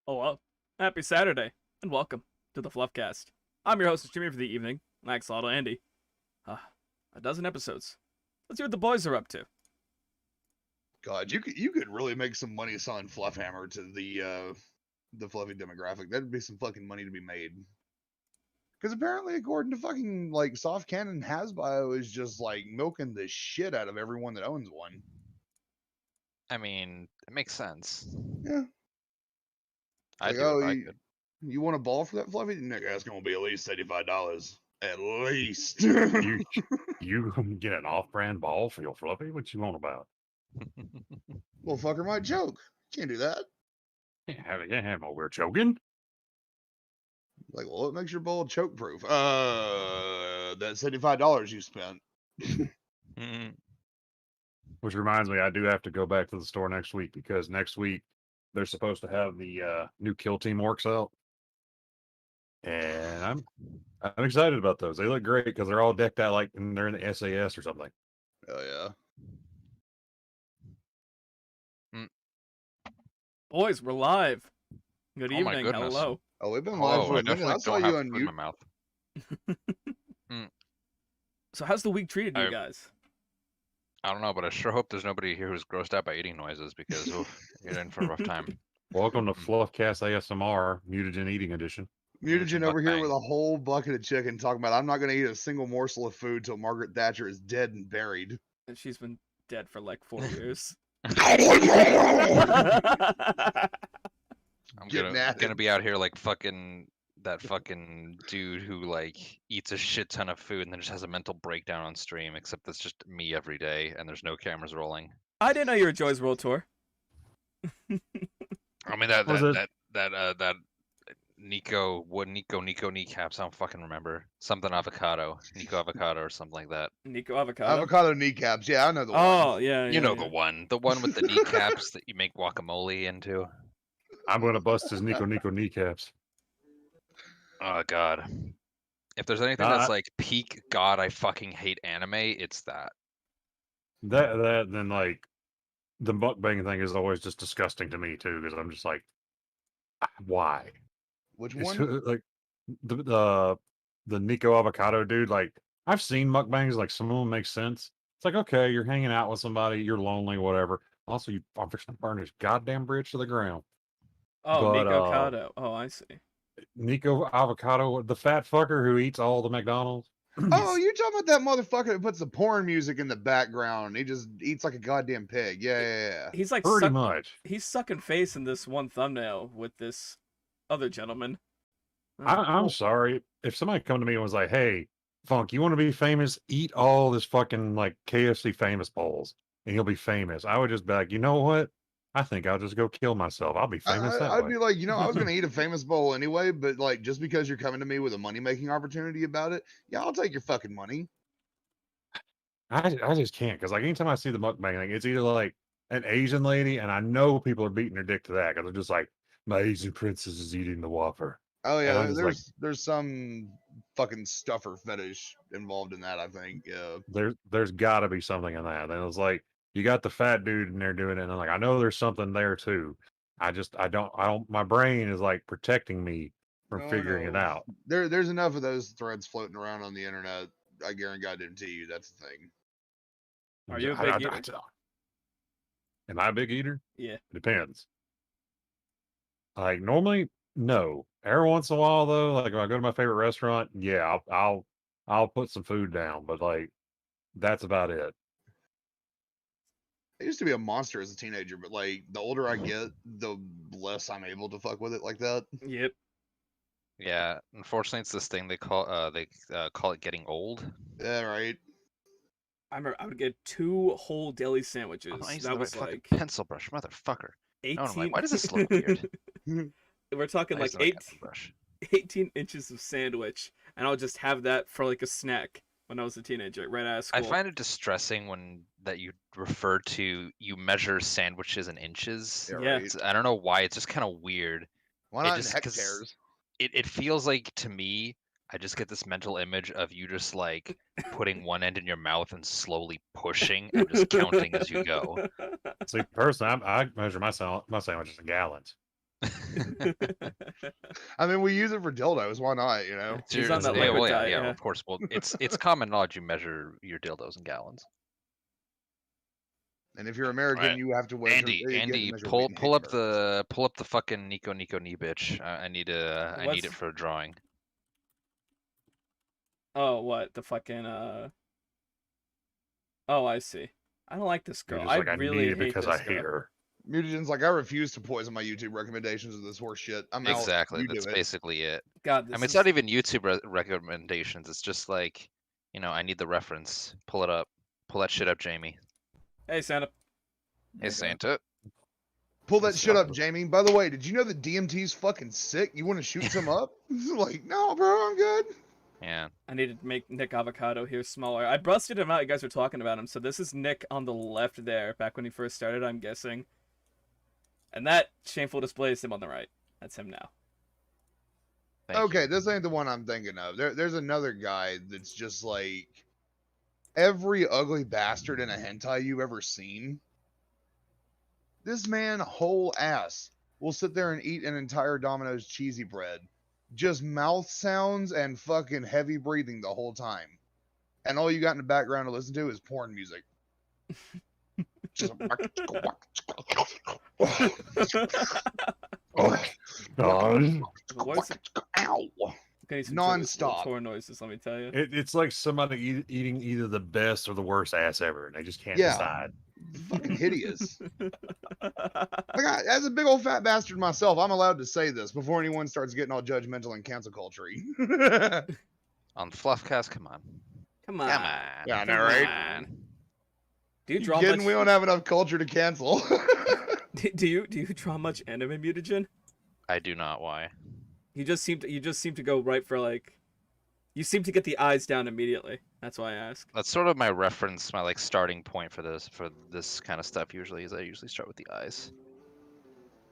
Oh, well, happy Saturday, and welcome to the FluffCast. I'm your host and streamer for the evening, Axolotl Andy. Uh, a dozen episodes. Let's see what the boys are up to. God, you could really make some money selling Fluffhammer to the fluffy demographic. That'd be some fucking money to be made. Because apparently, according to fucking like Soft Cannon, Hasbio is just like milking the shit out of everyone that owns one. I mean, it makes sense. Yeah. I'd Like, do oh, it if I could. you want a ball for that fluffy? Nigga, that's gonna be at least $75. At least. You can get an off-brand ball for your fluffy? What you want about? Well, fucker might choke. Can't do that. Can't have no weird choking. Like, well, what makes your bowl choke proof? That $75 you spent. Which reminds me, I do have to go back to the store next week because next week they're supposed to have the new Kill Team works out, and I'm excited about those. They look great because they're all decked out like they're in the SAS or something. Oh yeah. Boys, we're live. Good Oh my evening. goodness. Hello. Oh, we've been live Oh, for I a minute. definitely I saw don't you have on food in mute. my mouth. So, how's the week treated you guys? I don't know, but I sure hope there's nobody here who's grossed out by eating noises because oof, you're in for a rough time. Welcome to FluffCast ASMR Mutagen Eating Edition. Mutagen over here mukbang. with a whole bucket of chicken talking about I'm not going to eat a single morsel of food till Margaret Thatcher is dead and buried. And she's been dead for like 4 years. I'm Getting at gonna it. be out here like that fucking dude who like eats a shit ton of food and then just has a mental breakdown on stream, except that's just me every day and there's no cameras rolling. I didn't know you were Joy's World Tour. I mean that Nico kneecaps, I don't fucking remember. Something avocado. Nico avocado or something like that. Nico Avocado. Avocado kneecaps. Yeah, I know the one. Oh, yeah. You know yeah. the one. The one with the kneecaps that you make guacamole into. I'm gonna bust his Nico kneecaps. Oh god. If there's anything that's like peak god I fucking hate anime, it's that. That then like the mukbang thing is always just disgusting to me too because I'm just like, why? Which It's one? like the Nico avocado dude. Like I've seen mukbangs, like some of them make sense. It's like, okay, you're hanging out with somebody, you're lonely, whatever. Also, I'm fixing to burn his goddamn bridge to the ground. Oh, But, Nico Avocado. Oh, I see. Nico avocado, the fat fucker who eats all the McDonald's. Oh, you're talking about that motherfucker that puts the porn music in the background. He just eats like a goddamn pig. Yeah. He's like Pretty much. He's sucking face in this one thumbnail with this other gentleman. I'm sorry. If somebody come to me and was like, hey, Funk, you want to be famous? Eat all this fucking like KFC famous bowls and you'll be famous. I would just be like, you know what? I think I'll just go kill myself. I'll be famous that I'd way. be like, I was going to eat a famous bowl anyway, but like, just because you're coming to me with a money-making opportunity about it, yeah, I'll take your fucking money. I just can't because like anytime I see the mukbang thing, it's either like an Asian lady, and I know people are beating their dick to that because they're just like, my Asian princess is eating the Whopper. Oh And yeah, I'm just there's some fucking stuffer fetish involved in that, I think. Yeah. There's got to be something in that. And it's like you got the fat dude in there doing it, and I'm like, I know there's something there too. I don't. My brain is like protecting me from Oh, figuring it no. out. There's enough of those threads floating around on the internet. I guarantee you that's the thing. Are you a big eater? Am I a big eater? Yeah. Depends. Like normally, no. Every once in a while, though, like when I go to my favorite restaurant, yeah, I'll put some food down, but like that's about it. I used to be a monster as a teenager, but like the older I get, the less I'm able to fuck with it like that. Yep. Yeah, unfortunately it's this thing they call it getting old. Yeah, right. I remember I would get 2 whole deli sandwiches. That was like pencil brush, motherfucker. 18. No, I'm like, why does this look weird? We're talking like 18 inches of sandwich, and I'll just have that for like a snack when I was a teenager, right out of school. I find it distressing that you refer to you measure sandwiches in inches. Yeah, Yeah. right. I don't know why. It's just kind of weird. Why not in hectares? It feels like to me, I just get this mental image of you just like putting one end in your mouth and slowly pushing and just counting as you go. See, personally, I measure my sandwiches in gallons. I mean, we use it for dildos. Why not? You know. He's on that yeah, liquid well, diet, yeah, yeah. of course. Well, it's common knowledge you measure your dildos in gallons. And if you're American, Alright. you have to wear. Andy, you have to Andy, measure pull weight in pull up hectares. the fucking Nico knee bitch. I need I need What's- it for a drawing. Oh, what the fucking Oh, I see. I don't like this You're girl. just I like, I really need it hate because this I hate girl. her. Mutagens, like I refuse to poison my YouTube recommendations with this horse shit. I'm out. Exactly, You that's do it. basically it. God, I this mean, it's is not even YouTube recommendations. It's just like, I need the reference. Pull it up. Pull that shit up, Jamie. Hey, Santa. Hey, Okay. Santa. Pull that Let's shit talk up, Jamie. By the way, did you know that DMT's fucking sick? You want to shoot some up? Like, no, bro, I'm good. Yeah. I need to make Nick Avocado here smaller. I busted him out. You guys were talking about him. So this is Nick on the left there, back when he first started, I'm guessing. And that shameful display is him on the right. That's him now. Thank Okay, you. this ain't the one I'm thinking of. There's another guy that's just like every ugly bastard in a hentai you've ever seen. This man, whole ass, will sit there and eat an entire Domino's cheesy bread. Just mouth sounds and fucking heavy breathing the whole time. And all you got in the background to listen to is porn music. Just Oh, God. What's it? Ow. Okay, some Non-stop. Torn noises, let me tell you. It's like somebody eating either the best or the worst ass ever, and they just can't Yeah. decide. Fucking hideous. Like as a big old fat bastard myself, I'm allowed to say this before anyone starts getting all judgmental and cancel culture. On FluffCast, come on. Come on. Come on. Yeah, I know, come right? on. Do you You draw kidding? much? We don't have enough culture to cancel. Do you draw much anime, Mutagen? I do not. Why? You just seem to go right for like. You seem to get the eyes down immediately. That's why I ask. That's sort of my reference, my like starting point for this kind of stuff. Usually, is I usually start with the eyes.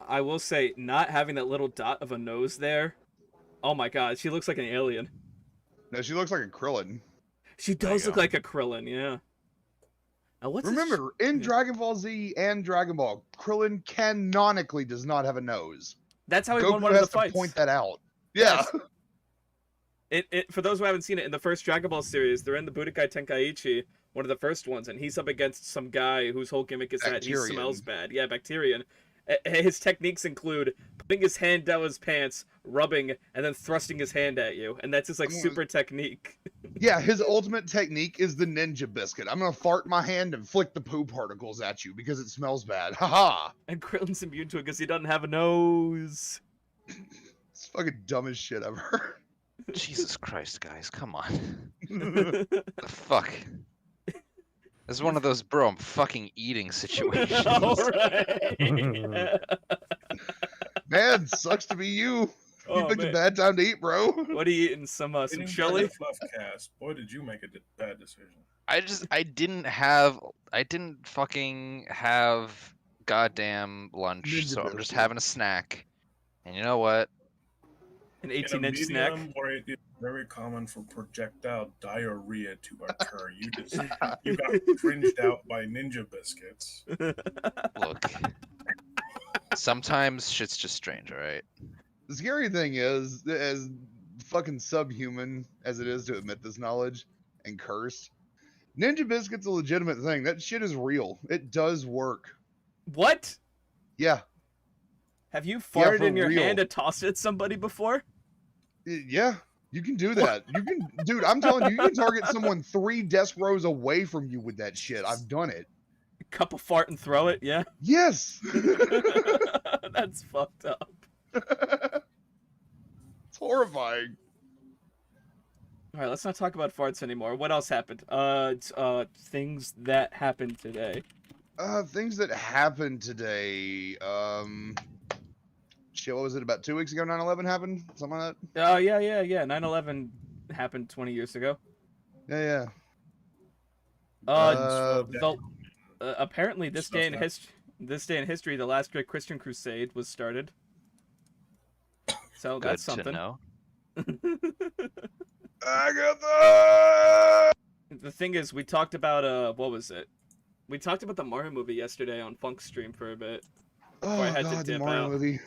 I will say, not having that little dot of a nose there. Oh my god, she looks like an alien. No, she looks like a Krillin. She There you does look go. like a Krillin, yeah. Now, what's this Remember, in yeah. Dragon Ball Z and Dragon Ball, Krillin canonically does not have a nose. That's how he won Goku one of has the to fights. point that out. Yeah. Yes. It for those who haven't seen it, in the first Dragon Ball series, they're in the Budokai Tenkaichi, one of the first ones, and he's up against some guy whose whole gimmick is that he Bacterian. smells bad. Yeah, Bacterian. His techniques include putting his hand down his pants, rubbing, and then thrusting his hand at you, and that's his like super technique. Yeah, his ultimate technique is the ninja biscuit. I'm gonna fart my hand and flick the poo particles at you because it smells bad. Haha. And Krillin's immune to it because he doesn't have a nose. It's fucking dumb as shit ever. Jesus Christ, guys, come on. The fuck. This is one of those, bro, I'm fucking eating situations. Alright. Man, sucks to be you. You Oh, picked a man. bad time to eat, bro. What are you eating? Some Eating chili? FluffCast. Boy, did you make a bad decision. I didn't fucking have goddamn lunch, Ninja so I'm just biscuit. having a snack. And you know what? An In a 18-inch snack? medium where it is very common for projectile diarrhea to occur. You got cringed out by ninja biscuits. Look. Sometimes shit's just strange, alright? The scary thing is, as fucking subhuman as it is to admit this knowledge and cursed, Ninja Biscuit's a legitimate thing. That shit is real. It does work. What? Yeah. Have you Yeah, farted for in your real. hand and tossed it at somebody before? Yeah. You can do that. You can, dude, I'm telling you, you can target someone 3 desk rows away from you with that shit. I've done it. Cup of fart and throw it, yeah? Yes. That's fucked up. It's horrifying. Alright, let's not talk about farts anymore. What else happened? Things that happened today. Things that happened today. Shit, what was it? About 2 weeks ago, 9/11 happened? Something like that? Oh, yeah. 9/11 happened 20 years ago. Yeah. Apparently, this day in Stuff history, the last great Christian crusade was started. So Good that's something. to know. Agatha! The thing is, we talked about what was it? We talked about the Mario movie yesterday on Funk Stream for a bit. Oh, I had to God, the dip Mario out. movie.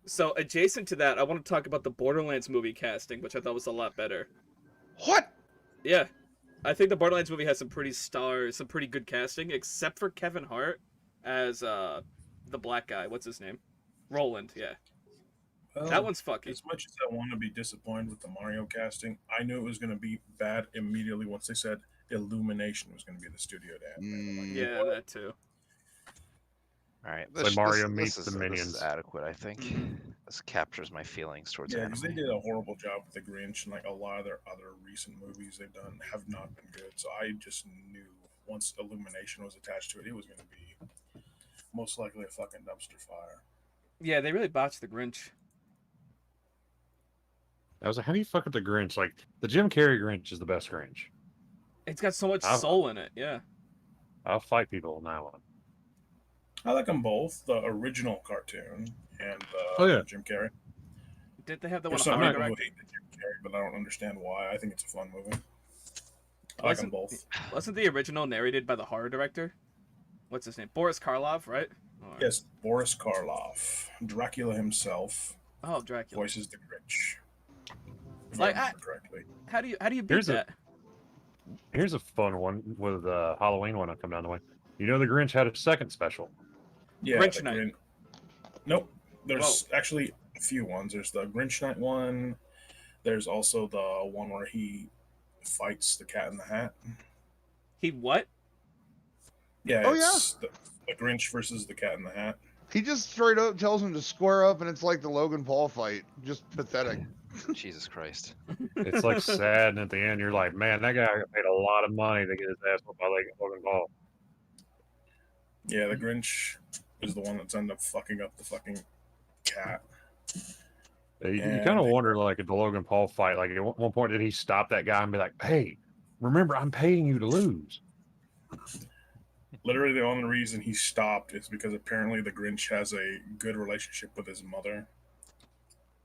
So adjacent to that, I want to talk about the Borderlands movie casting, which I thought was a lot better. What? Yeah, I think the Borderlands movie has some pretty good casting, except for Kevin Hart as the black guy. What's his name? Roland. Yeah, that one's fucky. As much as I want to be disappointed with the Mario casting, I knew it was going to be bad immediately once they said Illumination was going to be the studio to animate. I'm like, Yeah, that too. All right, Like Mario meets this the is Minions. adequate, I think. Mhm. This captures my feelings towards yeah, because they anime. did a horrible job with the Grinch, and like a lot of their other recent movies they've done have not been good. So I just knew once Illumination was attached to it, it was going to be most likely a fucking dumpster fire. Yeah, they really botched the Grinch. I was like, how do you fuck with the Grinch? Like, the Jim Carrey Grinch is the best Grinch. It's got so much I've- soul in it. Yeah. I'll fight people on that one. I like them both, the original cartoon and Oh, yeah. Jim Carrey. Did they have the There's one some Howard people who directed? hate the Jim Carrey, but I don't understand why. I think it's a fun movie. I like them Wasn't- both. Wasn't the original narrated by the horror director? What's his name? Boris Karloff, right? Or- Yes, Boris Karloff, Dracula himself, Oh, Dracula. voices the Grinch. If Like, I remember correctly. How do you beat Here's that? Here's a fun one with Halloween one. I'll come down the way. You know, the Grinch had a second special. Yeah, Grinch the Night. Nope. There's actually a few ones. There's the Grinch Night one. There's also the one where he fights the Cat in the Hat. He what? Yeah, Oh, it's the Grinch versus the Cat in the Hat. He just straight up tells him to square up, and it's like the Logan Paul fight. Just pathetic. Jesus Christ. It's like sad, and at the end, you're like, man, that guy paid a lot of money to get his ass whooped by Logan Paul. Yeah, the Grinch is the one that's ended up fucking up the fucking cat. You And- kind of wonder, like, at the Logan Paul fight, like, at one point, did he stop that guy and be like, hey, remember, I'm paying you to lose? Literally, the only reason he stopped is because apparently the Grinch has a good relationship with his mother.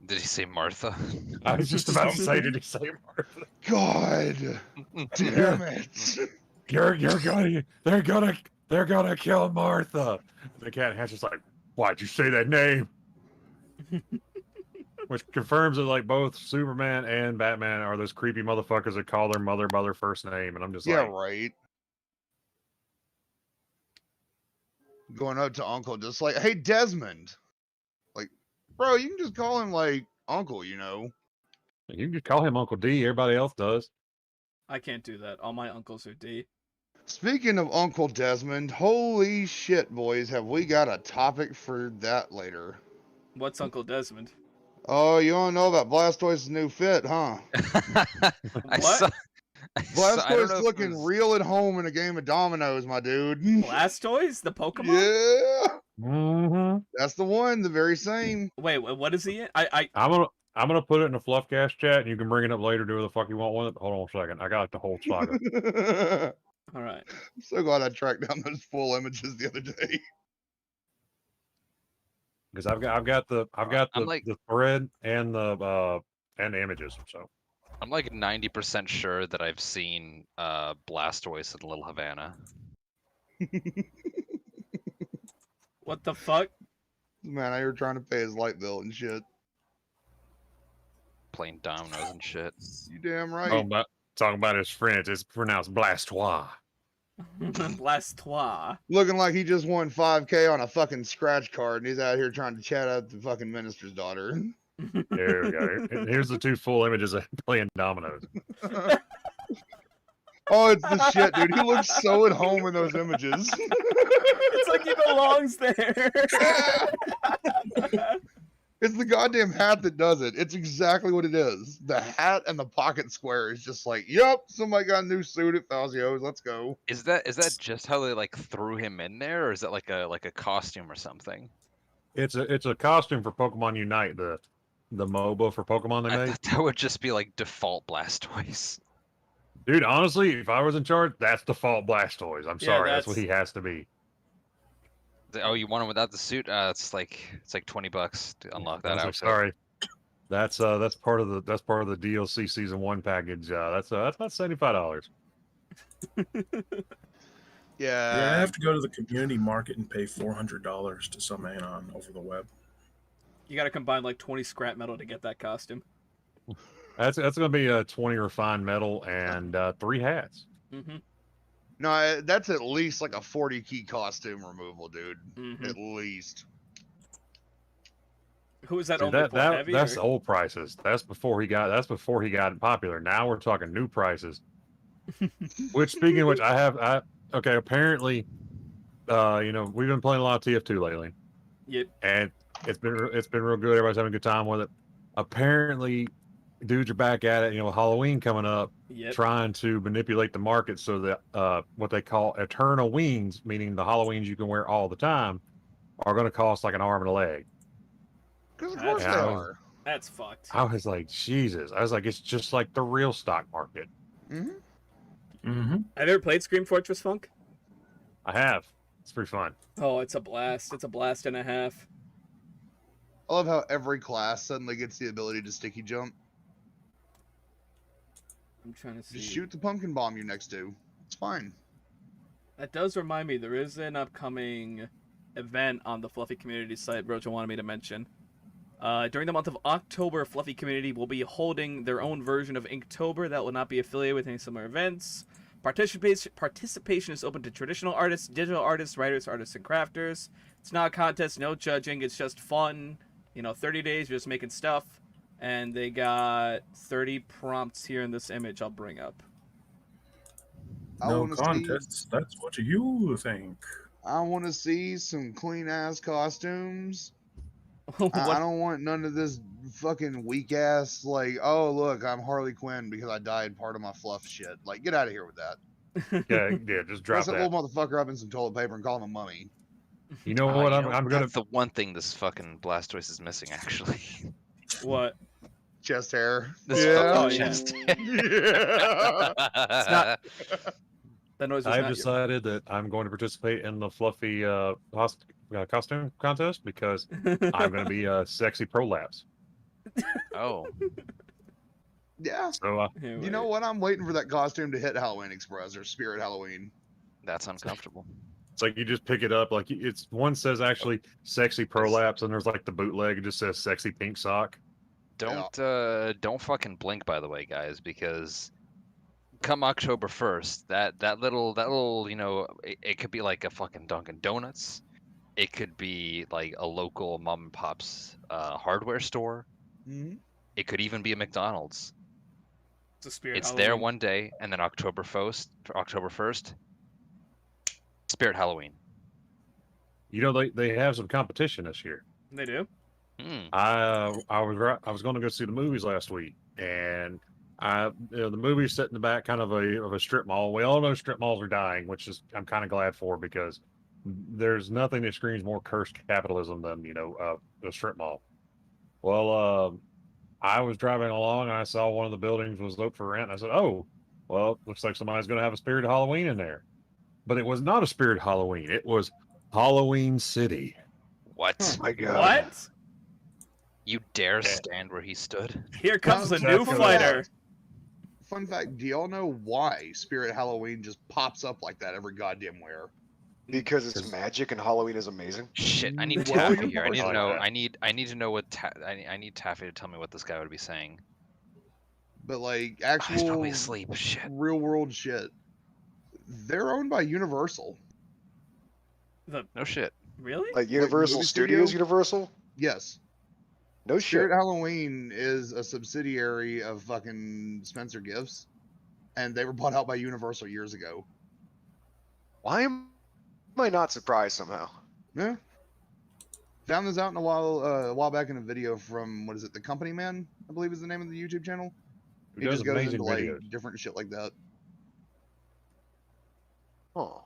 Did he say Martha? I was just about to say, did he say Martha? God damn it. They're gonna kill Martha. The cat in hat's just like, why'd you say that name? Which confirms that like both Superman and Batman are those creepy motherfuckers that call their mother by their first name, and I'm just Yeah, like, right. Going up to Uncle, just like, hey, Desmond. Like, bro, you can just call him like Uncle, you know. you can just call him Uncle D. Everybody else does. I can't do that. All my uncles are D. Speaking of Uncle Desmond, holy shit, boys, have we got a topic for that later? What's Uncle Desmond? Oh, you don't know about Blastoise's new fit, huh? I What? saw. I don't know Blastoise if it looking was- real at home in a game of dominoes, my dude. Blastoise, the Pokemon? Yeah, Mm-hmm. that's the one, the very same. Wait, what is he in? I I'm gonna put it in a FluffCast chat, and you can bring it up later. Do what the fuck you want with it. Hold on a second. I got the whole saga. all right. I'm so glad I tracked down those full images the other day. Because I've got the I'm like- the thread and the images. So I'm like 90% sure that I've seen Blastoise in Little Havana. What the fuck? Man, I hear trying to pay his light bill and shit. Playing dominoes and shit. You damn right. talking about his friends. It's pronounced Blastoise. Blastoise. Looking like he just won 5K on a fucking scratch card, and he's out here trying to chat out the fucking minister's daughter. There we go. Here's the two full images of him playing dominoes. Oh, it's the shit, dude. He looks so at home in those images. It's like he belongs there. It's the goddamn hat that does it. It's exactly what it is. The hat and the pocket square is just like, yep, somebody got a new suit at Fazio's. Let's go. Is that just how they like threw him in there, or is that like a costume or something? It's a costume for Pokemon Unite, the MOBA for Pokemon they I made. thought that would just be like default Blastoise. Dude, honestly, if I was in charge, that's default Blastoise. I'm Yeah, sorry, that's what that's- he has to be. Oh, you want him without the suit? It's like $20 to unlock that I was like, outfit. sorry. That's part of the DLC season 1 package. That's about $75. Yeah, I have to go to the community market and pay $400 to some anon over the web. You got to combine like 20 scrap metal to get that costume. That's gonna be a 20 refined metal and 3 hats. Mm-hmm. No, that's at least like a 40 key costume removal, dude. Mm-hmm. At least. Who is that See, only for heavy? that's or- old prices. That's before he got popular. Now we're talking new prices. Which, speaking of which, okay. Apparently, we've been playing a lot of TF2 lately, Yep. and it's been real good. Everybody's having a good time with it. Apparently, dudes are back at it. Halloween coming up, Yep. trying to manipulate the market so that what they call eternal wings, meaning the Halloweens you can wear all the time, are going to cost like an arm and a leg. Because of That's course they Yeah, are. That's fucked. I was like, Jesus. I was like, it's just like the real stock market. Mm-hmm. Mm-hmm. Have you ever played Scream Fortress Funk? I have. It's pretty fun. Oh, it's a blast. It's a blast and a half. I love how every class suddenly gets the ability to sticky jump. I'm trying to see. Just shoot the pumpkin bomb you're next to. It's fine. That does remind me, there is an upcoming event on the Fluffy Community site Roja wanted me to mention. During the month of October, Fluffy Community will be holding their own version of Inktober that will not be affiliated with any similar events. Participation is open to traditional artists, digital artists, writers, artists, and crafters. It's not a contest, no judging. It's just fun. 30 days, you're just making stuff. And they got 30 prompts here in this image I'll bring up. No wanna contests. That's what you think. I want to see some clean ass costumes. I What- don't want none of this fucking weak ass, like, oh, look, I'm Harley Quinn because I died part of my fluff shit. Like, get out of here with that. Yeah, just drop Dress that that. little motherfucker up in some toilet paper and call him a mummy. You know what? I'm gonna. That's the one thing this fucking Blastoise is missing, actually. What? Chest hair. This Yeah. fucking Oh, yeah. chest. Yeah. It's not. That noise was I've not your- decided that I'm going to participate in the fluffy costume contest because I'm going to be sexy prolapse. Oh, Yeah. So Here, You know wait. what? I'm waiting for that costume to hit Halloween Express or Spirit Halloween. that's uncomfortable. it's like you just pick it up. Like it's one says actually sexy prolapse, and there's like the bootleg. It just says sexy pink sock. Don't fucking blink, by the way, guys, because come October 1st, that little it could be like a fucking Dunkin' Donuts. It could be like a local mom and pop's hardware store. Mm-hmm. It could even be a McDonald's. It's a Spirit It's Halloween. there one day, and then October 1st, Spirit Halloween. They have some competition this year. They do? Hmm. I was going to go see the movies last week, and the movie's set in the back kind of a strip mall. We all know strip malls are dying, which is I'm kind of glad for because there's nothing that screams more cursed capitalism than a strip mall. Well, I was driving along and I saw one of the buildings was up for rent. I said, "Oh, well, looks like somebody's going to have a Spirit Halloween in there," but it was not a Spirit Halloween. It was Halloween City. What? My God. What? You dare stand where he stood? Here comes the Exactly new that. fighter. Fun fact, do y'all know why Spirit Halloween just pops up like that every goddamn where? Because it's 'Cause- magic and Halloween is amazing. Shit, I need Well, Taffy you're here. I need to like know. that. I need to know what. I need Taffy to tell me what this guy would be saying. But like Oh, he's actual probably asleep. Shit. real world shit. They're owned by Universal. No shit. Really? Like Universal movie Studios, studio? Universal? Yes. No shit. Spirit Halloween is a subsidiary of fucking Spencer Gifts. And they were bought out by Universal years ago. Why am I not surprised somehow? Yeah. Found this out in a while back in a video from what is it, The Company Man, I believe is the name of the YouTube channel. Who He does just goes amazing into like videos. different shit like that. Oh.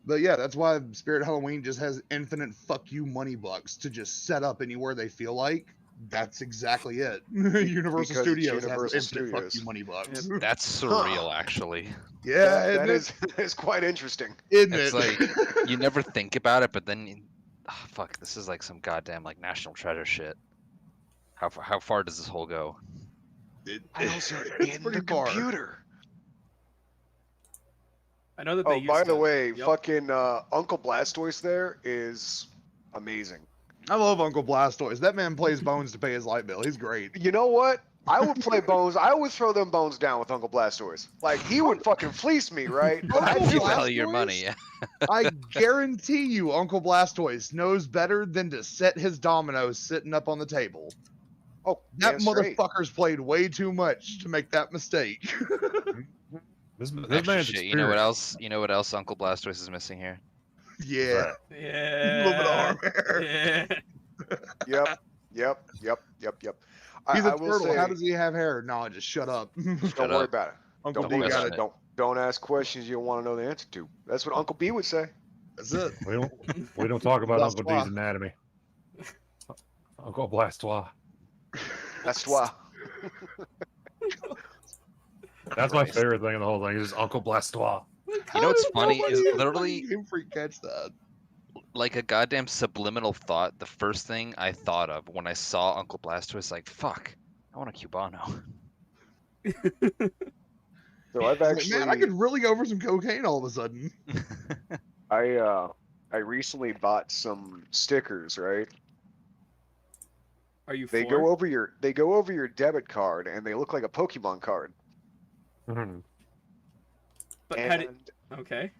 But yeah, that's why Spirit Halloween just has infinite fuck you money bucks to just set up anywhere they feel like. That's exactly it. Universal Because it's Studios Universal has infinite fuck Studios. you money bucks. That's surreal, actually. Yeah, that isn't is quite interesting. it? Isn't It's it? like you never think about it, but then, fuck, this is like some goddamn like national treasure shit. How far does this hole go? Files are it's in pretty the far. computer. I know that they Oh, used by the to- way, Yep. fucking Uncle Blastoise there is amazing. I love Uncle Blastoise. That man plays Bones to pay his light bill. He's great. You know what? I would play Bones. I would throw them bones down with Uncle Blastoise. Like, he would fucking fleece me, right? Uncle I'd If you do it. value your Blastoise? money, yeah. I guarantee you, Uncle Blastoise knows better than to set his dominoes sitting up on the table. Oh, That damn straight. motherfucker's played way too much to make that mistake. This Actually, man's shit, you know what experience. else? You know what else Uncle Blastoise is missing here? Yeah. Right. Yeah. A little bit of arm hair. Yeah. Yep. He's a I will turtle. say, How does he have hair? No, just shut up. don't Shut worry up. about it. Uncle Don't B worry got about it. it. Don't ask questions you don't want to know the answer to. That's what Uncle B would say. That's it. We don't talk about Uncle Blastoise. D's anatomy. Uncle Blastoise. That's why. That's my favorite thing in the whole thing is Uncle Blastoise. You know what's How did funny is nobody in literally fucking Game Freak catch that. like a goddamn subliminal thought. The first thing I thought of when I saw Uncle Blastoise, like, fuck, I want a Cubano. So I've actually, Man, I could really go for some cocaine all of a sudden. I recently bought some stickers. Right? Are you They go over your debit card, and they look like a Pokemon card. Mhm. But And okay.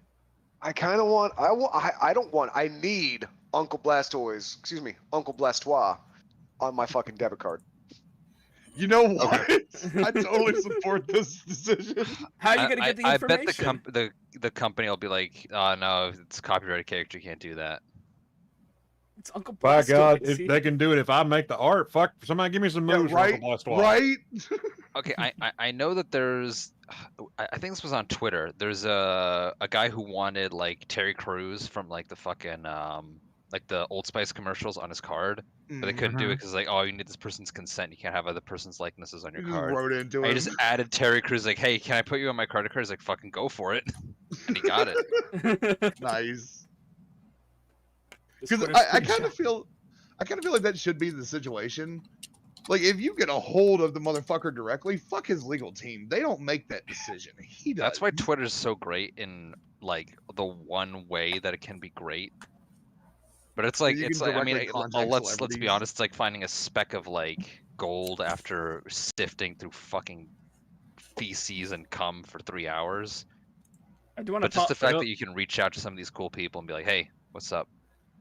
I kind of want. I don't want. I need Uncle Blastoise. Excuse me, Uncle Blastoise on my fucking debit card. You know what? I totally support this decision. How are you gonna get the I information? bet the company will be like, no, it's a copyrighted character, you can't do that. It's Uncle By Blastoise. God, if they can do it, if I make the art, fuck, somebody give me some Yeah, moves for right? Uncle Blastoise. Right? Okay, I know that there's, I think this was on Twitter. There's a guy who wanted like Terry Crews from like the fucking like the Old Spice commercials on his card, but they couldn't do it because like, oh, you need this person's consent. You can't have other person's likenesses on your You just card. wrote into I him. just added Terry Crews like, hey, can I put you on my card? He's like, fucking go for it, and he got it. Nice. Just Because put a I kind screenshot. of feel like that should be the situation. Like, if you get a hold of the motherfucker directly, fuck his legal team. They don't make that decision. He does. That's why Twitter's so great in like the one way that it can be great. But it's like You it's can like I mean directly let's contact be celebrities. honest, it's like finding a speck of like gold after sifting through fucking feces and cum for 3 hours. I do want But to just the fact Yep. that you can reach out to some of these cool people and be like, hey, what's up?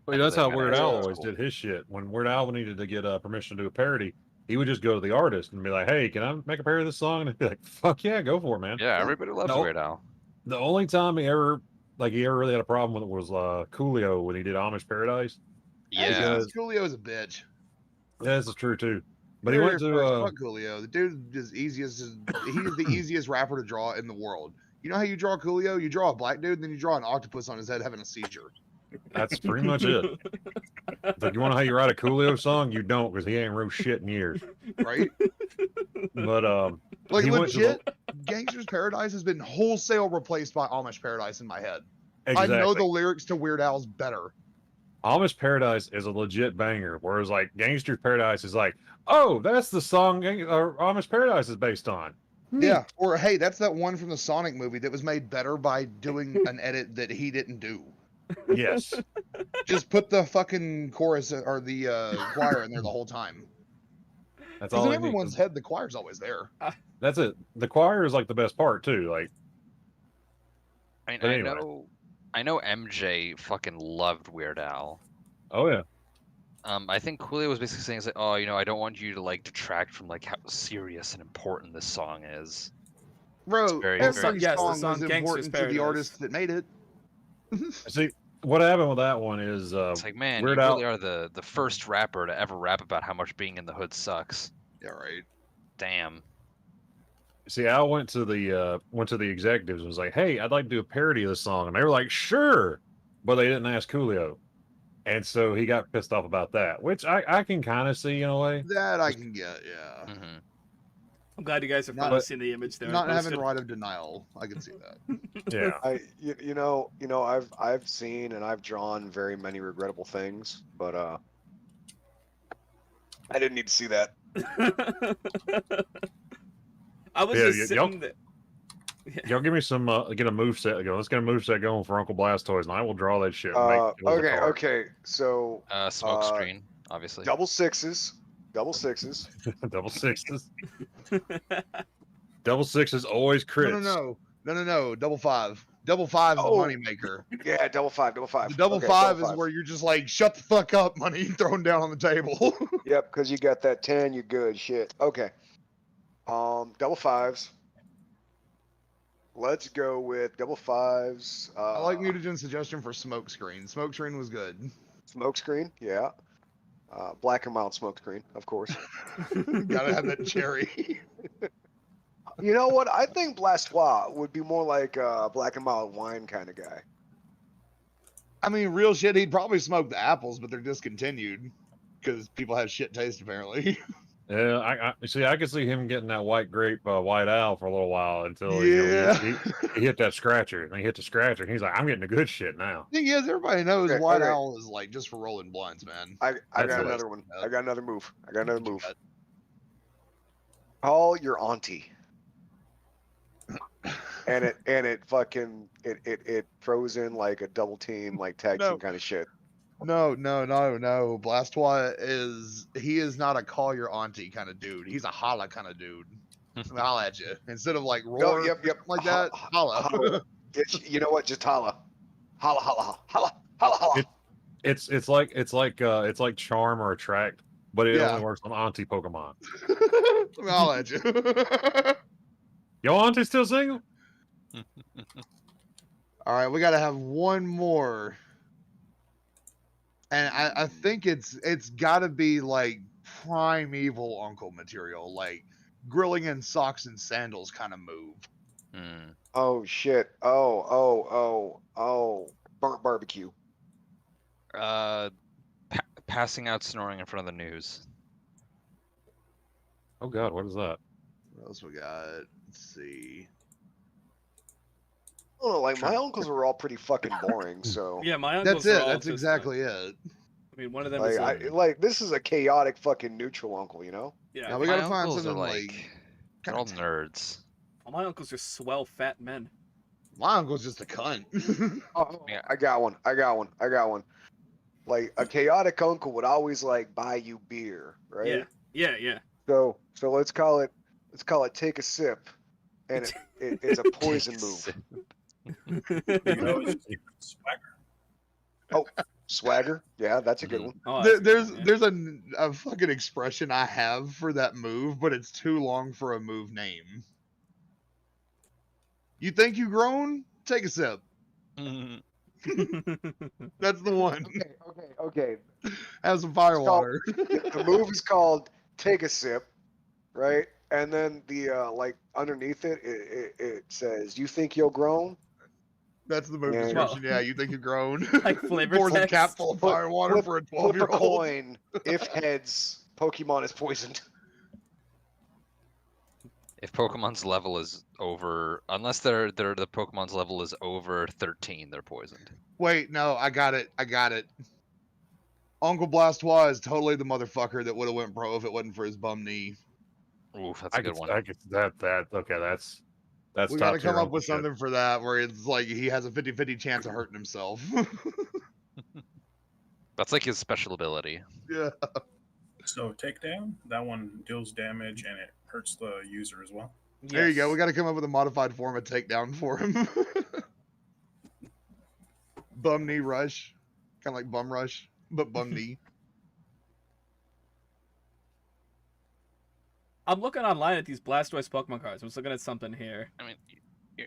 Well, that's how They Weird gotta Al ask always us. did his shit. When Weird Al needed to get permission to do a parody, he would just go to the artist and be like, "Hey, can I make a parody of this song?" And he'd be like, "Fuck yeah, go for it, man." Yeah, everybody loves No. Weird Al. The only time he ever really had a problem with it was Coolio when he did Amish Paradise. Yeah. Because- Coolio's a bitch. Yeah, this is true too. But he Here, went to fuck Coolio. The dude is easiest. He is the easiest rapper to draw in the world. You know how you draw Coolio? You draw a black dude, then you draw an octopus on his head having a seizure. that's pretty much it. Like, you want to know how you write a Coolio song? You don't, because he ain't wrote shit in years. Right? But Like, he went to legit, Gangster's Paradise has been wholesale replaced by Amish Paradise in my head. exactly. I know the lyrics to Weird Al's better. Amish Paradise is a legit banger, whereas like Gangster's Paradise is like, oh, that's the song Amish Paradise is based on. Yeah. Or, hey, that's that one from the Sonic movie that was made better by doing an edit that he didn't do. Yes. Just put the fucking chorus or the choir in there the whole time. That's Because all in I need. everyone's head, the choir's always there. That's it. The choir is like the best part too. Like, I mean, But anyway. I know MJ fucking loved Weird Al. oh yeah. I think Coolio was basically saying, like, oh, you know, I don't want you to like detract from like how serious and important this song is. Bro, very, every very- Yes, the song song was Gangster's important to the Paradise. artist that made it. See, what happened with that one is It's like, man, Weird you Al- really are the first rapper to ever rap about how much being in the hood sucks. Yeah, right. Damn. see, Al went to the executives and was like, "Hey, I'd like to do a parody of this song," and they were like, "Sure," but they didn't ask Coolio, and so he got pissed off about that, which I can kind of see in a way. That I can get, yeah. Hmm. I'm glad you guys have Not- finally seen the image there. Not I having posted. right of denial. I can see that. Yeah, You know, I've seen and I've drawn very many regrettable things, but I didn't need to see that. I was Yeah, just y'all- sitting there. y'all give me some get a move set going. Let's get a move set going for Uncle Blastoise, and I will draw that shit. and make it as a card. Okay. So Smoke screen. obviously. Double sixes. Double sixes. Double sixes. Double sixes always crits. No. Double five. Double five is the Oh. moneymaker. Yeah, double five. The double Okay, five is where you're just like, shut the fuck up, money thrown down on the table. Yep, because you got that 10, you're good. Shit. Okay. Double fives. Let's go with double fives. I like Mutagen's suggestion for smoke screen. Smoke screen was good. Smoke screen, yeah. Black and mild smoke screen, of course. Gotta have that cherry. You know what? I think Blastoise would be more like a black and mild wine kind of guy. I mean, real shit, he'd probably smoke the apples, but they're discontinued because people have shit taste apparently. Yeah, I see. I could see him getting that white grape, white owl for a little while until he hit that scratcher. And he hit the scratcher, and he's like, "I'm getting the good shit now." Thing is, everybody knows Okay, White okay. Owl is like just for rolling blunts, man. I That's got what another one. got. I got another move. I got another What you move. got? Call your auntie. And it fucking it throws in like a double team, like tag No. team kind of shit. No. Blastoise is not a call your auntie kind of dude. He's a holla kind of dude. Holla at you instead of like roar. No, yep. Like that. Holla. Holla. You know what? Just holla. Holla, holla, holla, holla, holla. It's like charm or attract, but it Yeah. only works on auntie Pokemon. Holla at you. Yo, auntie still single? All right, we got to have one more, and I think it's got to be like primeval uncle material, like grilling in socks and sandals kind of move. Hmm. Oh shit. Burnt barbecue. Passing out snoring in front of the news. Oh God, what is that? What else we got? Let's see. Oh, like my uncles were all pretty fucking boring. So Yeah, my uncles That's are it. all That's just, exactly it. I mean, one of them like, is like this is a chaotic fucking neutral uncle, you know? yeah. Now we My gotta find uncles are something like, like. they're all nerds. All my uncles are swell fat men. My uncle's just a cunt. Oh, Yeah. I got one. Like a chaotic uncle would always like buy you beer, right? Yeah. So let's call it take a sip, and it's a poison move. You know, it's swagger. Swagger, yeah, that's a good one. Oh, that's a good one, yeah. There's a fucking expression I have for that move, but it's too long for a move name. You think you grown? Take a sip. That's the one. Okay. Have some fire It's called- water. The move is called take a sip, right? And then the like underneath it says, "You think you're grown?" That's the move Yeah. description. Yeah, you think you're grown. Like flavor Pours a text. cap full of fire water for a Flip a 12-year-old. coin. If heads, Pokemon is poisoned. If Pokemon's level is over, unless the Pokemon's level is over 13, they're poisoned. Wait, no, I got it. Uncle Blastoise is totally the motherfucker that would have went pro if it wasn't for his bum knee. Oof, that's a good one. Okay, that's We top got to tier come up uncle with shit. something for that where it's like he has a 50-50 chance of hurting himself. That's like his special ability. Yeah. So takedown, that one deals damage and it hurts the user as well. There you go. Yes. We got to come up with a modified form of takedown for him. Bum knee rush. Kind of like bum rush, but bum knee. I'm looking online at these Blastoise Pokemon cards. I'm just looking at something here. I mean,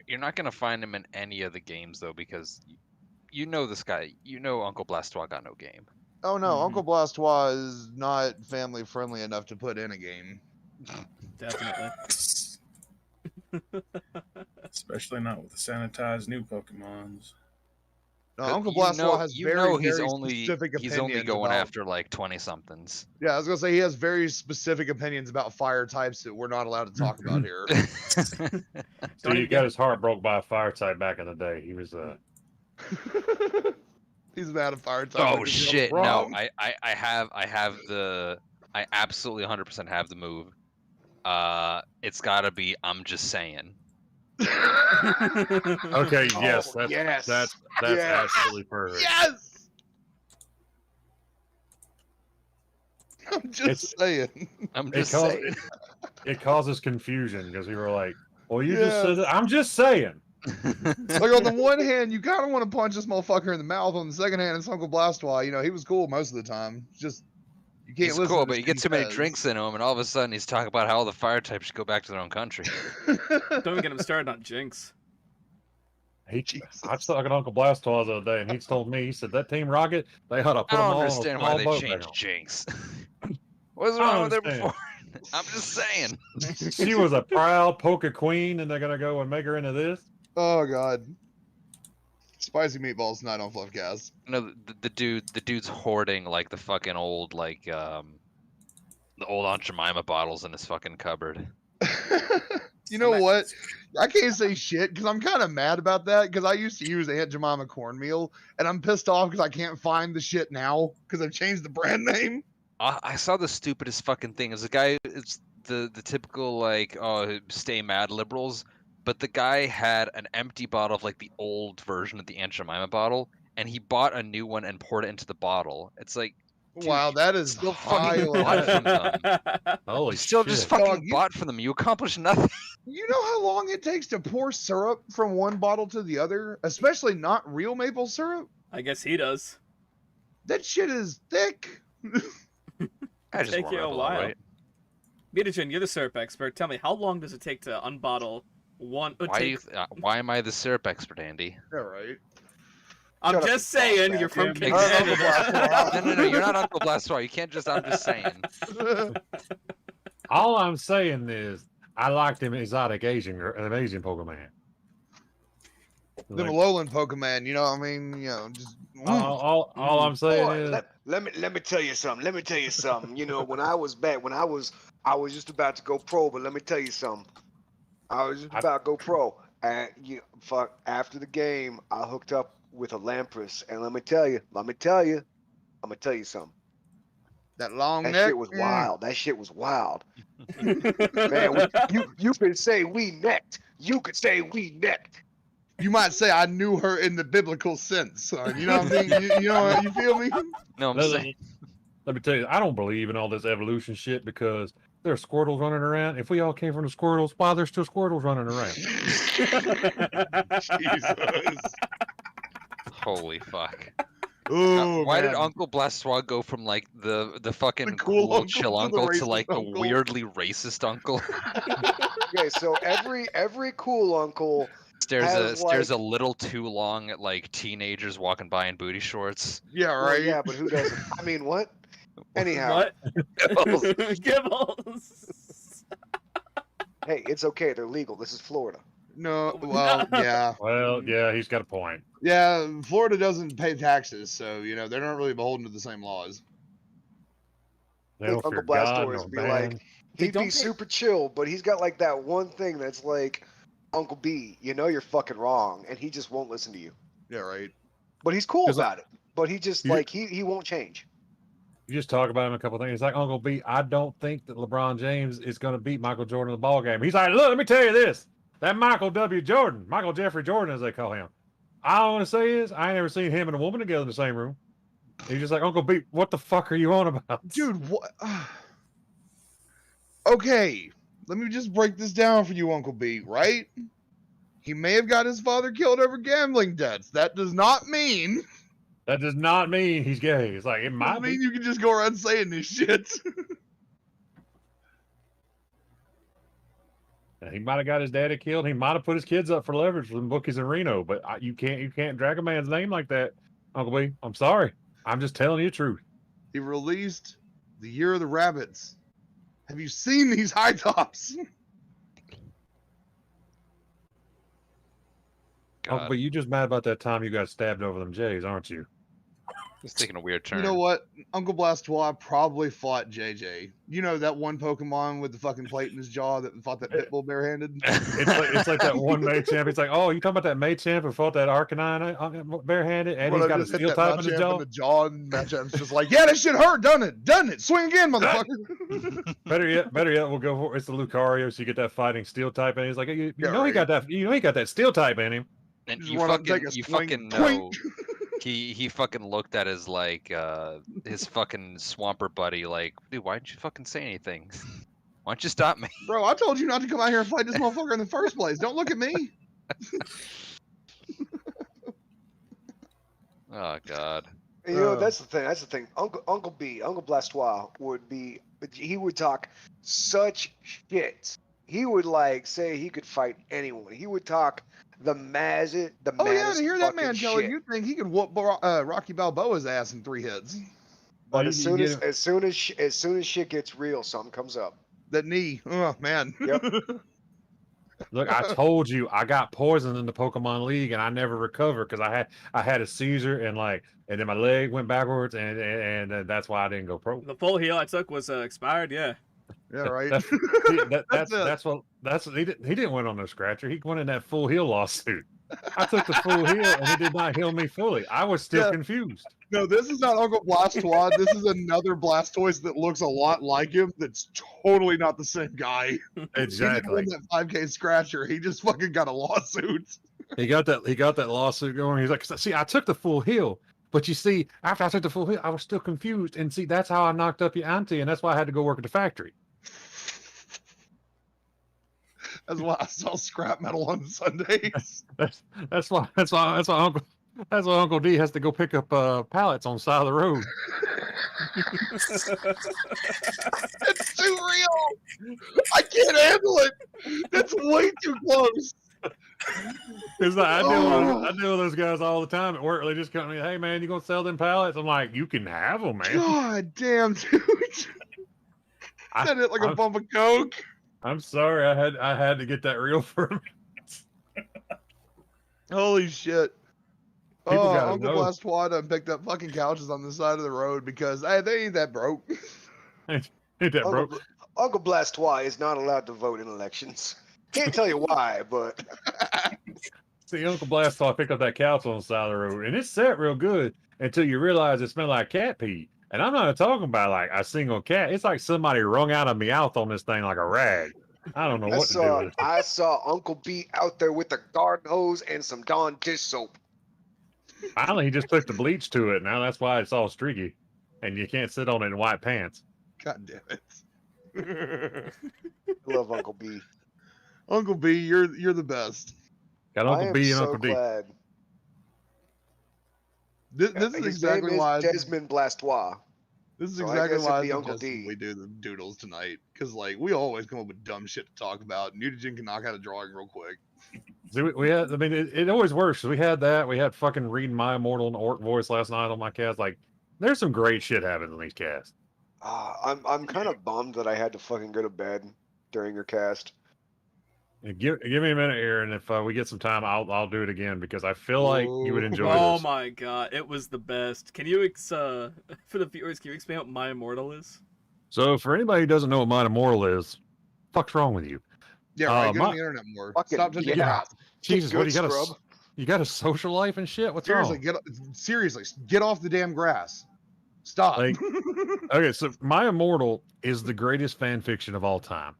you're not gonna find him in any of the games though, because you know this guy. You know Uncle Blastoise got no game. Oh no, Mhm. Uncle Blastoise is not family friendly enough to put in a game. Definitely. Especially not with the sanitized new Pokemons. No, But Uncle you Blastoise know- has you very, know he's very only specific he's only opinions going about- after like 20 somethings. Yeah, I was gonna say he has very specific opinions about fire types that we're not allowed to talk about here. So Don't he even got get- his heart broke by a fire type back in the day. He was He's mad at fire type. Oh because you're shit! No, wrong. I absolutely 100% have the move. It's gotta be. I'm just saying. okay. Yes, Oh, that's yes. absolutely perfect. Yes. I'm just saying. I'm It, just cause, saying. it causes confusion because you were like, well, you just Yeah. said it. I'm just saying. Like on the one hand, you kind of want to punch this motherfucker in the mouth. On the second hand, it's Uncle Blastoise. You know, he was cool most of the time. Just you can't He's listen. cool, to but the you shit get he too many says. drinks in him, and all of a sudden he's talking about how all the fire types should go back to their own country. Don't even get him started on Jinx. I Jesus. was talking to Uncle Blastoise the other day, and he told me, he said, that Team Rocket, they had to put I them don't all on a understand why small they boat changed now. Jinx. What's I don't wrong with her understand. before? I'm just saying. She was a proud polka queen, and they're going to go and make her into this? Oh god. Spicy meatballs tonight on FluffCast. You know, the dude's hoarding like the fucking old the old Aunt Jemima bottles in his fucking cupboard. You know what? I can't say shit because I'm kind of mad about that because I used to use Aunt Jemima cornmeal and I'm pissed off because I can't find the shit now because I've changed the brand name. I saw the stupidest fucking thing. It's a guy. It's the typical like, oh, stay mad liberals. But the guy had an empty bottle of like the old version of the Aunt Jemima bottle, and he bought a new one and poured it into the bottle. It's like, dude, Wow, you that is still high fucking on bought that. from them. Holy You still shit. just fucking Dog, you- bought from them. You accomplished nothing. You know how long it takes to pour syrup from one bottle to the other, especially not real maple syrup? I guess he does. That shit is thick. I just Take warm you up a a little, while. right? Mutagen, you're the syrup expert. Tell me, how long does it take to unbottle one? Why am I the syrup expert, Andy? All right. I'm Shut up, just you saying, bastard. you're from Yeah, Canada. No, you're not Uncle Blastoise. You can't just. I'm just saying. All I'm saying is, I liked him exotic Asian Pokemon. Them Like, lowland Pokemon, you know what I mean? You know, just all I'm saying Boy, is, let me tell you something. Let me tell you something. You know, when I was just about to go pro, but let me tell you something. I was just about to go pro, and after the game, I hooked up with a Lampress, and let me tell you something. that long That neck. shit was wild. That shit was wild. Man, you could say we necked. You could say we necked. You might say I knew her in the biblical sense, son. You know what I'm saying? You know, you feel me? No, I'm let, saying. let me tell you, I don't believe in all this evolution shit because there are Squirtles running around. If we all came from the Squirtles, why there's still Squirtles running around? Jesus. Holy fuck. Oh, Why did man. Uncle Blastoise go from like the fucking The cool uncle chill to the uncle to racist like the uncle? weirdly racist uncle? Okay, so every cool uncle stares has, a little too long at like teenagers walking by in booty shorts. Yeah, well, right. yeah, but who doesn't? I mean, what? Anyhow, What? Gibbles. Gibbles. hey, it's okay. They're legal. This is Florida. No, well, yeah. Well, yeah, he's got a point. Yeah, Florida doesn't pay taxes, so, you know, they're not really beholden to the same laws. They I don't think fear Uncle God Blastoise nor would be man. like, They he'd don't be pay- super chill, but he's got like that one thing that's like, Uncle B, you know you're fucking wrong, and he just won't listen to you. Yeah, right. But he's cool 'Cause, about it. But he just you- like he won't change. You just talk about him a couple things. It's like Uncle B. I don't think that LeBron James is going to beat Michael Jordan in the ball game. He's like, look, let me tell you this: that Michael W. Jordan, Michael Jeffrey Jordan, as they call him. All I want to say is, I ain't never seen him and a woman together in the same room. He's just like, Uncle B, what the fuck are you on about, Dude, what? Okay, let me just break this down for you, Uncle B, right? He may have got his father killed over gambling debts. That does not mean That does not mean he's gay. It's like it might doesn't mean be. you can just go around saying this shit. He might have got his daddy killed. He might have put his kids up for leverage from bookies in Reno. But you can't drag a man's name like that, Uncle B. I'm sorry. I'm just telling you the truth. He released The Year of the Rabbits. Have you seen these high tops? Uncle B, you just mad about that time you got stabbed over them J's, aren't you? It's taking a weird turn. You know what? Uncle Blastoise probably fought JJ. You know that one Pokemon with the fucking plate in his jaw that fought that pit bull barehanded? It's like that one Machamp. It's like, oh, you talking about that Machamp who fought that Arcanine barehanded, and Well, he's I got a just hit steel that type in his Machamp jaw. in the jaw, and Machamp's just like, yeah, that shit hurt, done it, swing again, motherfucker. Better yet, we'll go for it's the Lucario, so you get that fighting steel type, and he's like, you Yeah, know, he got right. that, you know, he got that steel type in him. And Just you run up and fucking take a you swing. fucking Twink. know He fucking looked at his like his fucking swamper buddy like, dude, why didn't you fucking say anything? Why don't you stop me? Bro, I told you not to come out here and fight this motherfucker in the first place. Don't look at me. Oh God. You know, that's the thing. That's the thing. Uncle Blastoise he would talk such shit. He would like say he could fight anyone. He would talk the maddest. Oh yeah, to hear that fucking man tell shit. you, you'd think he could whoop Rocky Balboa's ass in 3 hits. But Oh, as you soon get as shit gets real, something comes up. That knee, oh man. Yep. Look, I told you I got poisoned in the Pokemon League and I never recovered because I had a seizure and then my leg went backwards and that's why I didn't go pro. The full heal I took was expired. Yeah. Yeah, right. He didn't win on no scratcher. He won in that full heal lawsuit. I took the full heal and he did not heal me fully. I was still confused. No, this is not Uncle Blastoise. This is another Blastoise that looks a lot like him. That's totally not the same guy. Exactly. He didn't win that 5K scratcher. He just fucking got a lawsuit. He got that lawsuit going. He's like, see, I took the full heal, but you see, after I took the full heal, I was still confused. And see, that's how I knocked up your auntie, and that's why I had to go work at the factory. That's why I sell scrap metal on Sundays. That's why Uncle D has to go pick up pallets on the side of the road. It's too real. I can't handle it. That's way too close. It's like, I deal with those guys all the time at work. They just come to me, hey man, you gonna sell them pallets? I'm like, you can have them, man. God damn, dude. Said it like a bump of coke. I'm sorry, I had to get that real for me. Holy shit. People gotta Uncle know. Blastoise done picked up fucking couches on the side of the road because they ain't that broke. Ain't that broke? Uncle Blastoise is not allowed to vote in elections. Can't tell you why, but See, Uncle Blastoise picked up that couch on the side of the road, and it's set real good until you realize it smelled like cat pee. And I'm not talking about like a single cat. It's like somebody wrung out a meowth on this thing like a rag. I don't know what to do with it. I saw Uncle B out there with a garden hose and some Dawn dish soap. Finally, he just put the bleach to it. Now that's why it's all streaky, and you can't sit on it in white pants. God damn it. I love Uncle B. Uncle B, you're the best. Got Uncle B and Uncle D. Glad. This is His exactly name is why Desmond Blastoise. this is so I exactly guess why it'd be Uncle Uncle D. we do the doodles tonight. Because like we always come up with dumb shit to talk about. Mutagen can knock out a drawing real quick. See, we had. I mean, it always works. We had that. We had fucking reading My Immortal and Orc voice last night on my cast. Like, there's some great shit happening in these casts. I'm kind of bummed that I had to fucking go to bed during your cast. Give me a minute here, and if we get some time, I'll do it again because I feel like you would enjoy Oh this. my god, it was the best. Can you for the viewers, can you explain what My Immortal is? So, for anybody who doesn't know what My Immortal is, fuck's wrong with you? Yeah, right. Get my- on the internet more. Fucking Stop touching yeah. grass. Jesus, what good, you got scrub. you got a social life and shit? What's Seriously, wrong? seriously, get off the damn grass. Stop. Like, okay, so My Immortal is the greatest fan fiction of all time.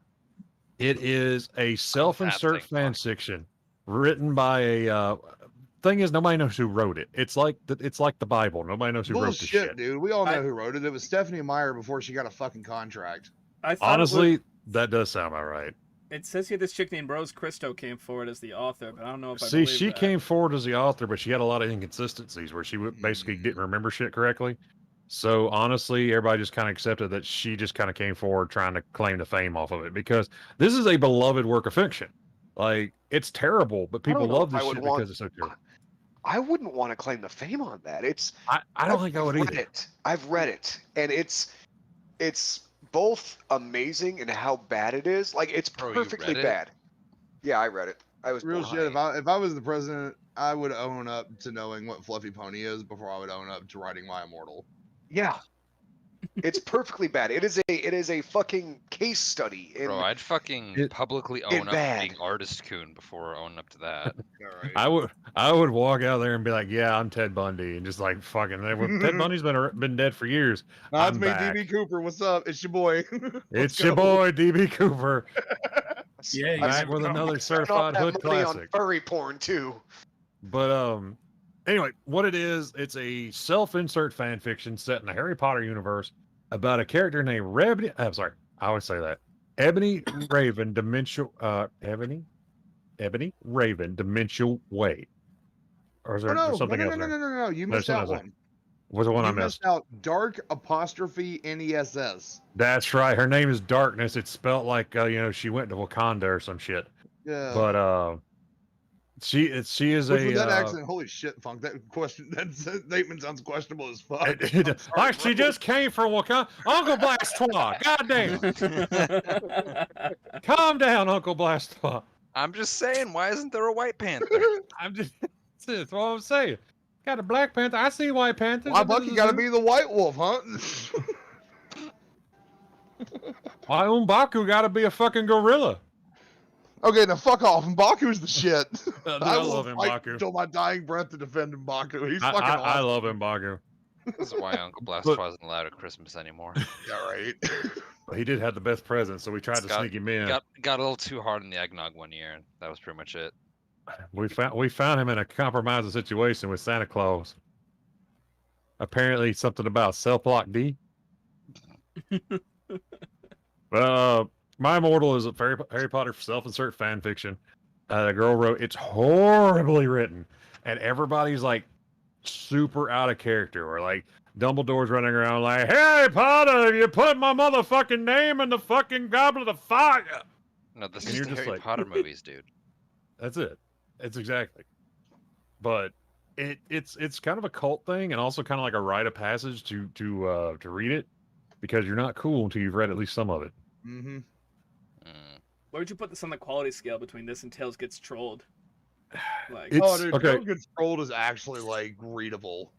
It is a self-insert thing, fan fuck. fiction written by a thing is nobody knows who wrote it. It's like the Bible. Nobody knows who wrote this Bullshit, shit. dude. We all know I- who wrote it. It was Stephanie Meyer before she got a fucking contract. I thought Honestly, that does sound about right. it says here this chick named Rose Christo came forward as the author, but I don't know if I See, believe she that. came forward as the author, but she had a lot of inconsistencies where she basically didn't remember shit correctly. So honestly, everybody just kind of accepted that she just kind of came forward trying to claim the fame off of it because this is a beloved work of fiction. Like, it's terrible, but people don't know love if I this would shit want- because it's so terrible. I wouldn't want to claim the fame on that. I don't think I would read either. it. I've read it, and it's both amazing in how bad it is. Like it's Bro, you perfectly read it? bad. Yeah, I read it. I was Real born shit. high. If I was the president, I would own up to knowing what Fluffy Pony is before I would own up to writing My Immortal. Yeah, it's perfectly bad. It is a fucking case study. In, Bro, I'd fucking It- publicly it own up to bad. being Artist Coon before owning up to that. All right. I would walk out there and be like, "Yeah, I'm Ted Bundy," and just like fucking. Ted Bundy's been dead for years. Nah, it's I'm me, back. DB Cooper. What's up? It's your boy. It's Let's your go. boy DB Cooper Yeah, back with another Spent all certified that hood money classic. on furry porn too. But Anyway, what it is, it's a self-insert fan fiction set in the Harry Potter universe about a character named Rebney. I'm sorry, I always say that. Ebony Raven, dementia. Ebony Raven, dementia. Wait, or is Oh there no, there's something else there? no! You There's missed something out else there. one. What's the one I You missed? missed out dark apostrophe NESS. That's right. Her name is Darkness. It's spelled like she went to Wakanda or some shit. Yeah. But she is Which a with that accent, holy shit, Funk. That statement sounds questionable as fuck. I'm sorry, like she bro. just came from Wakanda. Uncle Blastoise, goddamn. Calm down, Uncle Blastoise. I'm just saying, why isn't there a White Panther? I'm just that's what I'm saying. Got a Black Panther. I see White Panthers. Why Bucky gotta be the white wolf, huh? Why M'Baku gotta be a fucking gorilla? Okay, now fuck off. M'Baku's the shit. Dude, I I will love fight M'Baku. until my dying breath to defend M'Baku. He's fucking I awesome. love M'Baku. This is why Uncle Blastoise wasn't allowed at Christmas anymore. Yeah, right. He did have the best present, so we tried to Got- sneak him in. Got a little too hard in the eggnog one year, and that was pretty much it. We found him in a compromising situation with Santa Claus. Apparently, something about self-lock D. My Immortal is a Harry Potter self-insert fan fiction. The girl wrote, it's horribly written, and everybody's like super out of character, or like Dumbledore's running around like, Harry Potter, you put my motherfucking name in the fucking goblet of fire. No, this And is you're the just Harry like- Potter movies, dude. That's it. It's exactly. But it's kind of a cult thing, and also kind of like a rite of passage to read it, because you're not cool until you've read at least some of it. Mm-hmm. Mm. Where would you put this on the quality scale between this and Tails Gets Trolled? Like, It's- Oh, dude, okay. Tales Gets Trolled is actually like readable.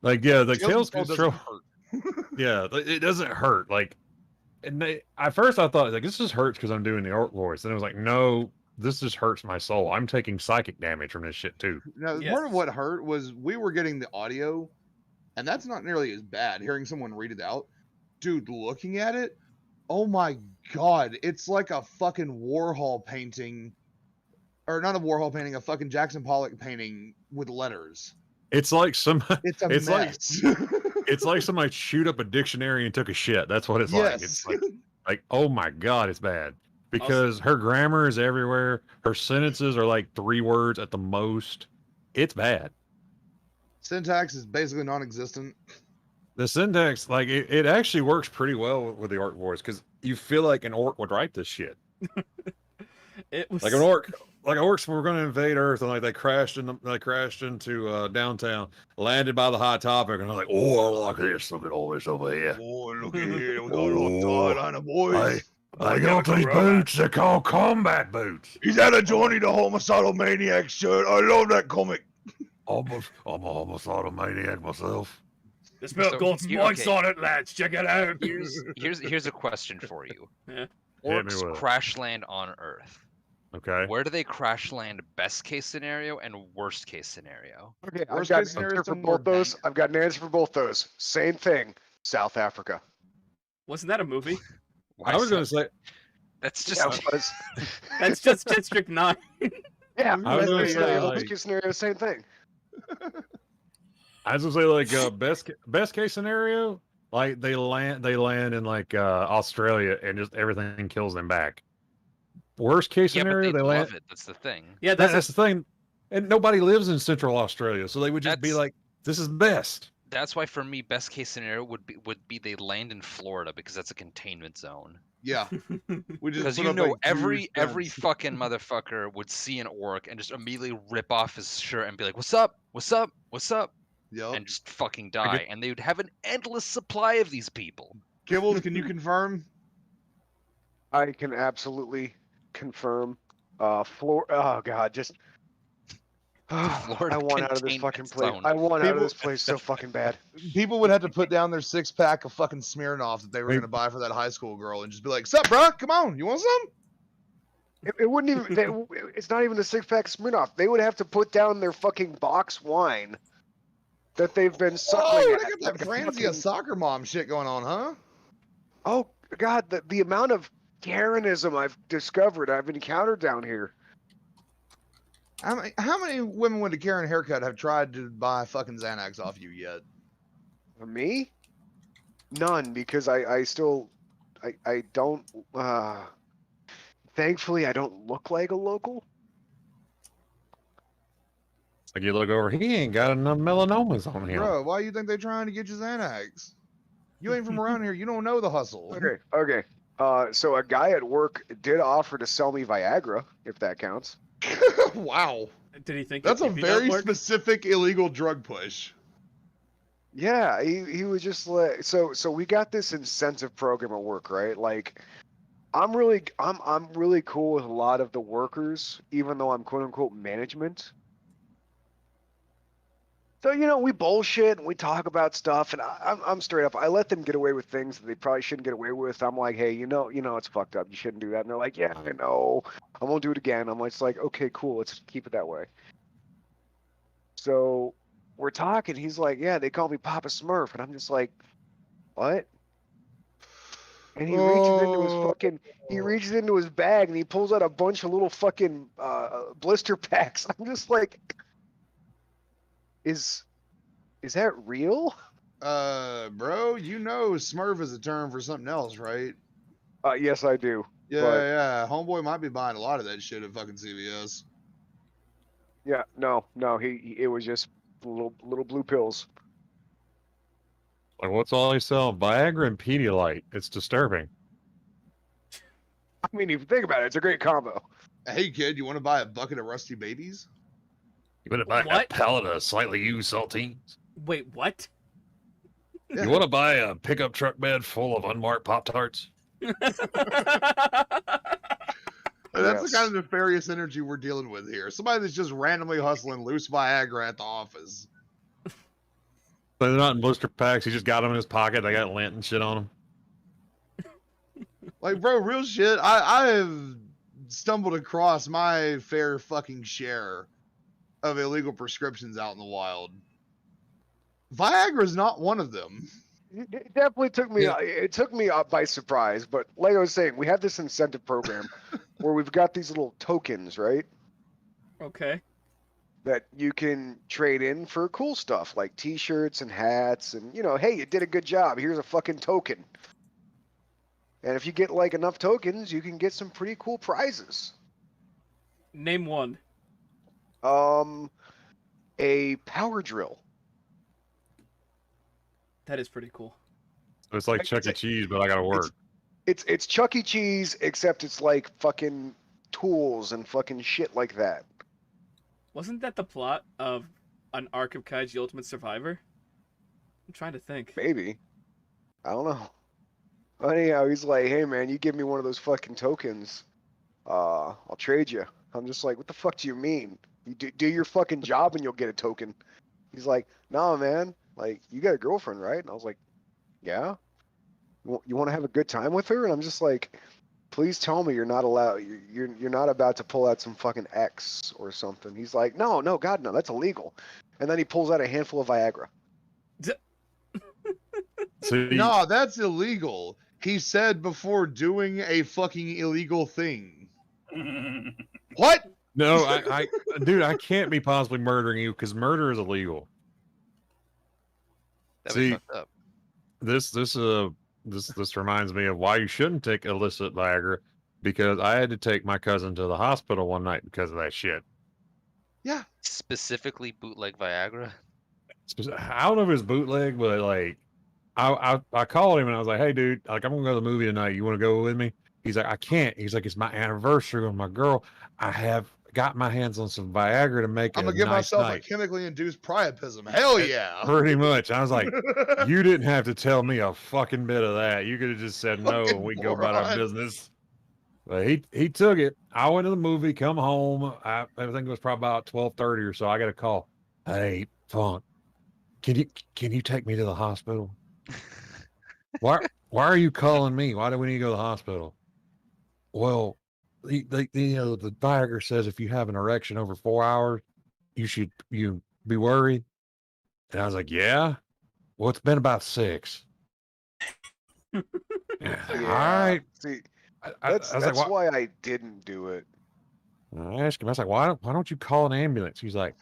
Like, yeah, the Tales Gets Gets Trolled Trolled. doesn't hurt. Yeah, it doesn't hurt. Like, and at first I thought like this just hurts because I'm doing the orc voice, and it was like, no, this just hurts my soul. I'm taking psychic damage from this shit too. No, Yes. part of what hurt was we were getting the audio, and that's not nearly as bad. Hearing someone read it out, dude, looking at it, oh my god, it's like a fucking Warhol painting, or not a Warhol painting, a fucking Jackson Pollock painting with letters. It's like It's a It's like- mess. it's like somebody chewed up a dictionary and took a shit. That's what it's like. It's like, oh my god, it's bad because her grammar is everywhere. Her sentences are like 3 words at the most. It's bad. Syntax is basically non-existent. The syntax, like it actually works pretty well with the orc voice because you feel like an orc would write this shit. it was Like an orc, like orcs were going to invade Earth, and like they crashed into downtown, landed by the high topic, and they're like, oh, look at this, look at all this over here. Boy, look at here, we got Oh, on the boys. I got these boots. They're called combat boots. He's had a Johnny the Homicidal Maniac shirt. I love that comic. I'm a homicidal maniac myself. This milk milk got got spikes spikes on it, lads. Check it out. Here's a question for you. Yeah. Hit me Orcs with it. crash land on Earth. Okay. Where do they crash land? Best case scenario and worst case scenario. Okay, I've Worst got case an scenario answer is for somewhere both those. dank. I've got an answer for both those. Same thing. South Africa. Wasn't that a movie? Why I was going to so- say, That's just Yeah, it was. That's just District 9. Yeah, I was gonna best say, scenario, like- worst case scenario, same thing. I was gonna say like best case scenario, like they land in like Australia and just everything kills them back. Worst case yeah, but scenario, they they land. love it. That's the thing. Yeah, That's that's the thing, and nobody lives in Central Australia, so they would just be That's- like, "This is best." That's why for me, best case scenario would be they land in Florida because that's a containment zone. Yeah, we just Because put you up know a every huge fence. fucking motherfucker would see an orc and just immediately rip off his shirt and be like, "What's up? What's up? What's up?" Yep. and just fucking die. And they would have an endless supply of these people. Kibbles, can you confirm? I can absolutely confirm. Oh god, just. Florida I want out of this containment fucking place. zone. I want out of People- this place so fucking bad. People would have to put down their 6-pack of fucking Smirnoff that they were Hey. going to buy for that high school girl and just be like, "Sup, bro? Come on, you want some?" It wouldn't even. It's not even a 6-pack Smirnoff. They would have to put down their fucking box wine that they've been suckling Oh, at. they got that like a Franzia fucking- soccer mom shit going on, huh? Oh god, the amount of Karenism I've encountered down here. How many women with a Karen haircut have tried to buy fucking Xanax off you yet? For me, none, because I still I don't. Thankfully, I don't look like a local. Like you look over, he ain't got enough melanomas on him. Bro, why you think they trying to get you Xanax? You ain't from around here. You don't know the hustle. Okay. So a guy at work did offer to sell me Viagra, if that counts. Wow. Did he think That's a your PP very don't work? specific illegal drug push. Yeah, he was just like, so we got this incentive program at work, right? Like, I'm really cool with a lot of the workers, even though I'm quote unquote management. So, we bullshit and we talk about stuff, and I'm straight up. I let them get away with things that they probably shouldn't get away with. I'm like, hey, it's fucked up. You shouldn't do that. And they're like, yeah, I know. I won't do it again. I'm just like, okay, cool. Let's keep it that way. So we're talking. He's like, yeah, they call me Papa Smurf, and I'm just like, what? And he reaches into his bag and he pulls out a bunch of little fucking blister packs. I'm just like, is that real? Bro, Smurf is a term for something else, right? Yes, I do. Yeah, but, yeah. Homeboy might be buying a lot of that shit at fucking CVS. Yeah, no, it was just little blue pills. Like, what's all he selling? Viagra and Pedialyte. It's disturbing. I mean, if you think about it, it's a great combo. Hey, kid, you want to buy a bucket of rusty babies? You want to buy What? a pallet of slightly used saltines? Wait, what? Yeah. You want to buy a pickup truck bed full of unmarked Pop-Tarts? That's the kind of nefarious energy we're dealing with here. Somebody that's just randomly hustling loose Viagra at the office. But they're not in blister packs. He just got them in his pocket. They got lint and shit on them. Like, bro, real shit. I have stumbled across my fair fucking share of illegal prescriptions out in the wild. Viagra's not one of them. It definitely took me. It took me up by surprise. But like I was saying, we have this incentive program where we've got these little tokens, right? Okay. That you can trade in for cool stuff like T-shirts and hats, and hey, you did a good job. Here's a fucking token. And if you get like enough tokens, you can get some pretty cool prizes. Name one. A power drill. That is pretty cool. It's like Chuck E. Cheese, but I gotta work. It's Chuck E. Cheese, except it's like fucking tools and fucking shit like that. Wasn't that the plot of an Ark of Kaiji Ultimate Survivor? I'm trying to think. Maybe. I don't know. Anyhow, he's like, hey man, you give me one of those fucking tokens, I'll trade you. I'm just like, what the fuck do you mean? You do your fucking job and you'll get a token. He's like, no man, like, you got a girlfriend, right? And I was like, yeah. You want to have a good time with her? And I'm just like, please tell me you're not allowed. You're not about to pull out some fucking X or something. He's like, no, God, no, that's illegal. And then he pulls out a handful of Viagra. No, that's illegal. He said before doing a fucking illegal thing. What? No, dude, I can't be possibly murdering you because murder is illegal. That was See, fucked up. This reminds me of why you shouldn't take illicit Viagra, because I had to take my cousin to the hospital one night because of that shit. Yeah. Specifically bootleg Viagra. I don't know if it's bootleg, but like, I called him and I was like, hey dude, like, I'm gonna go to the movie tonight. You want to go with me? He's like, I can't. He's like, it's my anniversary with my girl. I have got my hands on some Viagra to make it I'm gonna a give nice myself night. a chemically induced priapism. Hell yeah. Pretty much. I was like, you didn't have to tell me a fucking bit of that. You could have just said no and we go about our business. But he took it. I went to the movie, come home. I think it was probably about 12:30 or so. I got a call. Hey, Funk, can you take me to the hospital? Why are you calling me? Why do we need to go to the hospital? Well, the Viagra says if you have an erection over 4 hours, you be worried. And I was like, yeah. Well, it's been about 6. Yeah. All right. See, I was that's like, why I didn't do it. And I asked him, I was like, why don't you call an ambulance? He's like,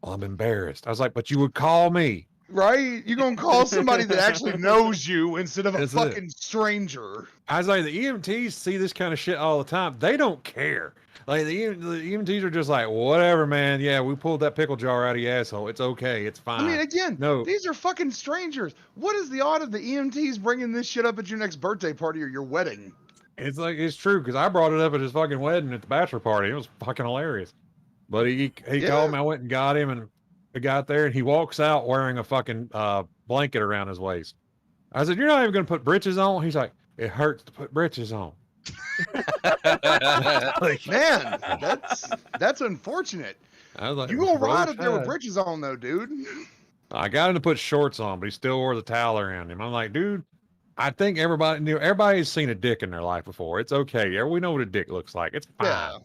well, I'm embarrassed. I was like, but you would call me. Right? You're gonna call somebody that actually knows you instead of a That's it. fucking stranger. I was like, the EMTs see this kind of shit all the time. They don't care. Like the EMTs are just like, whatever, man. Yeah, we pulled that pickle jar out of your asshole. It's okay. It's fine. I mean, again, no, these are fucking strangers. What is the odd of the EMTs bringing this shit up at your next birthday party or your wedding? it's like it's true because I brought it up at his fucking wedding at the bachelor party. It was fucking hilarious. But he Yeah. called me. I went and got him, and I got there, and he walks out wearing a fucking blanket around his waist. I said, "You're not even gonna put britches on?" He's like, "It hurts to put britches on." Like, Man, that's unfortunate. I was like, You gonna ride "Roll up there with Tide." britches on though, dude. I got him to put shorts on, but he still wore the towel around him. I'm like, dude, I think everybody's seen a dick in their life before. It's okay. Yeah, we know what a dick looks like. It's fine. Yeah.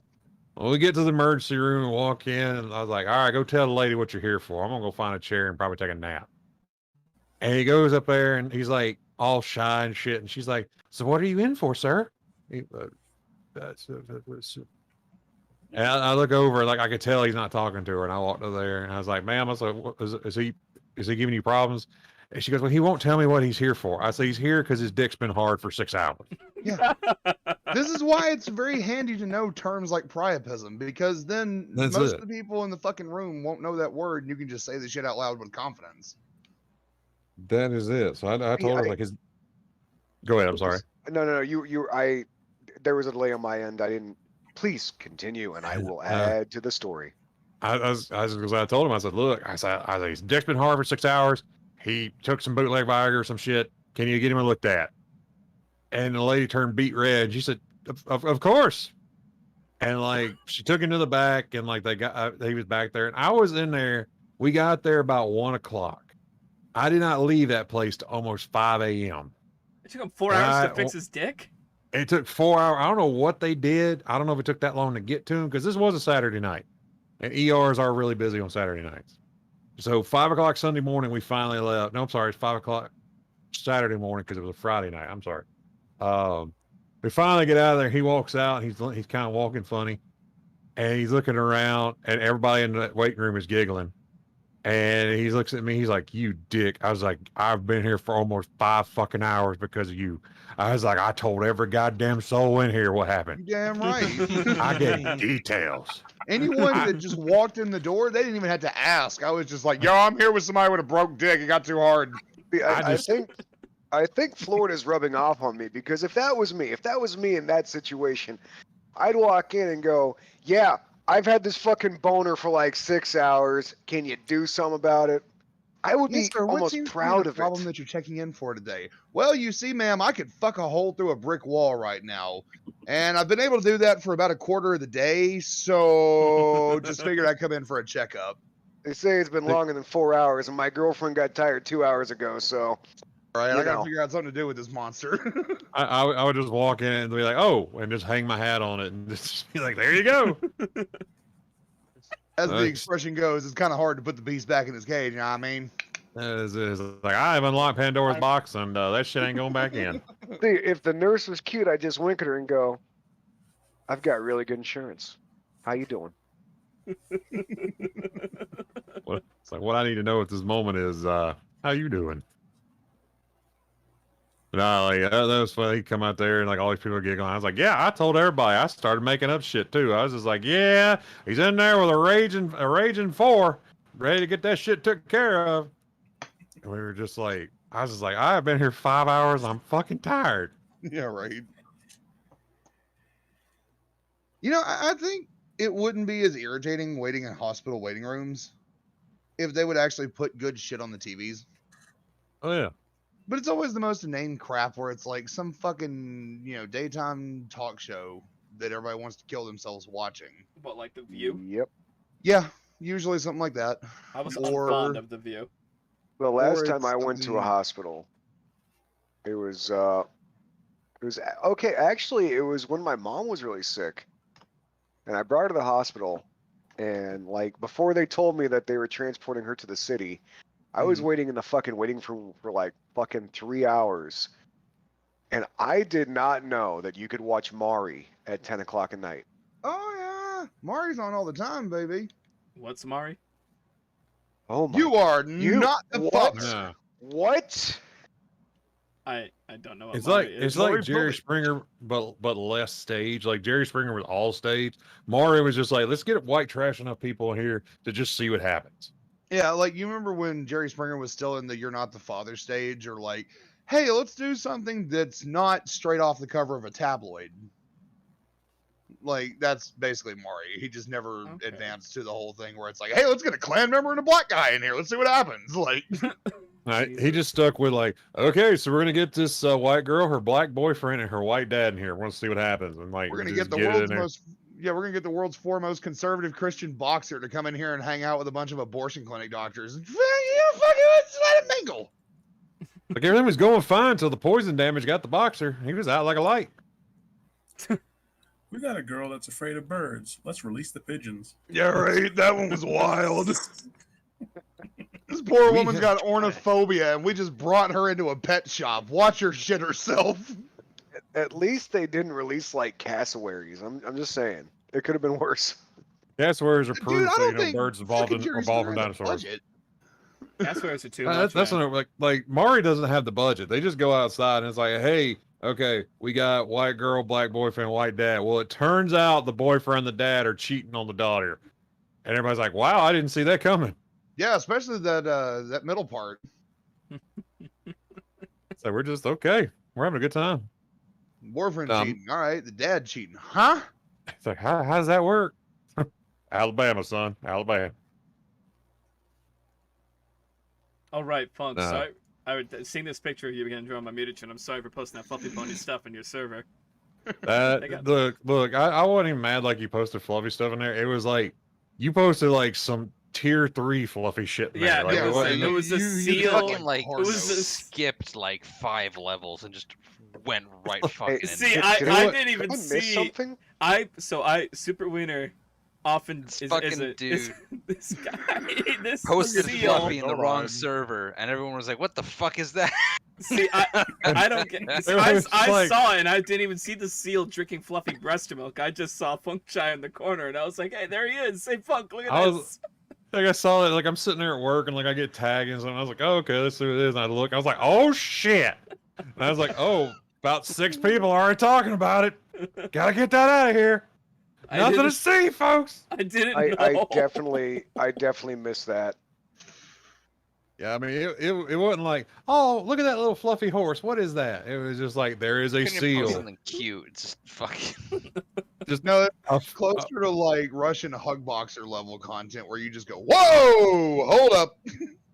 When we get to the emergency room and walk in, and I was like, all right, go tell the lady what you're here for. I'm gonna go find a chair and probably take a nap. And he goes up there and he's like all shy and shit. And she's like, so what are you in for, sir? And I look over, like I could tell he's not talking to her. And I walked over there and I was like, ma'am, I was like, is he giving you problems? And she goes, well, he won't tell me what he's here for. I say, he's here because his dick's been hard for 6 hours. Yeah. This is why it's very handy to know terms like priapism, because then That's most it. of the people in the fucking room won't know that word, and you can just say the shit out loud with confidence. That is it. So I told her, like, his. Go ahead. I'm sorry. No. There was a delay on my end. I didn't. Please continue, and I will add to the story. I told him, I said, look, I said, his dick's been hard for 6 hours. He took some bootleg Viagra or some shit. Can you get him looked at? And the lady turned beet red. She said, of course. And like, she took him to the back, and like he was back there, and I was in there. We got there about 1 o'clock. I did not leave that place to almost 5 a.m. It took him 4 hours to fix his dick? It took 4 hours. I don't know what they did. I don't know if it took that long to get to him, because this was a Saturday night. And ERs are really busy on Saturday nights. So 5 o'clock Sunday morning, we finally left. No, I'm sorry. It's 5 o'clock Saturday morning because it was a Friday night. I'm sorry. We finally get out of there. He walks out. He's kind of walking funny. And he's looking around, and everybody in the waiting room is giggling. And he looks at me. He's like, you dick. I was like, I've been here for almost 5 fucking hours because of you. I was like, I told every goddamn soul in here what happened. You damn right. I gave details. Anyone that just walked in the door, they didn't even have to ask. I was just like, yo, I'm here with somebody with a broke dick. It got too hard. I think Florida's rubbing off on me, because if that was me in that situation, I'd walk in and go, yeah, I've had this fucking boner for like 6 hours. Can you do something about it? I would be almost proud of it. Problem that you're checking in for today? Well, you see, ma'am, I could fuck a hole through a brick wall right now, and I've been able to do that for about a quarter of the day. So just figured I'd come in for a checkup. They say it's been longer than 4 hours, and my girlfriend got tired 2 hours ago. So, right, I gotta figure out something to do with this monster. I would just walk in and be like, oh, and just hang my hat on it and just be like, there you go. As the expression goes, it's kind of hard to put the beast back in his cage. You know what I mean? It's like, I have unlocked Pandora's box, and that shit ain't going back in. See, if the nurse was cute, I'd just wink at her and go, I've got really good insurance. How you doing? It's like, what I need to know at this moment is, how you doing? No, like, that was funny. He'd come out there and like all these people are giggling. I was like, yeah, I told everybody. I started making up shit too. I was just like, yeah, he's in there with a raging 4, ready to get that shit took care of. And we were just like, I was just like, I've been here 5 hours. I'm fucking tired. Yeah, right. You know, I think it wouldn't be as irritating waiting in hospital waiting rooms if they would actually put good shit on the TVs. Oh yeah. But it's always the most inane crap where it's like some fucking, daytime talk show that everybody wants to kill themselves watching. What, like The View? Yep. Yeah, usually something like that. I was fond of The View. The last time I went to a hospital, it was okay. Actually, it was when my mom was really sick, and I brought her to the hospital, and like before they told me that they were transporting her to the city, I was waiting in the fucking waiting room for like fucking 3 hours, and I did not know that you could watch Maury at 10 o'clock at night. Oh Mari's on all the time, baby. What's Mari? Oh my! You are You- not the what? father. No. What? I don't know what It's Mari like is. it's like Maury Jerry Bully. Springer, but less stage. Like Jerry Springer was all stage. Mario was just like, let's get white trash enough people in here to just see what happens. Yeah, like you remember when Jerry Springer was still in the "You're Not the Father" stage, or like, hey, let's do something that's not straight off the cover of a tabloid. Like that's basically Maury. He just never Okay. advanced to the whole thing where it's like, hey, let's get a Klan member and a black guy in here. Let's see what happens. Like, Right? He Jesus. just stuck with like, okay, so we're gonna get this white girl, her black boyfriend, and her white dad in here. We're gonna see what happens, and like we're gonna just get the it in world's there. most, yeah, we're gonna get the world's foremost conservative Christian boxer to come in here and hang out with a bunch of abortion clinic doctors. Yeah, fucking let's let him mingle. Like everything was going fine until the poison damage got the boxer. He was out like a light. We got a girl that's afraid of birds. Let's release the pigeons. Yeah, right. That one was wild. This poor We woman's have got ornithobia, and we just brought her into a pet shop. Watch her shit herself. At least they didn't release like cassowaries. I'm just saying. It could have been worse. Cassowaries are Dude, proof I that don't think birds evolved frickin' Jerry from Springer had the dinosaurs. budget. Cassowaries are too That's much. man. what, like Mari doesn't have the budget. They just go outside and it's like, hey, okay, we got white girl, black boyfriend, white dad. Well, it turns out the boyfriend and the dad are cheating on the daughter, and everybody's like, wow, I didn't see that coming. Yeah, especially that middle part. So we're just okay. We're having a good time. Boyfriend Um, cheating. All right, the dad cheating. Huh? It's like, how does that work? Alabama, son, Alabama. Oh right, Funk. Nah. Sorry, seeing this picture of you again drawing my muted chin. I'm sorry for posting that fluffy pony stuff in your server. They got- Look, I wasn't even mad like you posted fluffy stuff in there. It was like you posted like some tier 3 fluffy shit in Yeah, there. Like, yeah, it was wasn't- it was a you seal. fucking like hard it was mode. a- skipped like 5 levels and just went right fucking in. See, Did I I- didn't even Did I miss see. something? I Super Wiener often This is fucking is dude this guy this Posted seal. Fluffy in the Hold wrong on. server, and everyone was like, "What the fuck is that?" See, I don't get. See, It was I like- saw it, and I didn't even see the seal drinking fluffy breast milk. I just saw Funk Chai in the corner, and I was like, "Hey, there he is! Say Funk, look at I this." was- Like I saw it, like I'm sitting there at work and like I get tagged and something. I was like, oh, okay, let's see what it is. And I look, I was like, oh shit. And I was like, oh, about 6 people are already talking about it. Gotta get that out of here. I Nothing to didn't- see, folks. I didn't I know. definitely missed that. Yeah, I mean, it wasn't like, oh, look at that little fluffy horse. What is that? It was just like, there is a Couldn't you post seal. something cute. It's just fucking. Just No, that's a- closer to like Russian hug boxer level content where you just go, whoa, hold up.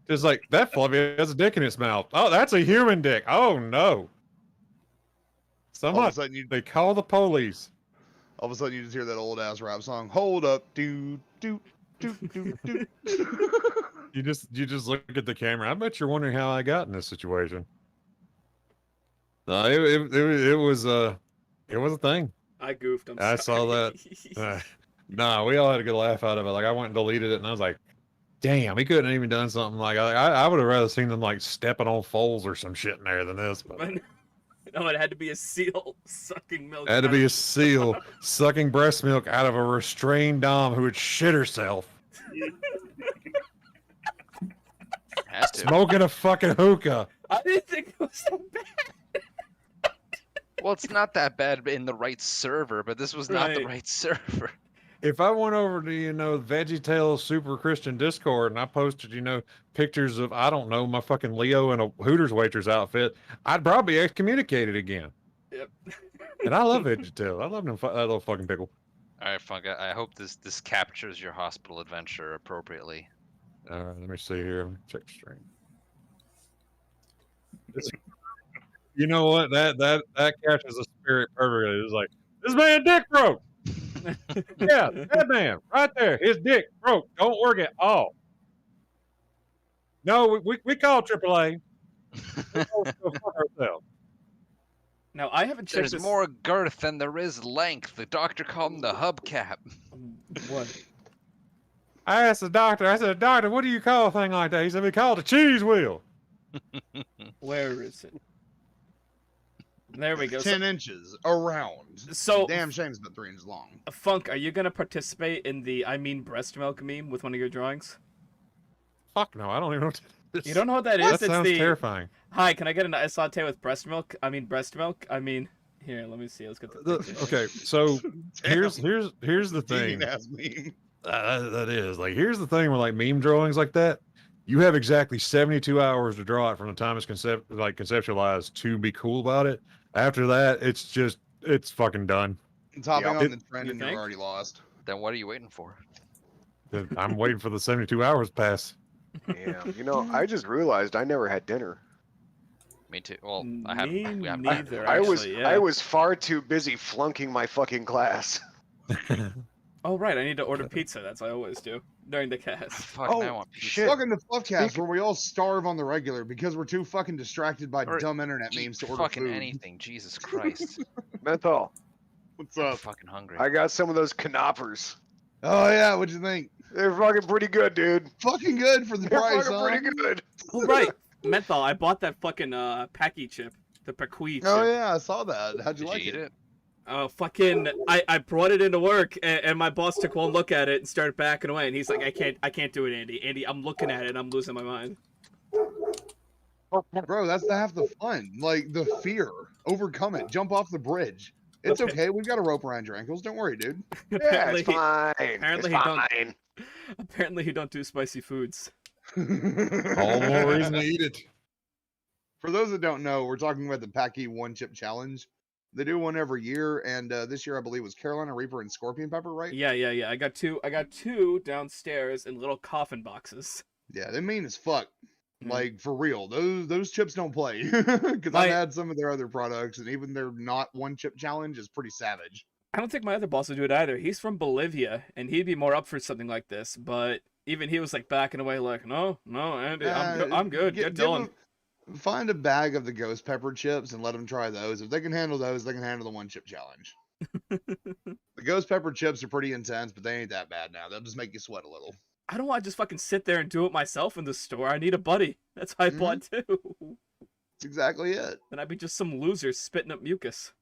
just like that fluffy has a dick in its mouth. Oh, that's a human dick. Oh no. All of a Someone sudden you they call the police. all of a sudden you just hear that old ass rap song. Hold up, do do do do do. You just look at the camera. I bet you're wondering how I got in this situation. No, it was a thing. I goofed. I'm I saw sorry. Nah, we all had a good laugh out of it. Like I went and deleted it, and I was like, "Damn, he couldn't have even done something like I would have rather seen them like stepping on foals or some shit in there than this." But it No, it had to be a seal sucking milk. had to out be a of- seal sucking breast milk out of a restrained dom who would shit herself, Has to. smoking a fucking hookah. I didn't think it was so bad. Well, it's not that bad in the right server, but this was not the Right. right server. If I went over to, VeggieTales Super Christian Discord and I posted, pictures of, I don't know, my fucking Leo in a Hooters waitress outfit, I'd probably be excommunicated again. Yep. And I love VeggieTales. I love them, that little fucking pickle. All right, Funk. I hope this captures your hospital adventure appropriately. All right, let me see here. Let me check the stream. You know what? That catches the spirit perfectly. It's like, this man dick broke. Yeah, that man right there. His dick broke. Don't work at all. No, we call AAA. We go fuck ourselves. Now I haven't checked There's this. more girth than there is length. The doctor called him the hubcap. What? I asked the doctor, doctor, what do you call a thing like that? He said, we call it a cheese wheel. Where is it? There we go. 10 inches around. So, Damn shame it's about 3 inches long. Funk, are you gonna participate in the "I mean breast milk" meme with one of your drawings? Fuck no, I don't even know what that is. You don't know what that is? That It's sounds the terrifying. "Hi, can I get an ice latte with breast milk?" I mean breast milk. I mean, here, let me see. Let's get the picture. Okay, so here's the thing. Ass meme. That is like, here's the thing with like meme drawings like that. You have exactly 72 hours to draw it from the time it's conceptualized to be cool about it. After that, it's fucking done. Topping Yeah. on the trend You and you're think? already lost. Then what are you waiting for? I'm waiting for the 72 hours pass. Yeah. You know, I just realized I never had dinner. Me too. Well, I haven't. Me We haven't. neither. I was Actually, yeah. I was far too busy flunking my fucking class. Oh right, I need to order pizza. That's what I always do during the cast. Fuck, Oh, now I want pizza. shit. Welcome to FluffCast, where we all starve on the regular because we're too fucking distracted by Or dumb internet Eat memes to order fucking food. anything. Jesus Christ. Menthol. What's I'm up? fucking hungry. I got some of those knoppers. Oh yeah, what'd you think? They're fucking pretty good, dude. Fucking good for the They're price, fucking huh? pretty good. Oh right, menthol. I bought that fucking Packy chip, the Paqui chip. Oh yeah, I saw that. How'd you Did like you eat it? it? Oh fucking! I brought it into work, and my boss took one look at it and started backing away. And he's like, I can't do it, Andy. Andy, I'm looking at it, and I'm losing my mind. Bro, that's half the fun. Like the fear. Overcome it. Jump off the bridge. It's Okay. okay. We've got a rope around your ankles. Don't worry, dude. Yeah, apparently, it's fine. apparently it's he don't- fine. apparently, he don't do spicy foods. All more reason to eat it. For those that don't know, we're talking about the Packy One Chip Challenge. They do one every year, and this year I believe was Carolina Reaper and Scorpion Pepper, right? Yeah. I got two downstairs in little coffin boxes. Yeah, they mean as fuck. Mhm. Like for real, those chips don't play. Because My- I've had some of their other products, and even their not one chip challenge is pretty savage. I don't think my other boss would do it either. He's from Bolivia, and he'd be more up for something like this. But even he was like backing away, like, no, Andy, I'm good. Get Dylan. Find a bag of the ghost pepper chips and let them try those. If they can handle those, they can handle the one chip challenge. The ghost pepper chips are pretty intense, but they ain't that bad now. They'll just make you sweat a little. I don't want to just fucking sit there and do it myself in the store. I need a buddy. That's why I bought two. That's exactly it. Then I'd be just some loser spitting up mucus.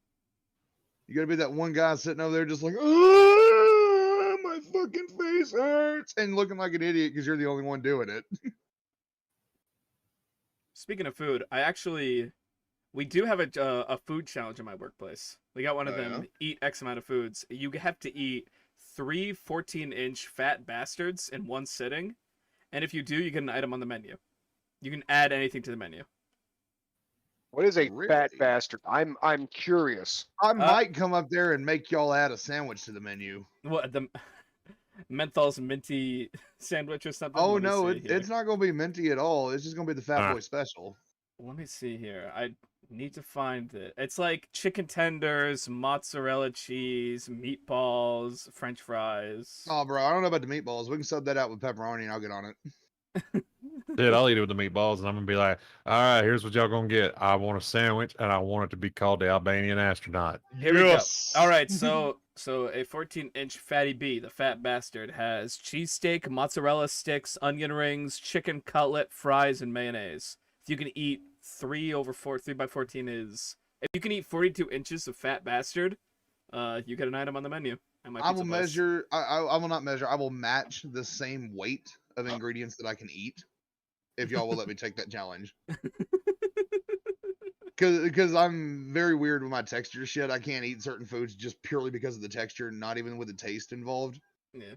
You gotta be that one guy sitting over there just like, oh, my fucking face hurts, and looking like an idiot because you're the only one doing it. Speaking of food, we do have a food challenge in my workplace. We got one of Oh, them, eat X amount of foods. You have to eat 3 14-inch fat bastards in one sitting. And if you do, you get an item on the menu. You can add anything to the menu. What is a fat Really? bastard? I'm curious. I might come up there and make y'all add a sandwich to the menu. What, the menthol's minty sandwich or something? Oh Let me no, see here. it's not gonna be minty at all. It's just gonna be the Fat Ah. Boy special. Let me see here. I need to find it. It's like chicken tenders, mozzarella cheese, meatballs, French fries. Oh, bro, I don't know about the meatballs. We can sub that out with pepperoni, and I'll get on it. Dude, I'll eat it with the meatballs, and I'm gonna be like, all right, here's what y'all gonna get. I want a sandwich, and I want it to be called the Albanian astronaut. Here we go. All right, so a 14-inch fatty B, the fat bastard, has cheesesteak, mozzarella sticks, onion rings, chicken cutlet, fries, and mayonnaise. If you can eat 3 by 14 is. If you can eat 42 inches of fat bastard, you get an item on the menu. At my I will pizza place. measure. I will not measure. I will match the same weight of ingredients that I can eat. If y'all will let me take that challenge. Because I'm very weird with my texture shit. I can't eat certain foods just purely because of the texture, not even with the taste involved. Yeah.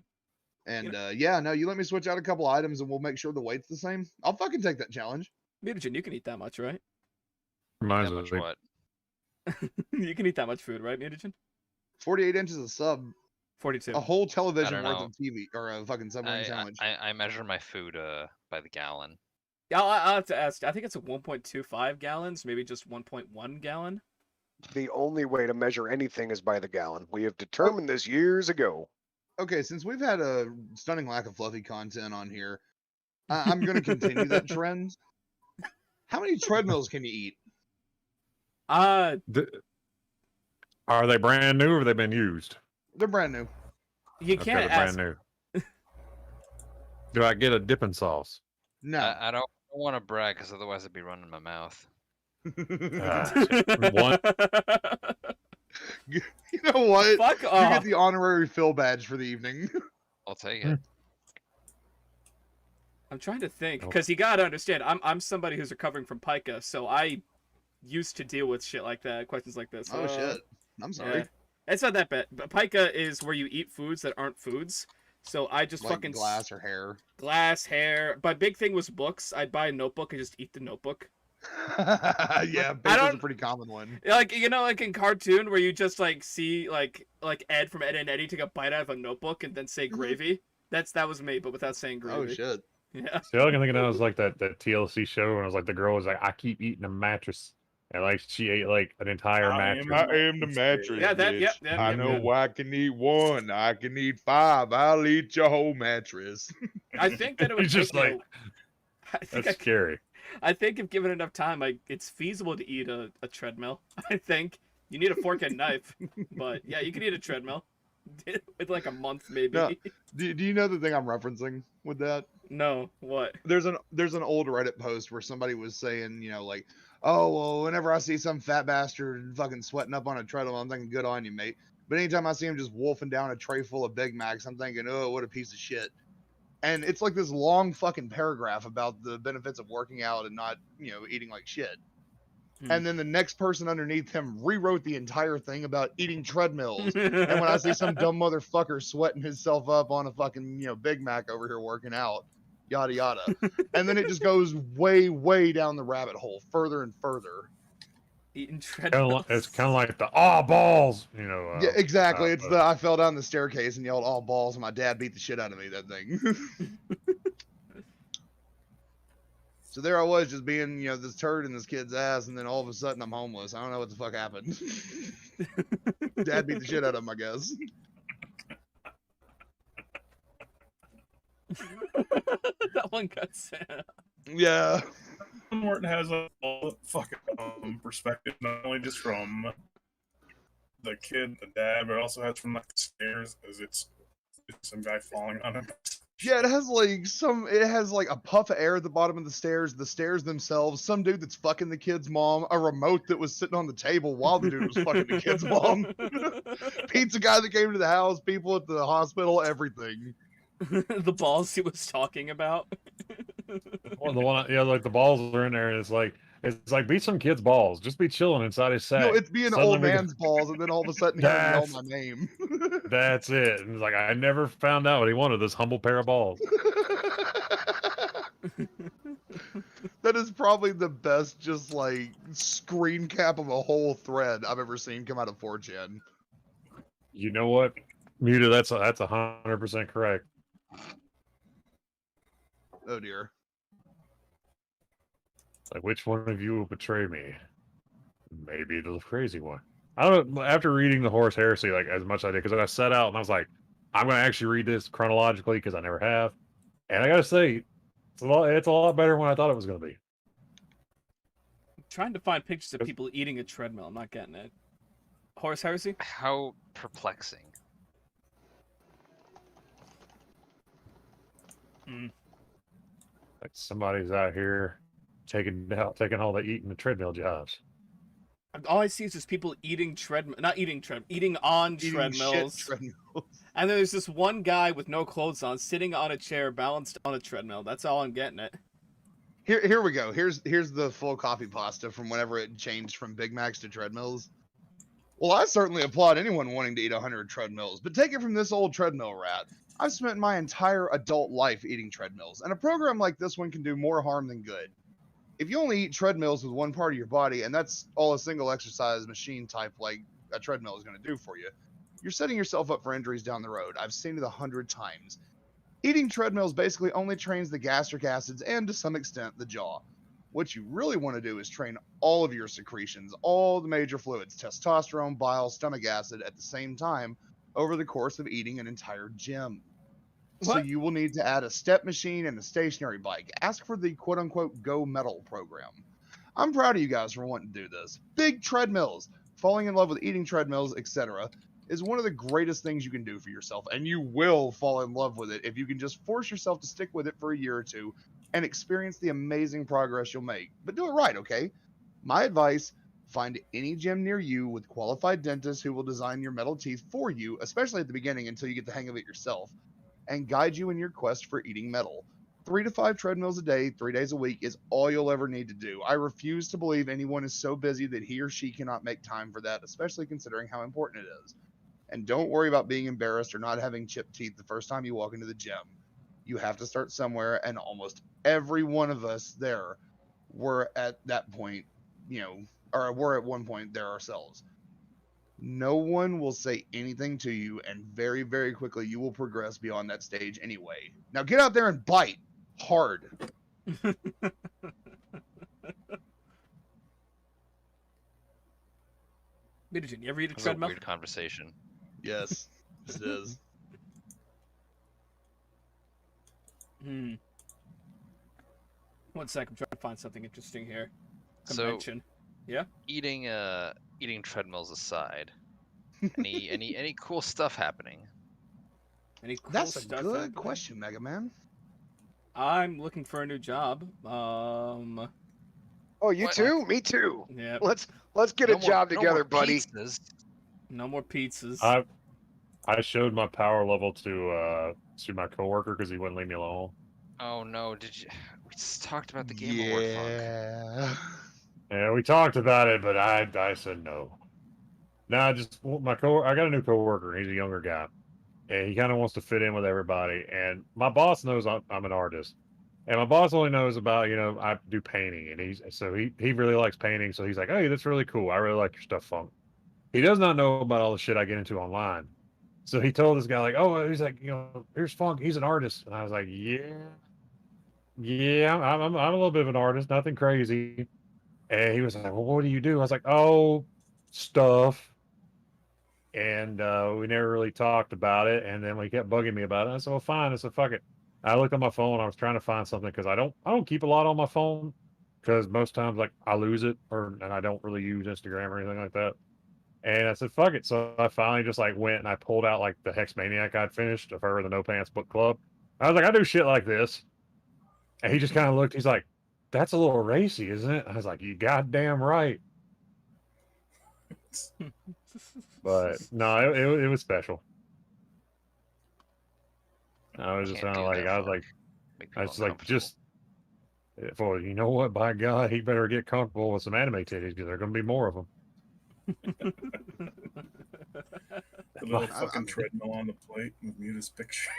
And yeah, no, you let me switch out a couple items and we'll make sure the weight's the same. I'll fucking take that challenge. Mutagen, you can eat that much, right? Reminds That me much of what? You can eat that much food, right, Mutagen? 48 inches of sub, 42. a whole television don't worth know. of TV or a fucking submarine sandwich. I measure my food by the gallon. Yeah, I'll have to ask. I think it's a 1.25 gallons, maybe just 1.1 gallon. The only way to measure anything is by the gallon. We have determined this years ago. Okay, since we've had a stunning lack of fluffy content on here, I'm going to continue that trend. How many treadmills can you eat? Uh, Are they brand new or have they been used? They're brand new. you Okay, can't they're ask. brand new. Do I get a dipping sauce? No. I don't want to brag because otherwise I'd be running my mouth. One. You know what? Fuck You off. get the honorary Phil badge for the evening. I'll take it. I'm trying to think, Nope. because you gotta understand, I'm somebody who's recovering from pica, so I used to deal with shit like that, questions like this. Oh shit! I'm sorry. Yeah. It's not that bad. But pica is where you eat foods that aren't foods. So I just Like fucking glass or hair. glass, hair. My big thing was books. I'd buy a notebook and just eat the notebook. Yeah, I Bacon's a don't- pretty common one. Like like in cartoon where you just like see like Ed from Ed and Eddie take a bite out of a notebook and then say gravy. That was me, but without saying Oh gravy. shit! Yeah. See, all I can think of now is like that TLC show when it was like the girl was like, I keep eating a mattress. And like she ate like an entire mattress. am the mattress. Yeah, that- bitch. yep, yep, I yep, know yep. I can eat one. I can eat five. I'll eat your whole mattress. I think that it would It's just take me like, I think that's scary. I think if given enough time, it's feasible to eat a treadmill. I think you need a fork and knife, but yeah, you could eat a treadmill with like a month maybe. No. Do you know the thing I'm referencing with that? No, what? There's an old Reddit post where somebody was saying, like, oh well, whenever I see some fat bastard fucking sweating up on a treadmill, I'm thinking good on you, mate. But anytime I see him just wolfing down a tray full of Big Macs, I'm thinking, oh, what a piece of shit. And it's like this long fucking paragraph about the benefits of working out and not, eating like shit. And then the next person underneath him rewrote the entire thing about eating treadmills. And when I see some dumb motherfucker sweating himself up on a fucking, Big Mac over here working out, yada yada. And then it just goes way, way down the rabbit hole, further and further. Eating treadmills. It's kind of like the balls, Yeah, exactly. It's the I fell down the staircase and yelled all balls, and my dad beat the shit out of me. That thing. So there I was, just being, this turd in this kid's ass, and then all of a sudden I'm homeless. I don't know what the fuck happened. Dad beat the shit out of him, I guess. That one got sad. Yeah. Morton has a fucking perspective, not only just from the kid, the dad, but also has from like the stairs, as it's some guy falling on him. Yeah, it has like a puff of air at the bottom of the stairs themselves, some dude that's fucking the kid's mom, a remote that was sitting on the table while the dude was fucking the kid's mom, pizza guy that came to the house, people at the hospital, everything. The balls he was talking about. Like the balls are in there, and it's like beat some kid's balls. Just be chilling inside his sack. No, it's being Suddenly old man's balls, and then all of a sudden hearing him yell my name. That's it. And it's like I never found out what he wanted. This humble pair of balls. That is probably the best, just like screen cap of a whole thread I've ever seen come out of 4chan. You know what, Muta? That's 100% correct. Oh dear. Like, which one of you will betray me? Maybe the crazy one. I don't know. After reading the Horus Heresy, like as much as I did, because I set out and I was like, I'm going to actually read this chronologically because I never have, and I got to say, it's a lot better than what I thought it was going to be. I'm trying to find pictures of people eating a treadmill. I'm not getting it. Horus Heresy? How perplexing. Like somebody's out here taking all the eating the treadmill jobs. All I see is just people eating eating on Eating treadmills. shit treadmills. And there's this one guy with no clothes on, sitting on a chair, balanced on a treadmill. That's all I'm getting it. Here we go. Here's the full coffee pasta from whenever it changed from Big Macs to treadmills. Well, I certainly applaud anyone wanting to eat 100 treadmills, but take it from this old treadmill rat. I've spent my entire adult life eating treadmills, and a program like this one can do more harm than good. If you only eat treadmills with one part of your body, and that's all a single exercise machine type like a treadmill is going to do for you, you're setting yourself up for injuries down the road. I've seen it 100 times. Eating treadmills basically only trains the gastric acids and, to some extent, the jaw. What you really want to do is train all of your secretions, all the major fluids, testosterone, bile, stomach acid, at the same time over the course of eating an entire gym. So What? you will need to add a step machine and a stationary bike. Ask for the quote-unquote Go Metal program. I'm proud of you guys for wanting to do this. Big treadmills, falling in love with eating treadmills, etc. is one of the greatest things you can do for yourself, and you will fall in love with it if you can just force yourself to stick with it for a year or two and experience the amazing progress you'll make. But do it right, okay? My advice: find any gym near you with qualified dentists who will design your metal teeth for you, especially at the beginning until you get the hang of it yourself, and guide you in your quest for eating metal. 3 to 5 treadmills a day, 3 days a week is all you'll ever need to do. I refuse to believe anyone is so busy that he or she cannot make time for that, especially considering how important it is. And don't worry about being embarrassed or not having chipped teeth the first time you walk into the gym. You have to start somewhere, and almost every one of us there were at that point, or were at one point there ourselves. No one will say anything to you, and very, very quickly you will progress beyond that stage anyway. Now get out there and bite hard. Did you ever eat a It's a treadmill? weird conversation. Yes, this is. One sec, I'm trying to find something interesting here. So Convention. Yeah? eating treadmills aside, any cool stuff happening? Any cool That's a stuff good happening? question, Mega Man. I'm looking for a new job. Oh, you What? too? Me too. Yeah. Let's get a job together, buddy. Pizzas. No more pizzas. I showed my power level to my coworker because he wouldn't leave me alone. Oh no! Did you? We just talked about the Game Award funk. Yeah. Yeah, we talked about it, but I said no. Nah, I got a new coworker. He's a younger guy, and he kind of wants to fit in with everybody. And my boss knows I'm an artist, and my boss only knows about I do painting, and he really likes painting. So he's like, hey, that's really cool. I really like your stuff, Funk. He does not know about all the shit I get into online. So he told this guy like, oh, he's like, here's Funk. He's an artist, and I was like, yeah, I'm a little bit of an artist, nothing crazy. And he was like, well, what do you do? I was like, oh, stuff. And we never really talked about it. And then he kept bugging me about it. I said, well, fine. I said, fuck it. I looked on my phone. I was trying to find something because I don't keep a lot on my phone because most times like I lose it and I don't really use Instagram or anything like that. And I said, fuck it. So I finally just like went and I pulled out like the Hex Maniac I'd finished of her, the No Pants Book Club. I was like, I do shit like this. And he just kind of looked, he's like, that's a little racy, isn't it? I was like, you goddamn right. But no, it was special. I was just Can't kind of do like, that I was funk. like, Make I people was like, uncomfortable. well, you know what? By God, he better get comfortable with some anime titties because there are going to be more of them. The little fucking treadmill on the plate with Muta's picture.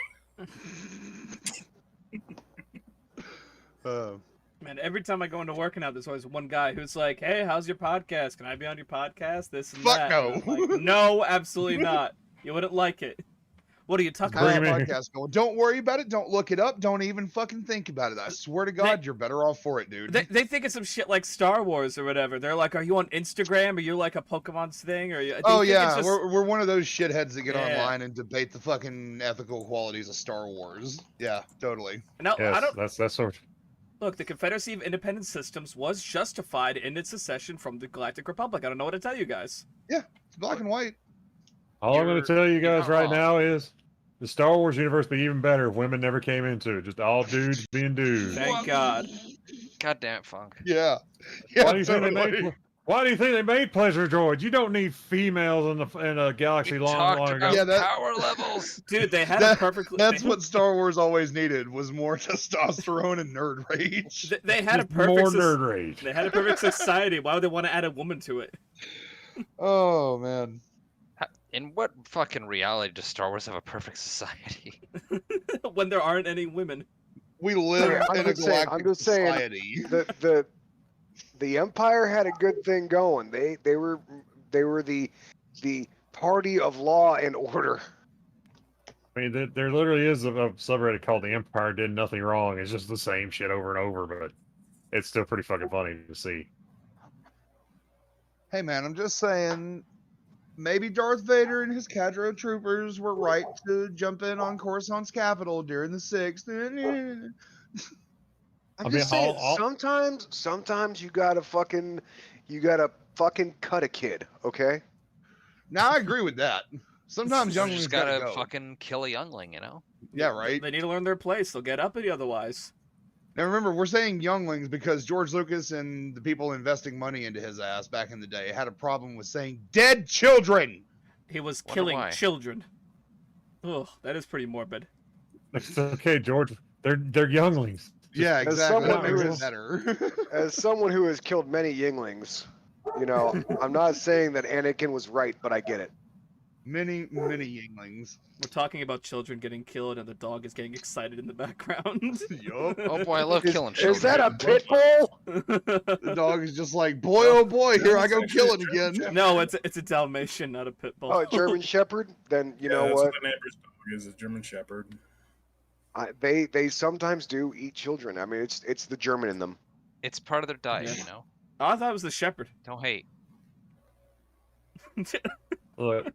Man, every time I go into working out, there's always one guy who's like, hey, how's your podcast? Can I be on your podcast? This and Fuck that. no. And I'm like, no, absolutely not. You wouldn't like it. What are you talking How's Bring the about? me- podcast going? Don't worry about it. Don't look it up. Don't even fucking think about it. I swear to God, you're better off for it, dude. They think it's some shit like Star Wars or whatever. They're like, are you on Instagram? Are you like a Pokemon thing? Or they Oh think yeah, it's just... we're one of those shitheads that get Yeah. online and debate the fucking ethical qualities of Star Wars. Yeah, totally. Now, I Yes, don't that's sort of. look. The Confederacy of Independent Systems was justified in its secession from the Galactic Republic. I don't know what to tell you guys. It's black and white. All I'm going to tell you you're guys not right wrong. now is the Star Wars universe be even better if women never came into it. Just all dudes being dudes. Thank God. God damn it, Funk. Yeah. Why do you think they totally. made? Why do you think they made pleasure droids? You don't need females in a galaxy We long talked ago. about Yeah, that- power levels. Dude, they had That- a perfectly... That's what Star Wars always needed was more testosterone and nerd rage. They had a Just perfect... more nerd rage. They had a perfect society. Why would they want to add a woman to it? Oh man. In what fucking reality does Star Wars have a perfect society? When there aren't any women. We live Yeah, I'm in a just saying- I'm galactic just saying- society. The Empire had a good thing going. They were the party of law and order. I mean, there literally is a subreddit called "The Empire Did Nothing Wrong." It's just the same shit over and over, but it's still pretty fucking funny to see. Hey man, I'm just saying, maybe Darth Vader and his cadre of troopers were right to jump in on Coruscant's capital during the 6th. I'm I just mean, saying, sometimes you gotta fucking cut a kid, okay? Now I agree with that. Sometimes You younglings just gotta go. go. Fucking kill a youngling, you know? Yeah, right. They need to learn their place. They'll get uppity otherwise. Now remember, we're saying younglings because George Lucas and the people investing money into his ass back in the day had a problem with saying dead children. He was Wonder killing why. children. Ugh, that is pretty morbid. It's okay, George. They're younglings. Just- Yeah, As exactly. That someone makes who it is- better. As someone who has killed many younglings, you know, I'm not saying that Anakin was right, but I get it. many younglings. We're talking about children getting killed, and the dog is getting excited in the background. Yup. Oh boy, I love killing Is children. that a pit bull? The dog is just like, boy, oh boy, here I go killing again. No, it's a Dalmatian, not a pit bull. Oh, a German Shepherd? Then you know that's what? my neighbor's dog is a German Shepherd. They sometimes do eat children. I mean, it's the German in them. It's part of their diet, Yeah. you know. Oh, I thought it was the shepherd. Don't hate. Look,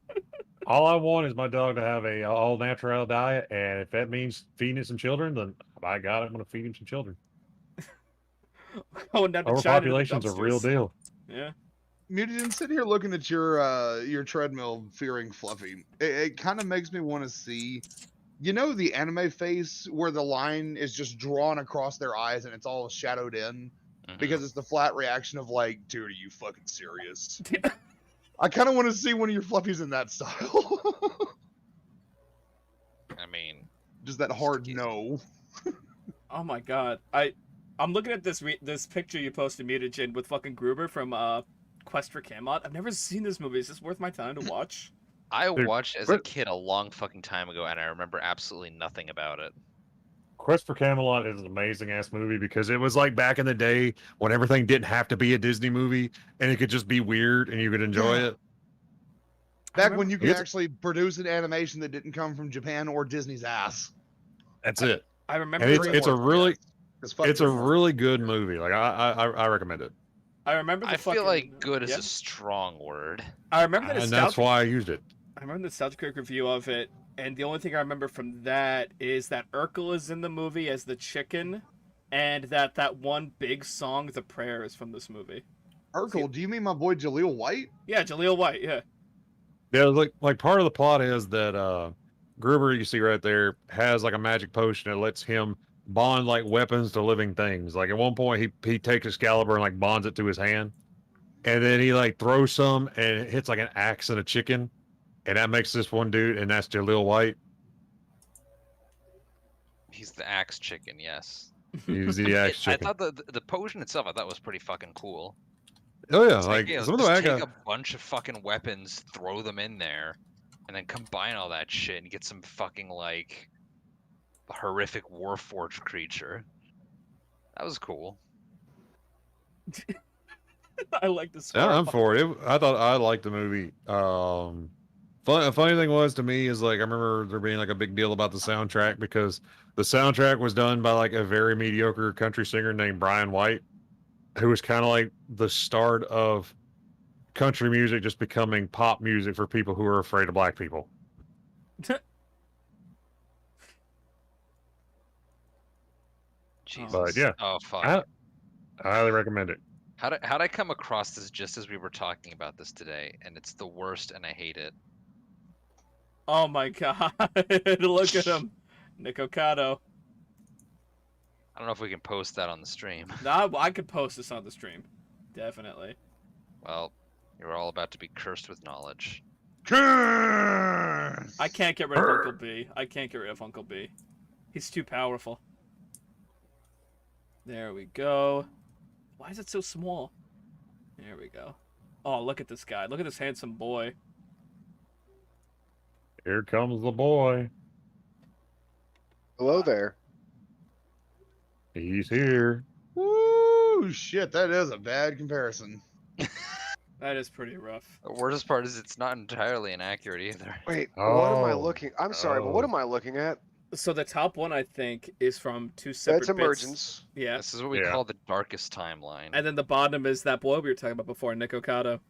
all I want is my dog to have a all natural diet, and if that means feeding it some children, then by God, I'm going to feed him some children. Oh, now the China Overpopulation's a real dumpsters. deal. Yeah. Mutagen, sitting here looking at your treadmill, fearing Fluffy. It kind of makes me want to see, you know, the anime face where the line is just drawn across their eyes and it's all shadowed in Mhm. because it's the flat reaction of like, dude, are you fucking serious? I kind of want to see one of your Fluffies in that style. I mean, Just that hard Excuse no. Oh my god. I'm looking at this picture you posted, Mutagen, with fucking Gruber from Quest for Camelot. I've never seen this movie. Is this worth my time to watch? I Dude, watched as a what- kid a long fucking time ago, and I remember absolutely nothing about it. Quest for Camelot is an amazing ass movie because it was like back in the day when everything didn't have to be a Disney movie and it could just be weird and you could enjoy Yeah. it. Back when you could It's- actually produce an animation that didn't come from Japan or Disney's ass. That's it. I remember. And it's a DreamWorks, really yes. 'Cause fuck it's a DreamWorks. really good movie. Like I recommend it. I remember. The I feel fucking, like good is yeah? a strong word. I remember the And that's nostalgic. why I used it. I remember the nostalgic review of it, and the only thing I remember from that is that Urkel is in the movie as the chicken, and that one big song, "The Prayer," is from this movie. Urkel, do you mean my boy Jaleel White? Yeah, Jaleel White. Yeah. Yeah, like part of the plot is that Gruber you see right there has like a magic potion that lets him bond like weapons to living things. Like at one point he takes Excalibur and like bonds it to his hand. And then he like throws some and it hits like an axe and a chicken. And that makes this one dude, and that's Jaleel White. He's the axe chicken, yes. He's the axe I chicken. thought the potion itself, I thought was pretty fucking cool. Oh yeah, It's like yeah, some of the just bad take guys. a bunch of fucking weapons, throw them in there, and then combine all that shit and get some fucking like horrific warforged creature. That was cool. I like this. Yeah, I'm for it. I thought I liked the movie. Funny thing was to me is like I remember there being like a big deal about the soundtrack because the soundtrack was done by like a very mediocre country singer named Brian White, who was kind of like the start of country music just becoming pop music for people who are afraid of black people. Jesus. yeah. Oh fuck. I highly recommend it. How'd I come across this just as we were talking about this today? And it's the worst, and I hate it. Oh my god! Look at him, Nick Ocado. I don't know if we can post that on the stream. Nah, I could post this on the stream, definitely. Well, you're all about to be cursed with knowledge. Curse! I can't get rid of Uncle B. I can't get rid of Uncle B. He's too powerful. There we go. Why is it so small? There we go. Oh, look at this guy. Look at this handsome boy. Here comes the boy. Hello there. He's here. Woo! Shit, that is a bad comparison. That is pretty rough. The worst part is it's not entirely inaccurate either. Wait, what am I Oh, looking? I'm sorry, but what oh. am I looking at? So the top one, I think, is from two separate That's bits. Emergence. Yeah. This is what we Yeah. call the darkest timeline. And then the bottom is that boy we were talking about before, Nick Ocado.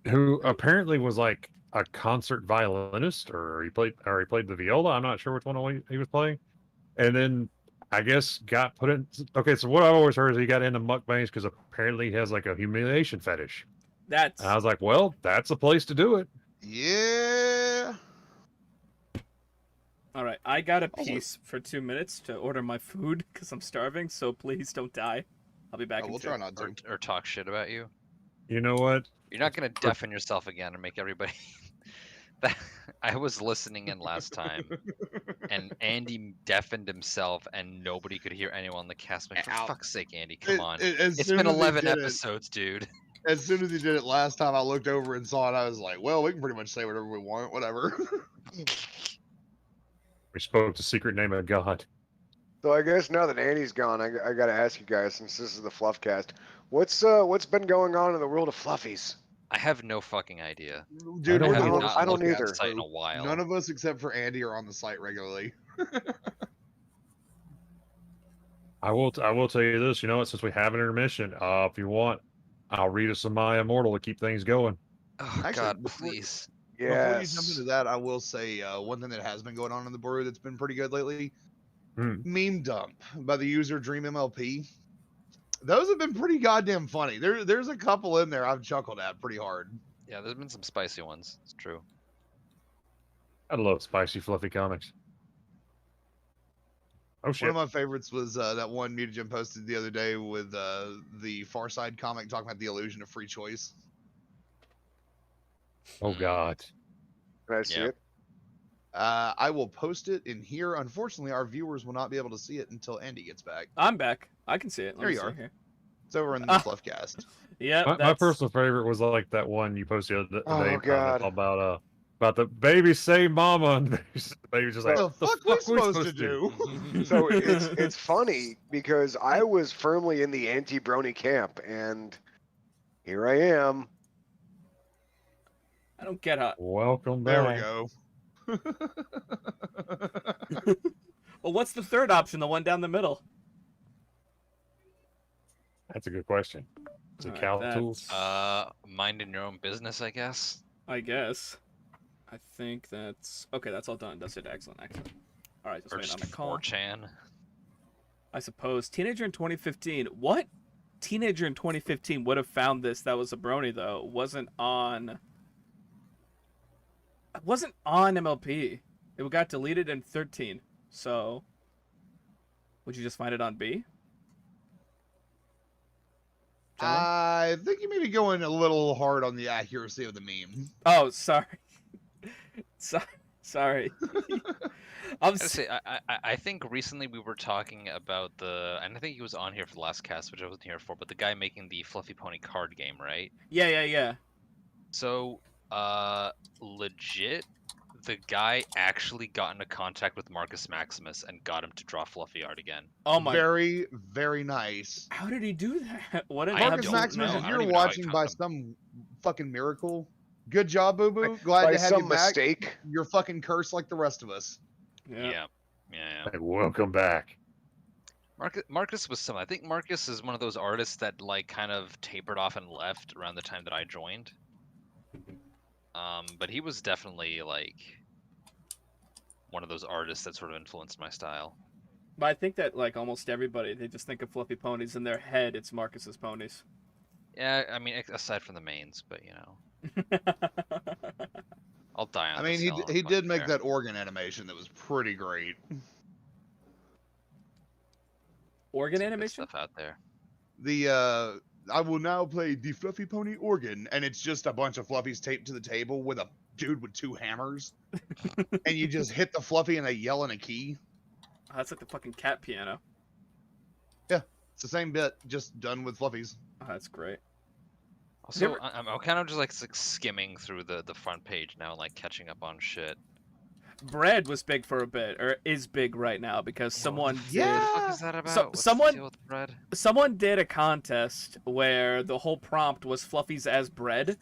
Who apparently was like a concert violinist, or he played the viola. I'm not sure which one he was playing. And then I guess got put in. Okay, so what I've always heard is he got into mukbangs because apparently he has like a humiliation fetish. That's And I was like, well, that's a place to do it. Yeah. All right, I got a Also- piece for 2 minutes to order my food because I'm starving. So please don't die. I'll be back Oh, in we'll 2. try not to. Or talk shit about you. You know what? You're not gonna deafen yourself again and make everybody. That I was listening in last time, and Andy deafened himself, and nobody could hear anyone on the cast. Like, for Ow. fuck's sake, Andy, come on! As It's soon been as he 11 did it- episodes, dude. As soon as he did it last time, I looked over and saw it. I was like, well, we can pretty much say whatever we want, whatever. We spoke the secret name of God. So I guess now that Andy's gone, I gotta ask you guys, since this is the FluffCast, what's been going on in the world of Fluffies? I have no fucking idea. Dude, I we're don't the either. worst I don't podcast, either. Site in so a while. None of us except for Andy are on the site regularly. I will tell you this. You know what? Since we have an intermission, if you want, I'll read us some My Immortal to keep things going. Oh Actually, God, before- please. Before you jump Yes. into that, I will say one thing that has been going on in the brew that's been pretty good lately. Meme dump by the user Dream MLP. Those have been pretty goddamn funny. There's a couple in there I've chuckled at pretty hard. Yeah, there's been some spicy ones. It's true. I love spicy, fluffy comics. Oh One shit! of my favorites was that one Mutagen posted the other day with the Far Side comic talking about the illusion of free choice. Oh god! Can I see Yep. it? I will post it in here. Unfortunately, our viewers will not be able to see it until Andy gets back. I'm back. I can see it. Let There me you see are. Here. It's over in the Ah. FluffCast. Yeah, My personal favorite was like that one you posted the Oh, other day God. about the baby say mama and the baby just like What the fuck we supposed to do? So it's funny because I was firmly in the anti-brony camp, and here I am. I don't get how. Welcome back. There we go. Well, what's the third option? The one down the middle. That's a good question. Is it Alright, Cal Tools? that's- Minding your own business, I guess. I guess. I think that's okay. That's all done. That's it. Excellent. Excellent. All right, just Or waiting just on a call. 4chan. I suppose teenager in 2015. What teenager in 2015 would have found this? That was a brony though. It wasn't on. It wasn't on MLP. It got deleted in 13. So, would you just find it on B? Gentlemen? I think you may be going a little hard on the accuracy of the meme. Oh, sorry. Sorry. I'm I'd say I think recently we were talking about and I think he was on here for the last cast, which I wasn't here for, but the guy making the Fluffy Pony card game, right? yeah. So, legit, the guy actually got into contact with Marcus Maximus and got him to draw Fluffy art again. Oh my. Very, very nice. How did he do that? What an I Marcus don't Maximus, know. if I you're don't even know how he watching found by him. some fucking miracle, good job, Boo Boo. Glad By to have some you back. mistake. You're fucking cursed like the rest of us. Yeah. Yeah. Hey, welcome back. Marcus was some. I think Marcus is one of those artists that like kind of tapered off and left around the time that I joined. But he was definitely like one of those artists that sort of influenced my style. But I think that like almost everybody, they just think of fluffy ponies in their head. It's Marcus's ponies. Yeah, I mean, aside from the mains, but you know, I'll die on. I mean, this hill, I don't he did fucking make care. that organ animation that was pretty great. Organ Some good animation? stuff out there. The I will now play the Fluffy Pony organ, and it's just a bunch of Fluffies taped to the table with a dude with 2 hammers, and you just hit the Fluffy and they yell in a key. Oh, that's like the fucking cat piano. It's the same bit, just done with Fluffies. Oh, that's great. Also, Never- I'm kind of just like skimming through the front page now, like catching up on shit. Bread was big for a bit, or is big right now because someone What Yeah. the fuck is that about? So- What's the someone- deal with bread? someone did a contest where the whole prompt was fluffies as bread,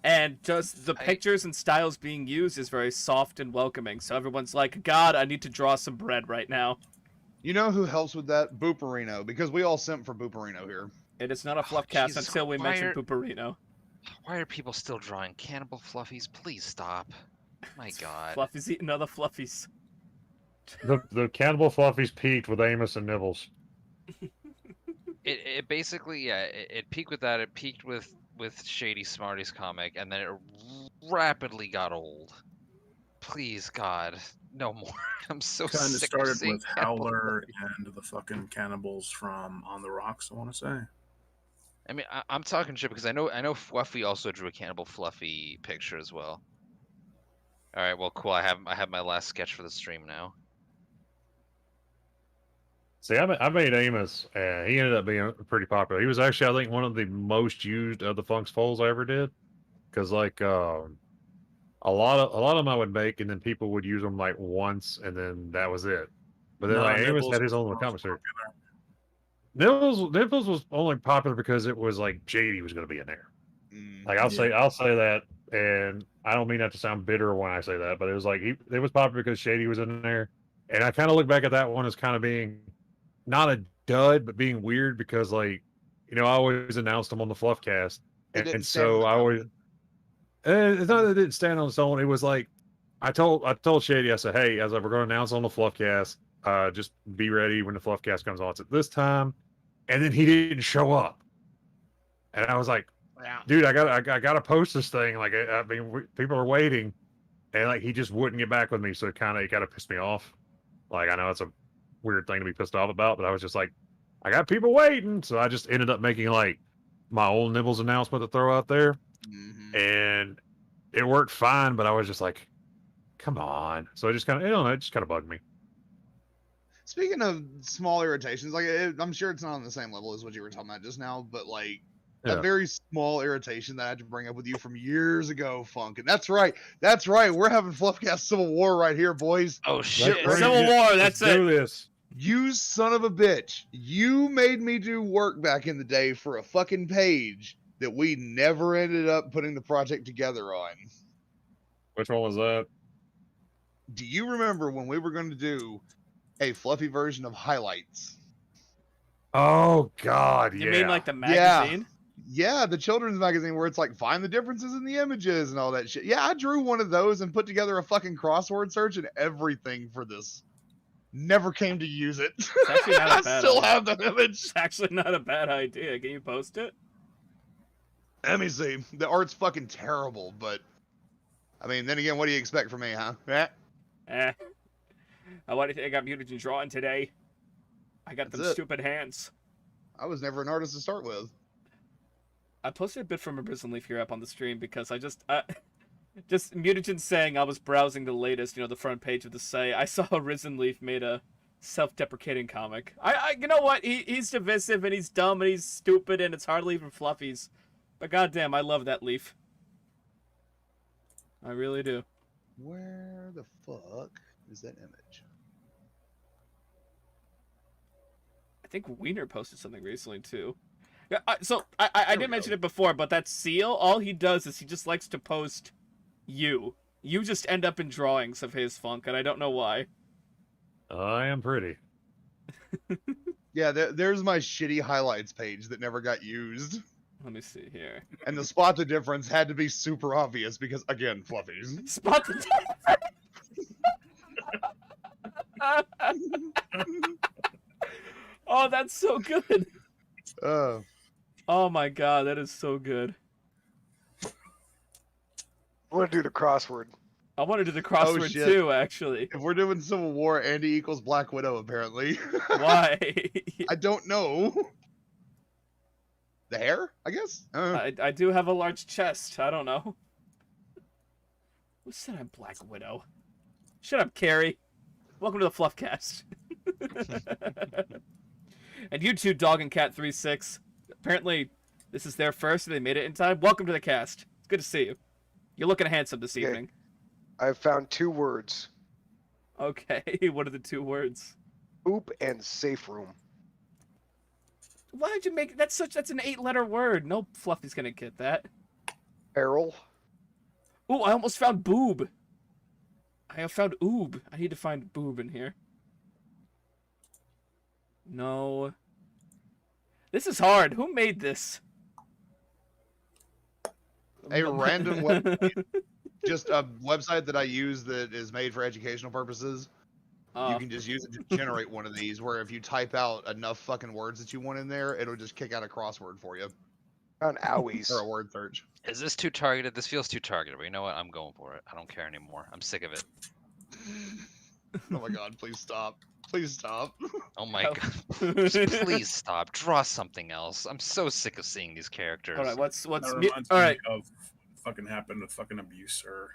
and just the pictures and styles being used is very soft and welcoming. So everyone's like, God, I need to draw some bread right now. You know who helps with that? Booperino, because we all simp for Booperino here. It is not a Oh, FluffCast Jesus, until we why mention are- Pooperino. Why are people still drawing cannibal fluffies? Please stop. My God. Fluffies eating other fluffies. The Cannibal Fluffies peaked with Amos and Nibbles. It basically, yeah, it peaked with that. It peaked with Shady Smarties comic, and then it rapidly got old. please, God, no more. I'm so Kind of sick of started seeing with cannibal Howler and the fucking cannibals from On the Rocks, I want to say. I mean, I'm talking shit because I know Fluffy also drew a Cannibal Fluffy picture as well. All right, well, cool. I have my last sketch for the stream now. See, I made Amos, and he ended up being pretty popular. He was actually, I think, one of the most used of the Funk's foals I ever did, because like a lot of them I would make, and then people would use them like once, and then that was it. But then like Amos Nibbles had his was own the most commissary. popular. Nibbles was only popular because it was like JD was going to be in there. Like I'll say that, and I don't mean that to sound bitter when I say that, but it was like it was popular because Shady was in there, and I kind of look back at that one as kind of being not a dud, but being weird because like I always announced them on the FluffCast, It and didn't stand on so its I always own. it's not that it didn't stand on its own. It was like I told Shady, I said, hey, as we're going to announce on the FluffCast, just be ready when the FluffCast comes on. It's at this time, and then he didn't show up, and I was like, Yeah. dude, I gotta post this thing. Like, I mean, people are waiting, and like he just wouldn't get back with me. So it kind of pissed me off. Like, I know it's a weird thing to be pissed off about, but I was just like, I got people waiting. So I just ended up making like my old Nibbles announcement to throw out there, and it worked fine. But I was just like, come on. So it just kind of, I don't know, it just kind of bugged me. Speaking of small irritations, like I'm sure it's not on the same level as what you were talking about just now, but like Yeah. a very small irritation that I had to bring up with you from years ago, Funk. And that's right. We're having FluffCast Civil War right here, boys. Oh shit! ready. Civil War, Let's that's it. do this. You son of a bitch. You made me do work back in the day for a fucking page that we never ended up putting the project together on. Which one was that? Do you remember when we were going to do a fluffy version of highlights? Oh God, You yeah. mean like the magazine? Yeah, the children's magazine where it's like find the differences in the images and all that shit. Yeah, I drew one of those and put together a fucking crossword search and everything for this. Never came to use it. It's actually not a I bad still idea. have that image. It's actually not a bad idea. Can you post it? Let me see. The art's fucking terrible, but I mean, then again, what do you expect from me, huh? Eh? What do you think I got mutagen drawing today? I got That's them it. stupid hands. I was never an artist to start with. I posted a bit from a Prison Leaf here up on the stream because I just mutagen saying I was browsing the latest, the front page of the site. I saw Risen Leaf made a self-deprecating comic. You know what? He's divisive and he's dumb and he's stupid and it's hardly even fluffies. But goddamn, I love that Leaf. I really do. Where the fuck is that image? I think Wiener posted something recently too. Yeah, I did mention it before, but that seal, all he does is he just likes to post you. You just end up in drawings of his, Funk, and I don't know why. I am pretty. Yeah, there's my shitty highlights page that never got used. Let me see here. And the spot the difference had to be super obvious because, again, fluffies. Spot the difference. Oh, that's so good. Oh my god, that is so good. I want to do the crossword. I want to do the crossword shit. too, actually. If we're doing Civil War, Andy equals Black Widow, apparently. Why? I don't know. The hair, I guess? I do have a large chest. I don't know. Who said I'm Black Widow? Shut up, Carrie. Welcome to the FluffCast. And you two, Dog and Cat 36. Apparently, this is their first and they made it in time. Welcome to the cast. It's good to see you. You're looking handsome this Okay. evening. I found 2 words: Okay, what are the 2 words? poop and safe room. Why did you make that's an 8-letter word? No Fluffy's gonna get that. Errol. Ooh, I almost found boob. I have found oob. I need to find boob in here. No. This is hard. Who made this? A random website. Just a website that I use that is made for educational purposes. You can just use it to generate one of these, where if you type out enough fucking words that you want in there, it'll just kick out a crossword for you. Found owies. or a word search. Is this too targeted? This feels too targeted, but you know what? I'm going for it. I don't care anymore. I'm sick of it. Oh my god, please stop. Please stop. Oh my Oh. god. Just please stop. Draw something else. I'm so sick of seeing these characters. All right, what's That all reminds right? me of fucking happened with fucking abuser.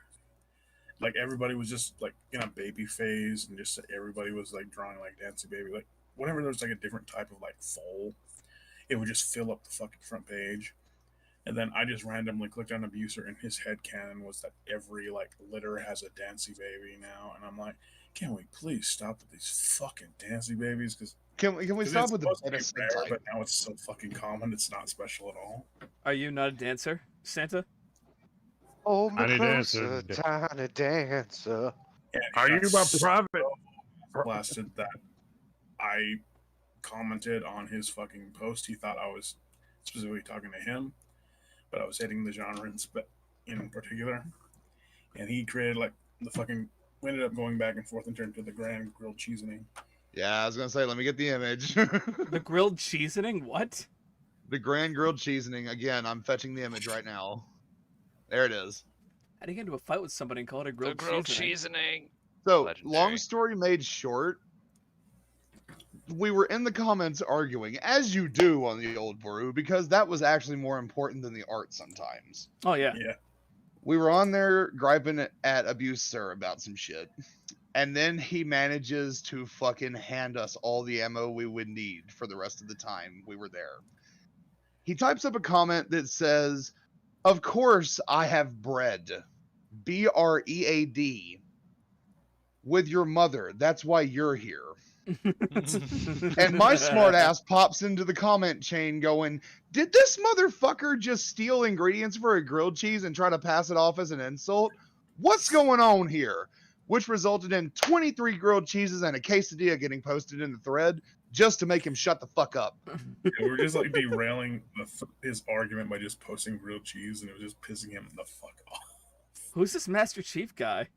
Like everybody was just like in a baby phase, and just everybody was like drawing like Dancy Baby. Like whenever there was like a different type of like foal, it would just fill up the fucking front page. And then I just randomly clicked on abuser, and his headcanon was that every like litter has a Dancy Baby now, and I'm like, can we please stop with these fucking Dancy Babies? Because Can we stop it's with the supposed to be innocent rare, type? but now it's so fucking common. It's not special at all. Are you not a dancer, Santa? Hold me Tiny closer, dancer. tiny dancer. And Are it you got my so private? blasted that I commented on his fucking post. He thought I was specifically talking to him, but I was hitting the genre in particular. And he created like the fucking. We ended up going back and forth and turned to the grand grilled cheesening. Yeah, I was gonna say, let me get the image. The grilled cheesening? What? The grand grilled cheesening. Again, I'm fetching the image right now. There it is. How do you get into a fight with somebody and call it a The grilled, grilled cheesening? cheesening. So, Legendary. long story made short, we were in the comments arguing, as you do on the old brew, because that was actually more important than the art sometimes. Oh yeah. Yeah. We were on there griping at Abuse Sir about some shit. And then he manages to fucking hand us all the ammo we would need for the rest of the time we were there. He types up a comment that says, "Of course I have bread. BREAD. With your mother. That's why you're here." And my smart ass pops into the comment chain going, "Did this motherfucker just steal ingredients for a grilled cheese and try to pass it off as an insult? What's going on here?" Which resulted in 23 grilled cheeses and a quesadilla getting posted in the thread just to make him shut the fuck up. Yeah, we were just like derailing his argument by just posting grilled cheese, and it was just pissing him the fuck off. Who's this Master Chief guy?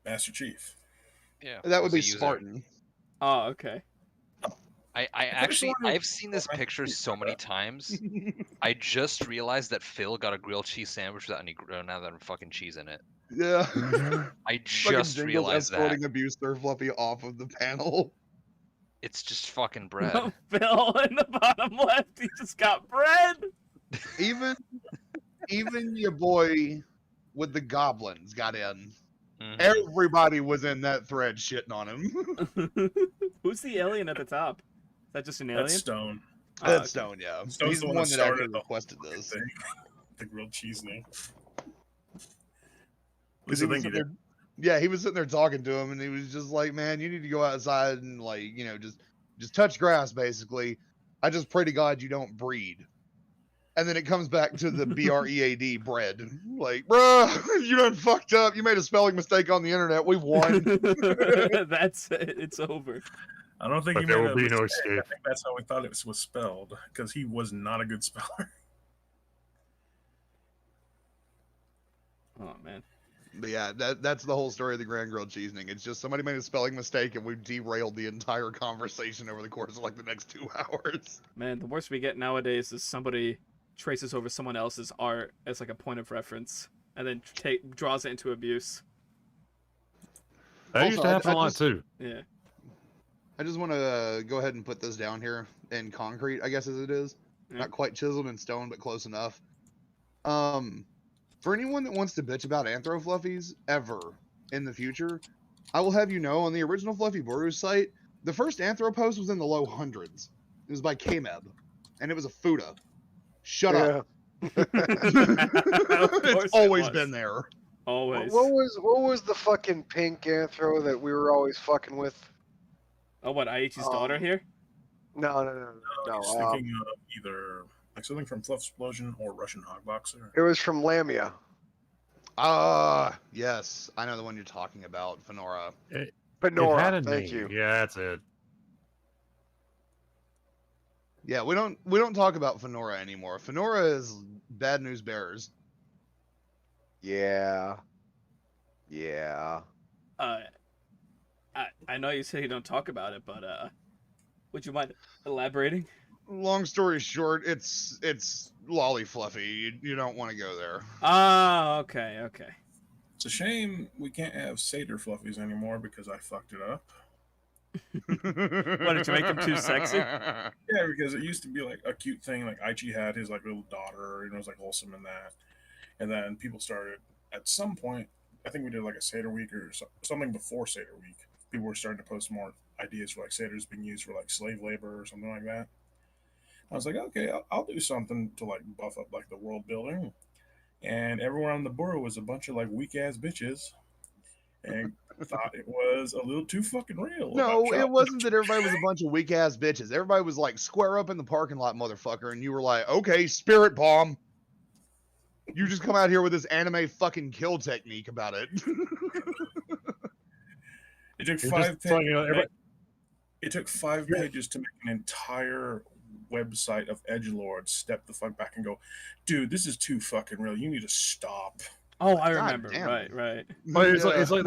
Master Chief. Yeah. That would was a be user. Spartan. Oh, okay. I actually wondering- I've seen this picture so many times. I just realized that Phil got a grilled cheese sandwich without any now that fucking cheese in it. Yeah. I Fucking just Jingles realized that. escorting Abuse Sir Fluffy off of the panel. It's just fucking bread. No, Phil in the bottom left. He just got bread. Even your boy with the goblins got in. Mhm. Everybody was in that thread shitting on him. Who's the alien at the top? Is that just an alien? That's Stone. Oh, That's okay. Stone, yeah. Stone's He's the the one one that that actually started the requested fucking this. thing. The grilled cheese thing. Because Because he was sitting there, yeah, he was sitting there talking to him, and he was just like, "Man, you need to go outside and like, just touch grass, basically. I just pray to God you don't breed." And then it comes back to the BREAD bread. Like, bruh, you done fucked up. You made a spelling mistake on the internet. We've won. That's it. It's over. I don't think But he there made will a be no mistake. escape. I think that's how we thought it was spelled, because he was not a good speller. Oh man. But yeah, that's the whole story of the Grand Grilled Cheesening. It's just somebody made a spelling mistake, and we've derailed the entire conversation over the course of like the next 2 hours. Man, the worst we get nowadays is somebody traces over someone else's art as like a point of reference and then draws it into abuse. That used Also, to I happen a lot just- too. Yeah. I just want to go ahead and put this down here in concrete, I guess as it is. Yeah. Not quite chiseled in stone, but close enough. For anyone that wants to bitch about Anthro Fluffies ever in the future, I will have you know on the original Fluffy Boru's site, the first Anthro post was in the low hundreds. It was by Kmeb, and it was a Fuda. Shut up. It's always been there. Always. What was the fucking pink anthro that we were always fucking with? Oh, what? Aichi's daughter here? No. He's thinking of either like something from Fluff Explosion or Russian Hogboxer. It was from Lamia. Yes, I know the one you're talking about, Fenora. It Benora, had a thank name. you. Yeah, that's it. Yeah, we don't talk about Fenora anymore. Fenora is bad news bearers. Yeah. I know you said you don't talk about it, but would you mind elaborating? long story short, it's lolly fluffy. You don't want to go there. Ah, okay, okay. It's a shame we can't have satyr fluffies anymore because I fucked it up. What, did you make him too sexy? Yeah, because it used to be like a cute thing. Like Aichi had his like little daughter, and it was like wholesome in that. And then people started at some point. I think we did like a Seder week or something before Seder week. People were starting to post more ideas for like Seders being used for like slave labor or something like that. I was like, okay, I'll do something to like buff up like the world building. And everyone on the board was a bunch of like weak ass bitches, and thought it was a little too fucking real. No, it wasn't that everybody was a bunch of weak ass bitches. Everybody was like, square up in the parking lot, motherfucker. And you were like, okay, spirit bomb. You just come out here with this anime fucking kill technique about it. It took You're five just like, pages. It took 5 pages to make an entire website of edgelords step the fuck back and go, dude, this is too fucking real. You need to stop. Oh, I God remember. damn. Right. But it's Yeah. like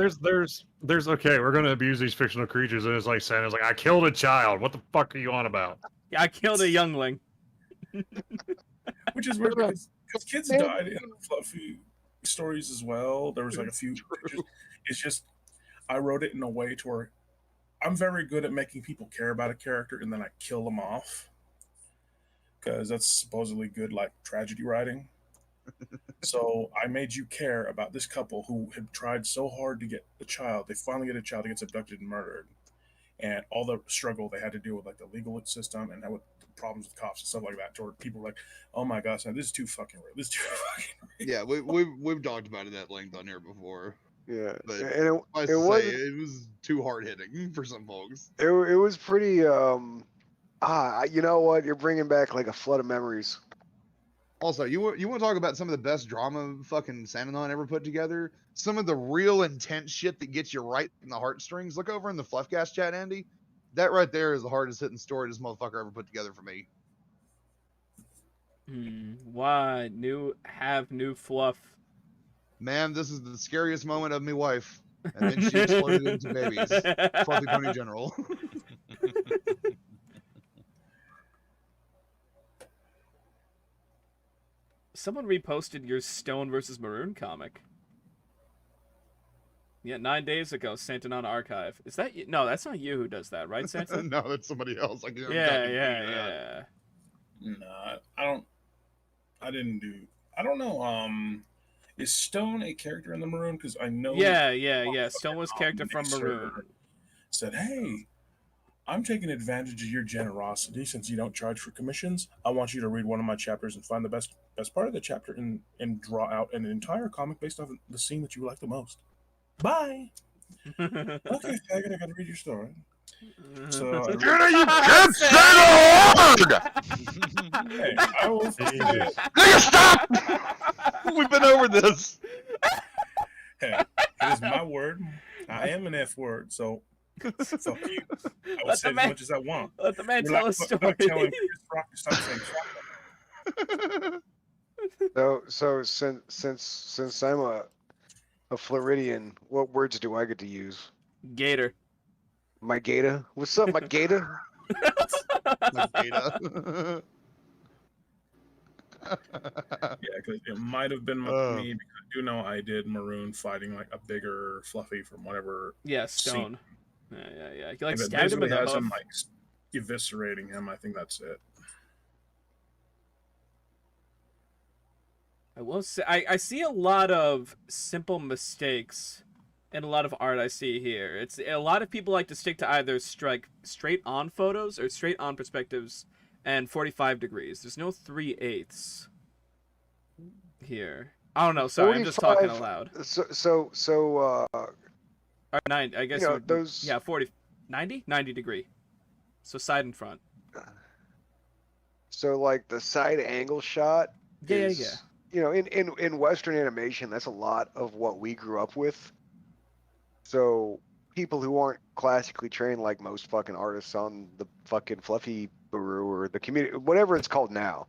there's okay, we're gonna abuse these fictional creatures, and it's like saying it's like I killed a child. What the fuck are you on about? Yeah, I killed a youngling. Which is weird because kids died in fluffy stories as well. There was like a few pictures. It's just I wrote it in a way to where I'm very good at making people care about a character and then I kill them off. Because that's supposedly good like tragedy writing. So I made you care about this couple who had tried so hard to get a child. They finally get a child that gets abducted and murdered. And all the struggle they had to deal with like the legal system and with the problems with cops and stuff like that, to where people were like, oh my gosh, now this is too fucking real. This is too fucking real. Yeah, we've talked about it at length on here before. Yeah, But and I it was it was too hard hitting for some folks. it was pretty. You know what? You're bringing back like a flood of memories. Also, you want to talk about some of the best drama fucking Sananon ever put together? Some of the real intense shit that gets you right in the heartstrings. Look over in the FluffCast chat, Andy. That right there is the hardest hitting story this motherfucker ever put together for me. Why new fluff? Man, this is the scariest moment of me wife. And then she exploded into babies. Fluffy Pony General. Someone reposted your Stone versus Maroon comic. Yeah, 9 days ago, Santanon Archive. Is that you? No, that's not you who does that, right, Santa? No, that's somebody else. Yeah. Nah, I didn't do. I don't know. Is Stone a character in the Maroon? Because I know. Yeah. Stone was character from Maroon. Said, hey, I'm taking advantage of your generosity since you don't charge for commissions. I want you to read one of my chapters and find the best part of the chapter and draw out an entire comic based off the scene that you like the most. Bye. Okay, faggot, I gotta read your story. So you can't say the word! hey, I will. Nigga, stop! We've been over this. Hey, it is my word. I am an F word, so fuck you. I will say as much as I want. Let the man tell a story. Telling Chris Rock to stop saying fuck. So since I'm a Floridian, what words do I get to use? Gator. My gator? What's up, my gator? Data. Yeah, because it might have been me because I do know I did Maroon fighting like a bigger Fluffy from whatever. Yeah, Stone. Yeah. He like If it stabbed him in basically the has hoof. him like eviscerating him, I think that's it. I will say, I see a lot of simple mistakes in a lot of art I see here. It's a lot of people like to stick to either straight on photos or straight on perspectives and 45 degrees. There's no 3/8 here. I don't know. Sorry, I'm just talking 45 aloud. Or 9, I guess. You know, those. Yeah, 90 degree. So side and front. So like the side angle shot. Yeah. You know, in Western animation, that's a lot of what we grew up with. So people who aren't classically trained, like most fucking artists on the fucking Fluffy Buru or the community, whatever it's called now,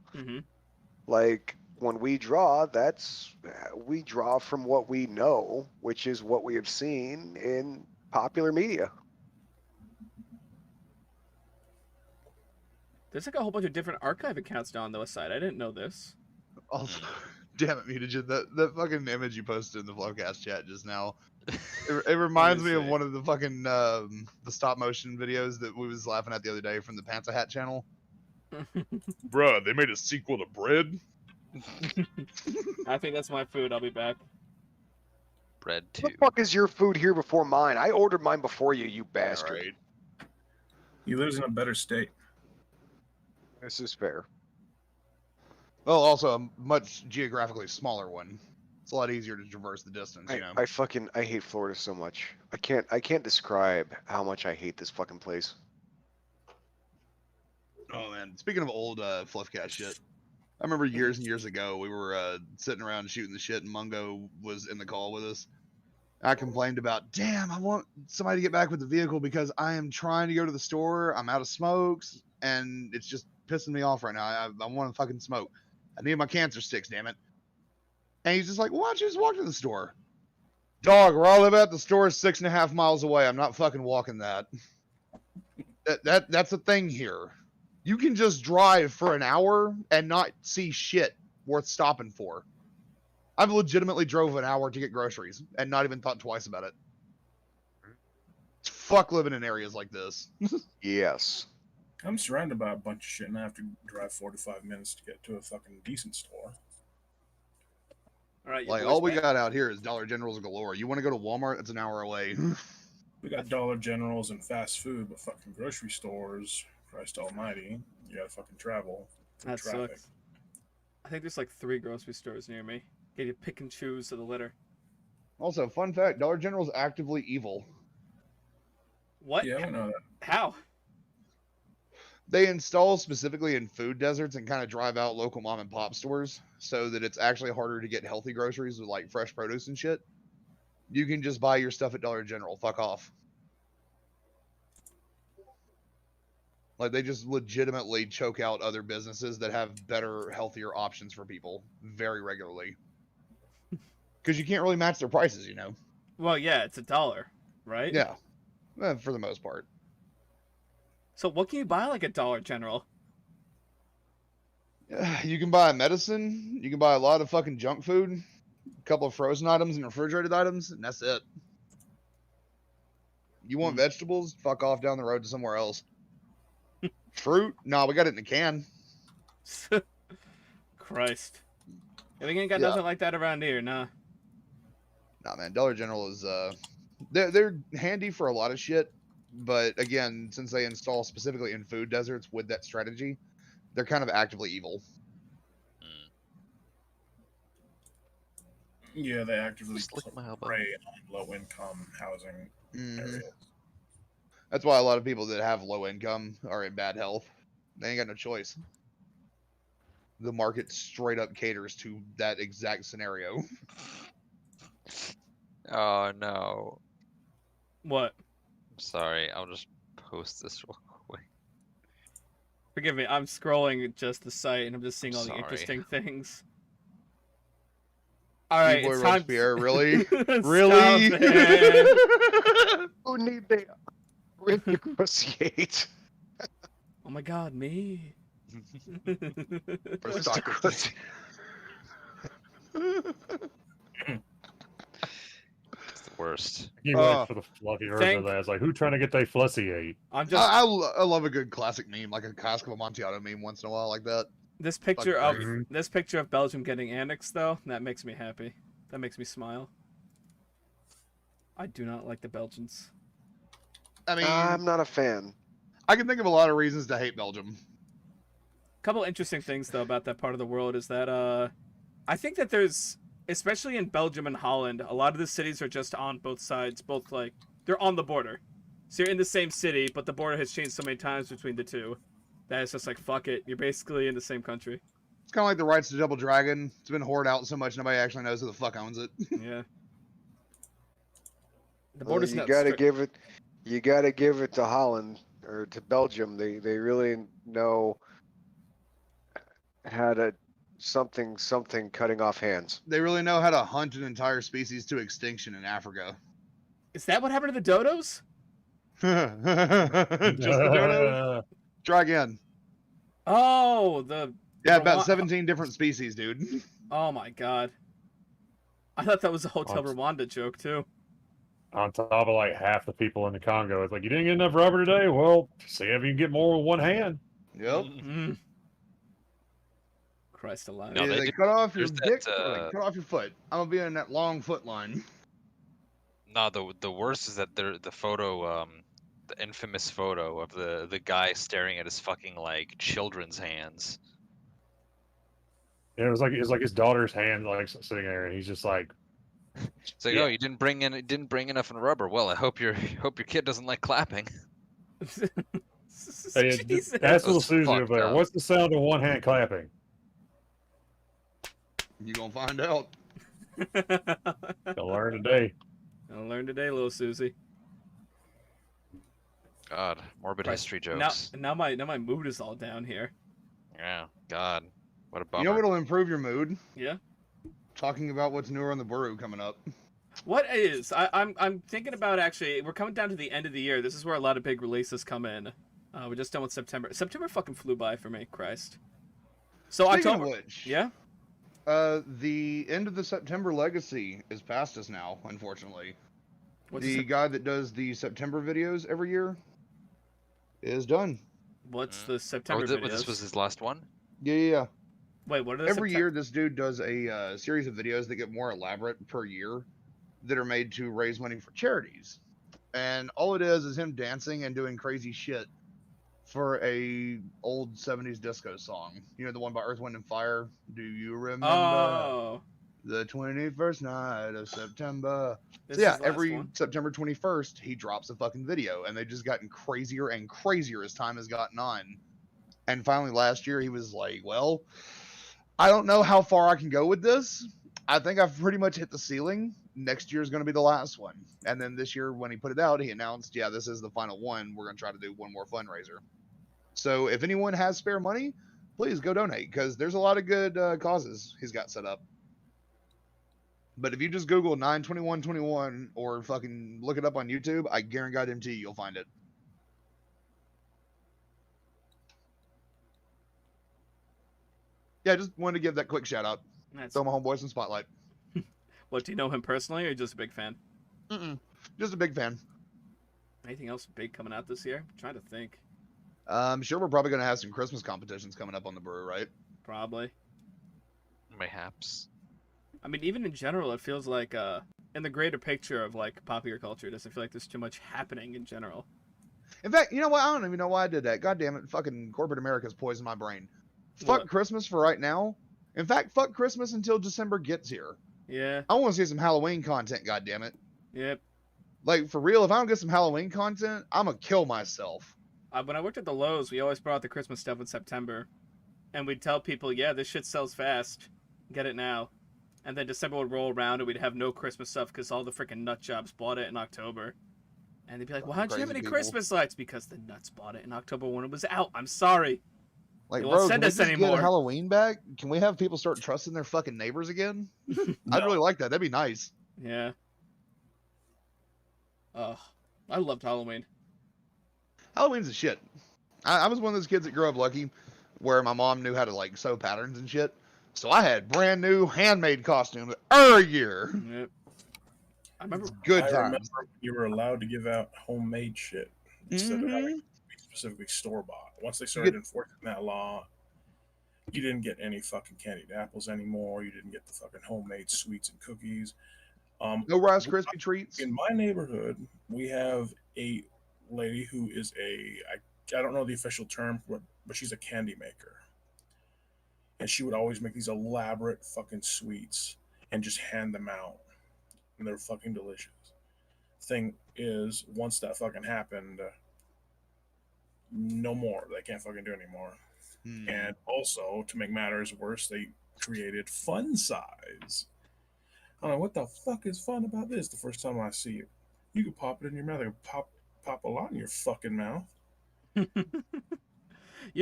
like when we draw, we draw from what we know, which is what we have seen in popular media. There's like a whole bunch of different archive accounts now on the west side. I didn't know this. Also, damn it, Mutagen, that fucking image you posted in the FluffCast chat just now. It reminds me of say? one of the fucking the stop motion videos that we was laughing at the other day from the Panther Hat channel. Bruh, they made a sequel to Bread. I think that's my food. I'll be back. Bread What 2. the fuck is your food here before mine? I ordered mine before you, you bastard. Alright. He lives in a better state. This is fair. Well, also a much geographically smaller one. It's a lot easier to traverse the distance, you know. I hate Florida so much. I can't describe how much I hate this fucking place. Oh man, speaking of old FluffCast shit, I remember years and years ago we were sitting around shooting the shit, and Mungo was in the call with us. I complained about, damn, I want somebody to get back with the vehicle because I am trying to go to the store. I'm out of smokes, and it's just pissing me off right now. I want to fucking smoke. I need my cancer sticks, damn it. And he's just like, why don't you just walk to the store? Dog, where I live at, the store is 6.5 miles away. I'm not fucking walking that. That's a thing here. You can just drive for an hour and not see shit worth stopping for. I've legitimately drove an hour to get groceries and not even thought twice about it. Fuck living in areas like this. Yes. I'm surrounded by a bunch of shit, and I have to drive 45 minutes to get to a fucking decent store. All right, Like, all we got out here is Dollar Generals galore. You want to go to Walmart? It's an hour away. We got Dollar Generals and fast food, but fucking grocery stores, Christ almighty, you gotta fucking travel through That traffic. sucks. I think there's like 3 grocery stores near me. Get you pick and choose of the litter. Also, fun fact, Dollar General's actively evil. What? Yeah, I know that. How? They install specifically in food deserts and kind of drive out local mom and pop stores so that it's actually harder to get healthy groceries with like fresh produce and shit. You can just buy your stuff at Dollar General. Fuck off. Like, they just legitimately choke out other businesses that have better, healthier options for people very regularly. Because you can't really match their prices, you know? Well, yeah, it's $1, right? Yeah. For the most part. So what can you buy like at Dollar General? You can buy medicine. You can buy a lot of fucking junk food. A couple of frozen items and refrigerated items, and that's it. You want vegetables? Fuck off down the road to somewhere else. Fruit? No, we got it in a can. Christ. Yeah, we ain't got Yeah. nothing like that around here, nah. Nah, man, Dollar General is they're handy for a lot of shit, but again, since they install specifically in food deserts with that strategy, they're kind of actively evil. Yeah, they actively Just look at my elbow. prey on low-income housing areas. That's why a lot of people that have low income are in bad health. They ain't got no choice. The market straight up caters to that exact scenario. Oh no. What? I'm sorry. I'll just post this real quick. Forgive me, I'm scrolling just the site and I'm just seeing all the Sorry. interesting things. Alright, Boy it's time. Robespierre, really? Stop Really? it. Who need they renegotiate? Oh my god, me. Aristocracy. It's the worst. You wait for the fluffy version thank- of that. It's like, who trying to get they flussy I'm just I love a good classic meme, like a Cask of Amontillado meme once in a while like that. this picture of Fucking this picture of Belgium getting annexed though, that makes me happy. That makes me smile. I do not like the Belgians. I mean, I'm not a fan. I can think of a lot of reasons to hate Belgium. Couple interesting things though about that part of the world is that I think that there's, especially in Belgium and Holland, a lot of the cities are just on both sides, both like they're on the border. So you're in the same city, but the border has changed so many times between the two that it's just like fuck it, you're basically in the same country. It's kind of like the rights to Double Dragon. It's been hoarded out so much nobody actually knows who the fuck owns it. Yeah. The Well, border's you not gotta strict. give it to Holland or to Belgium. They really know how to something cutting off hands. They really know how to hunt an entire species to extinction in Africa. Is that what happened to the dodos? Just the dodo? aid. Try again. Oh, the Yeah, about Rwa- 17 different species, dude. Oh my god. I thought that was a Hotel On, Rwanda joke too. on top of like half the people in the Congo. It's like, you didn't get enough rubber today? Well, see if you can get more with one hand. Yep. Mm. Christ alive. No, Either they they did- cut off your there's dick that, or they cut off your foot. I'm gonna be in that long foot line. No, the worst is that the photo, the infamous photo of the guy staring at his fucking like children's hands. Yeah, it was like his daughter's hand, like sitting there, and he's just like, It's like, Yeah. oh, you didn't bring enough in rubber. Well, I hope hope your kid doesn't like clapping. hey, Jesus. that's That was little Susie fucked over there. up. What's the sound of one hand clapping? You gonna find out. You'll learn today. I'll learn today, little Susie. God, morbid Christ. history jokes. Now my mood is all down here. Yeah, God, what a You know bummer. what'll improve your mood? Yeah. Talking about what's newer on the brew coming up. What is? I'm thinking about actually. We're coming down to the end of the year. This is where a lot of big releases come in. We're just done with September. September fucking flew by for me. Christ. So Speaking October. of which, Yeah. the end of the September legacy is past us now, unfortunately. What's The guy that does the September videos every year is done. What's the Oh, September this videos? was his last one. Yeah. Wait, what are the Every year, this dude does a series of videos that get more elaborate per year that are made to raise money for charities. And all it is him dancing and doing crazy shit for a old 70s disco song. You know, the one by Earth, Wind, and Fire? Do you remember Oh. the 21st night of September? This So yeah, is the last every one. September 21st, he drops a fucking video. And they've just gotten crazier and crazier as time has gotten on. And finally last year, he was like, well, I don't know how far I can go with this. I think I've pretty much hit the ceiling. Next year is going to be the last one. And then this year, when he put it out, he announced, yeah, this is the final one. We're going to try to do one more fundraiser. So if anyone has spare money, please go donate, because there's a lot of good causes he's got set up. But if you just Google 9/21/21 or fucking look it up on YouTube, I guarantee you'll find it. Yeah, just wanted to give that quick shout out. That's, Throw my homeboys in spotlight. what, do you know him personally, or you just a big fan? Just a big fan. Anything else big coming out this year? I'm trying to think. I'm sure we're probably going to have some Christmas competitions coming up on the brew, right? Probably. Mayhaps. I mean, even in general, it feels like in the greater picture of like popular culture, it doesn't feel like there's too much happening in general. In fact, you know what? I don't even know why I did that. God damn it. Fucking corporate America's poisoned my brain. Fuck What? Christmas for right now. In fact, fuck Christmas until December gets here. Yeah. I want to see some Halloween content, God damn it. Yep. Like, for real, if I don't get some Halloween content, I'm going to kill myself. When I worked at the Lowe's, we always brought out the Christmas stuff in September, and we'd tell people, "Yeah, this shit sells fast. Get it now." And then December would roll around, and we'd have no Christmas stuff because all the freaking nut jobs bought it in October. And they'd be like, "Why don't you have Crazy any people. Christmas lights?" Because the nuts bought it in October when it was out. I'm sorry. Like, They won't bro, send can we us just anymore. get Halloween back? Can we have people start trusting their fucking neighbors again? I'd really like that. That'd be nice. Yeah. Ugh. I loved Halloween. Halloween's a shit. I was one of those kids that grew up lucky where my mom knew how to, like, sew patterns and shit. So I had brand new handmade costumes every year. Yep. I remember. Good I remember times. you were allowed to give out homemade shit instead of Mhm. having to be specifically store bought. Once they started enforcing that law, you didn't get any fucking candied apples anymore. You didn't get the fucking homemade sweets and cookies. No Rice Krispie treats. In my neighborhood, we have a lady who is I don't know the official term, but she's a candy maker. And she would always make these elaborate fucking sweets and just hand them out. And they're fucking delicious. Thing is, once that fucking happened, no more. They can't fucking do it anymore. And also, to make matters worse, they created Fun Size. I'm like, what the fuck is fun about this? The first time I see it, you could pop it in your mouth. You could pop a lot in your fucking mouth. You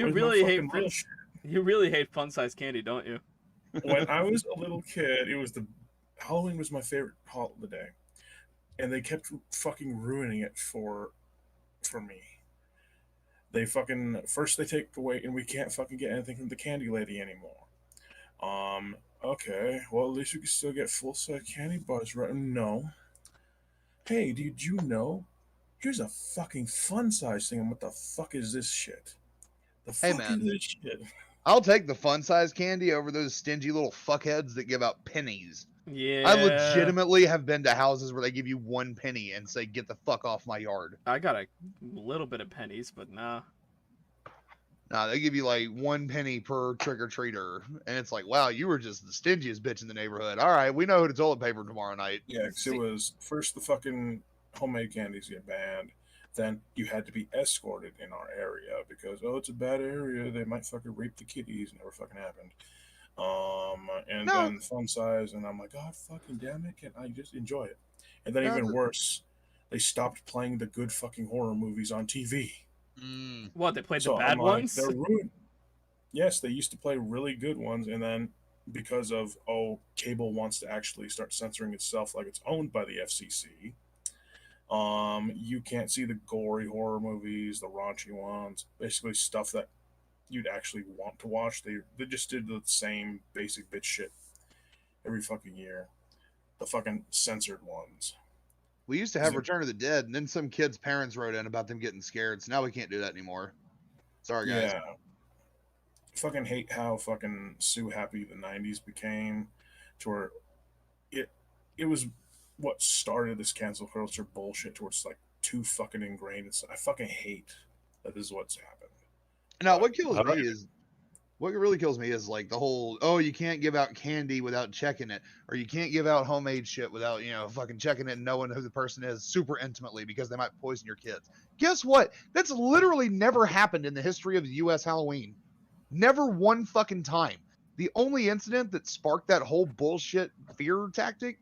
Where's my really hate fucking real shit? You really hate fun size candy, don't you? When I was a little kid, Halloween was my favorite holiday, and they kept fucking ruining it for me. they fucking first they take away, and we can't fucking get anything from the candy lady anymore. Okay, well at least you can still get full size candy bars, right? No. Hey, did you know? Here's a fucking fun size thing. And what the fuck is this shit? The Hey, fuck is man. this shit? I'll take the fun size candy over those stingy little fuckheads that give out pennies. Yeah. I legitimately have been to houses where they give you 1 penny and say, "Get the fuck off my yard." I got a little bit of pennies, but nah. Nah, they give you like 1 penny per trick or treater, and it's like, wow, you were just the stingiest bitch in the neighborhood. All right, we know who to toilet paper tomorrow night. Yeah, 'cause it was first the fucking homemade candies get banned. Then you had to be escorted in our area because it's a bad area. They might fucking rape the kitties. Never fucking happened. And No. then fun size, and I'm like, God fucking damn it, can I just enjoy it? And then No, even worse, they stopped playing the good fucking horror movies on TV. What, they played So the bad I'm like, ones? they're ruined. Yes, they used to play really good ones, and then because of cable wants to actually start censoring itself like it's owned by the FCC. You can't see the gory horror movies, the raunchy ones, basically stuff that you'd actually want to watch. They just did the same basic bitch shit every fucking year. The fucking censored ones. We used to Is have it- Return of the Dead, and then some kids' parents wrote in about them getting scared, so now we can't do that anymore. Sorry, guys. Yeah. Fucking hate how fucking Sue happy the 90s became, to where it was what started this cancel culture bullshit towards like too fucking ingrained. I fucking hate that this is what's happened. Now, what kills All right. me is what really kills me is like the whole, oh, you can't give out candy without checking it, or you can't give out homemade shit without, fucking checking it and knowing who the person is super intimately because they might poison your kids. Guess what? That's literally never happened in the history of the US Halloween. Never one fucking time. The only incident that sparked that whole bullshit fear tactic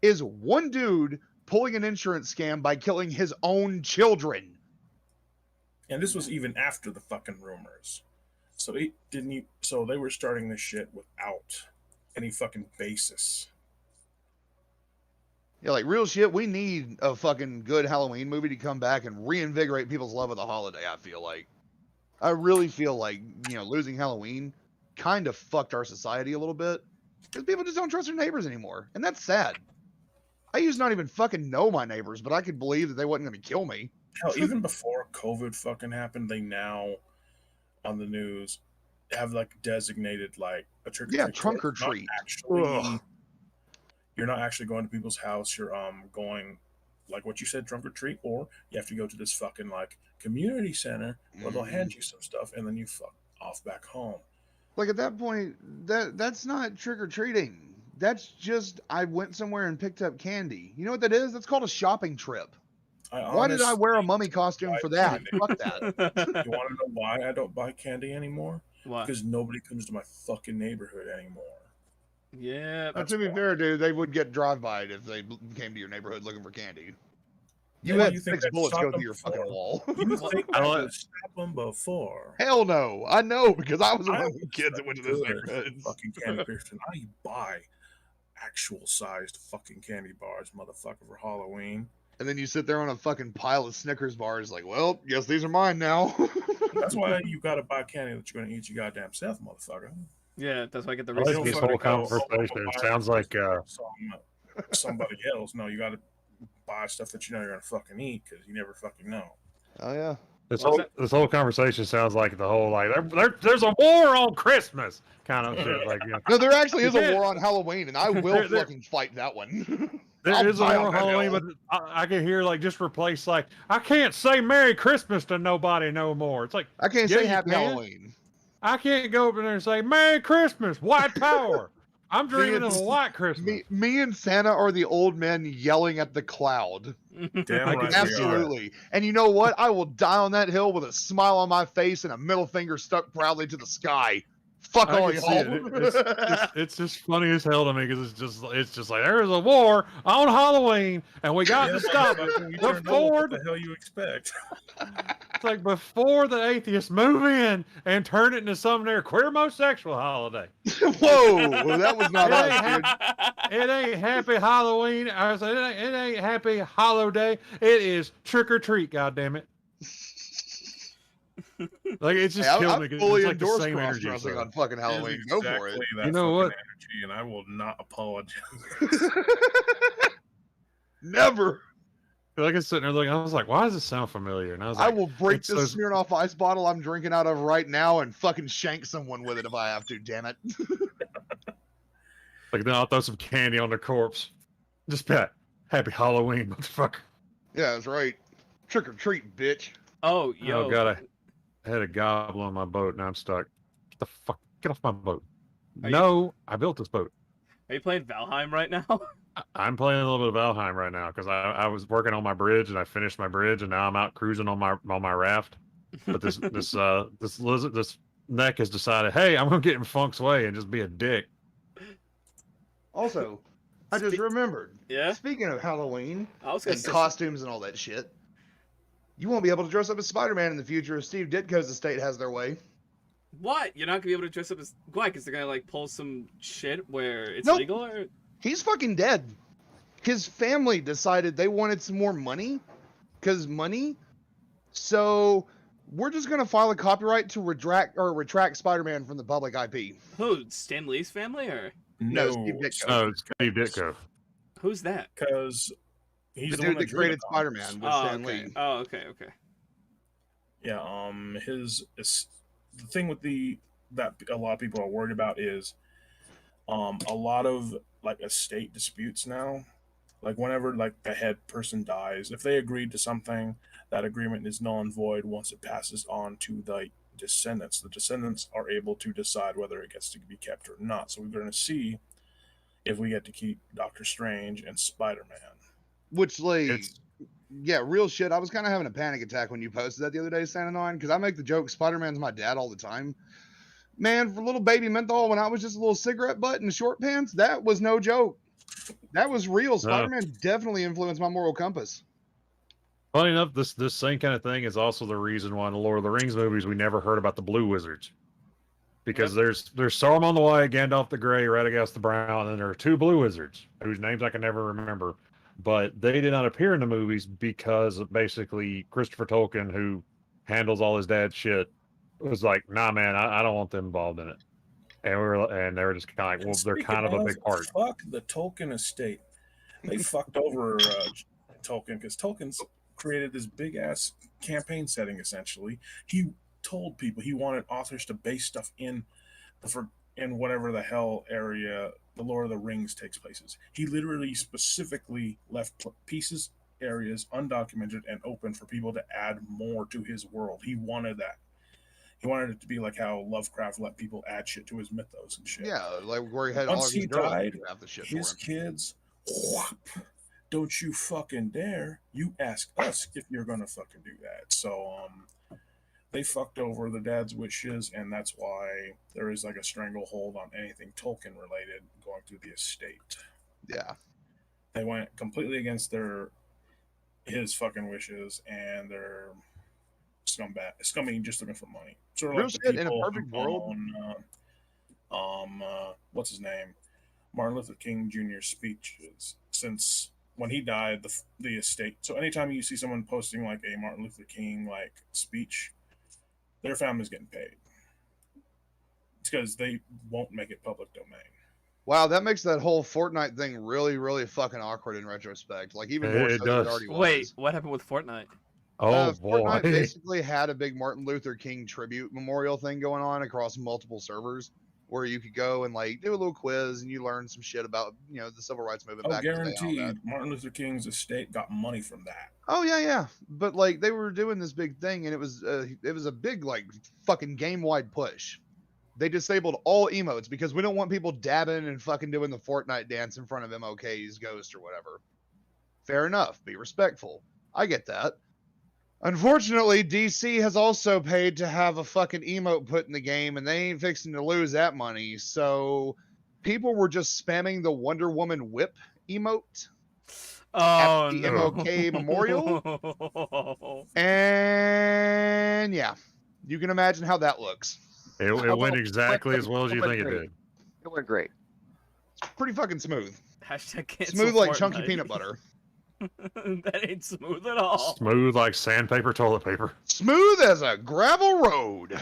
is one dude pulling an insurance scam by killing his own children. And this was even after the fucking rumors. So it didn't. So they were starting this shit without any fucking basis. Yeah, like real shit, we need a fucking good Halloween movie to come back and reinvigorate people's love of the holiday, I feel like. I really feel like, losing Halloween kind of fucked our society a little bit. Because people just don't trust their neighbors anymore. And that's sad. I used to not even fucking know my neighbors, but I could believe that they wasn't going to kill me. Hell, even before COVID fucking happened, they now on the news have like designated like a trick or treat. Yeah, trunk or treat. You're not actually going to people's house. You're going like what you said, trunk or treat, or you have to go to this fucking like community center where they'll hand you some stuff and then you fuck off back home. Like at that point, that's not trick or treating. That's just I went somewhere and picked up candy. You know what that is? That's called a shopping trip. Why did I wear a mummy costume for that? Fuck that. You want to know why I don't buy candy anymore? Why? Because nobody comes to my fucking neighborhood anymore. Yeah. To be fair, dude, they would get drive-by'd if they came to your neighborhood looking for candy. You Yeah, had you think 6 I'd bullets stop go them through your fucking before? wall. You think I I don't- would stop them before? Hell no. I know because I was one I of the kids that went to those good neighborhoods. fucking candy person. I buy actual sized fucking candy bars, motherfucker, for Halloween. And then you sit there on a fucking pile of Snickers bars like, well, guess these are mine now. That's why you gotta buy candy that you're gonna eat your goddamn self, motherfucker. Yeah, that's why I get the I like You don't this receipt. fucking whole go, conversation. It buy sounds like somebody else. No, you gotta buy stuff that you know you're gonna fucking eat because you never fucking know. Oh yeah. this What's whole that? this whole conversation sounds like the whole like there's a war on Christmas kind of shit. Like No, there actually is a Yeah. war on Halloween, and I will There- fucking fight that one. there I'll is a die war on on that Halloween, hill. but I can hear like just replace like I can't say Merry Christmas to nobody no more. It's like I can't Yeah, say you Happy can. Halloween. I can't go up in there and say Merry Christmas, white power. I'm dreaming of it's- a white Christmas. Me and Santa are the old men yelling at the cloud. Damn I right. can we see are. Absolutely. And you know what? I will die on that hill with a smile on my face and a middle finger stuck proudly to the sky. Fuck I all can see y'all. it. It's just funny as hell to me because it's just like there is a war on Halloween and we got Yeah, to stop it motherfucker, we turned old. before What the hell you expect? it's like before the atheists move in and turn it into some of their queer homosexual holiday. Whoa, that was not It us, ain't dude. It ain't happy Halloween. I said it ain't happy holiday. It is trick or treat. God damn it! Like it's just Hey, killing I me. 'cause fully it's like the endorse same cross energy. dressing So. on fucking It is Halloween. Go for exactly it. that You know fucking what? energy, and I will not apologize. Never. Like I was sitting there looking, I was like, "Why does it sound familiar?" And I was I like, will break it's this those, Smirnoff Ice bottle I'm drinking out of right now and fucking shank someone with it if I have to. Damn it. like then I'll throw some candy on the corpse. Just bet. Happy Halloween, motherfucker. Yeah, that's right. Trick or treat, bitch. Oh, Oh yo. god, I had a goblin on my boat and I'm stuck. Get the fuck, get off my boat. Are you- No, I built this boat. Are you playing Valheim right now? I'm playing a little bit of Valheim right now because I was working on my bridge and I finished my bridge and now I'm out cruising on my raft. But this lizard, this neck has decided, hey, I'm gonna get in Funk's way and just be a dick. Also, I just remembered. Yeah? Speaking of Halloween I was gonna and say costumes and all that shit, you won't be able to dress up as Spider-Man in the future if Steve Ditko's estate has their way. what? You're not gonna be able to dress up as why? Because they're gonna like pull some shit where it's Nope. legal, or He's fucking dead. His family decided they wanted some more money, because money. So we're just gonna file a copyright to retract Spider-Man from the public IP. who? Stan Lee's family, or No, Steve Ditko. No, it's Steve Ditko. who's that? Because he's The the one dude that drew created the comics. Spider-Man with Oh, Stan okay. Lee. Oh, okay, okay. Yeah, the thing with that a lot of people are worried about is a lot of like estate disputes now. Like whenever like the head person dies, if they agreed to something, that agreement is null and void once it passes on to the descendants. The descendants are able to decide whether it gets to be kept or not. So we're going to see if we get to keep Doctor Strange and Spider-Man. Which, like, It's yeah, real shit. I was kind of having a panic attack when you posted that the other day, Santa because I make the joke Spider-Man's my dad all the time. Man, for little baby menthol, when I was just a little cigarette butt in short pants, that was no joke. That was real. Spider-Man definitely influenced my moral compass. funny enough. This same kind of thing is also the reason why in the Lord of the Rings movies we never heard about the Blue Wizards, because there's Saruman the White, Gandalf the Gray, Radagast the Brown, and there are two Blue Wizards whose names I can never remember, but they did not appear in the movies because basically Christopher Tolkien, who handles all his dad's shit, was like, nah, man, I don't want them involved in it. And they were just kind of like, well, they're Speaking kind of a big part. Fuck the Tolkien estate. They fucked over Tolkien because Tolkien's created this big ass campaign setting. Essentially, he told people he wanted authors to base stuff in whatever the hell area the Lord of the Rings takes places. He literally specifically left areas undocumented and open for people to add more to his world. He wanted that. He wanted it to be like how Lovecraft let people add shit to his mythos and shit. Yeah, like where he had Once all of he his girls died, have the shit his for him. kids, whoop, don't you fucking dare. You ask us if you're gonna fucking do that. So they fucked over the dad's wishes, and that's why there is like a stranglehold on anything Tolkien related going through the estate. Yeah. They went completely against his fucking wishes, and they're scummy just looking for money. Sort of Real like the shit, in a people perfect who world. own, what's his name? Martin Luther King Jr.'s speeches since when he died, the estate. So anytime you see someone posting like a Martin Luther King like speech, their family's getting paid. It's because they won't make it public domain. Wow, that makes that whole Fortnite thing really, really fucking awkward in retrospect. Like even more It so than it does. already was. Wait, what happened with Fortnite? Oh boy. Fortnite basically had a big Martin Luther King tribute memorial thing going on across multiple servers, where you could go and like do a little quiz and you learn some shit about the civil rights movement back in the day. and all that. Guaranteed, Martin Luther King's estate got money from that. Oh yeah. But like they were doing this big thing, and it was a big like fucking game wide push. They disabled all emotes because we don't want people dabbing and fucking doing the Fortnite dance in front of MLK's ghost or whatever. Fair enough. Be respectful. I get that. Unfortunately, DC has also paid to have a fucking emote put in the game, and they ain't fixing to lose that money. So people were just spamming the Wonder Woman whip emote Oh, at the no. MLK Memorial. And yeah, you can imagine how that looks. It went exactly as well as you think it did. It went great. It's pretty fucking smooth. Hashtag cancel Smooth like Fortnite. chunky peanut butter. That ain't smooth at all. Smooth like sandpaper toilet paper. Smooth as a gravel road.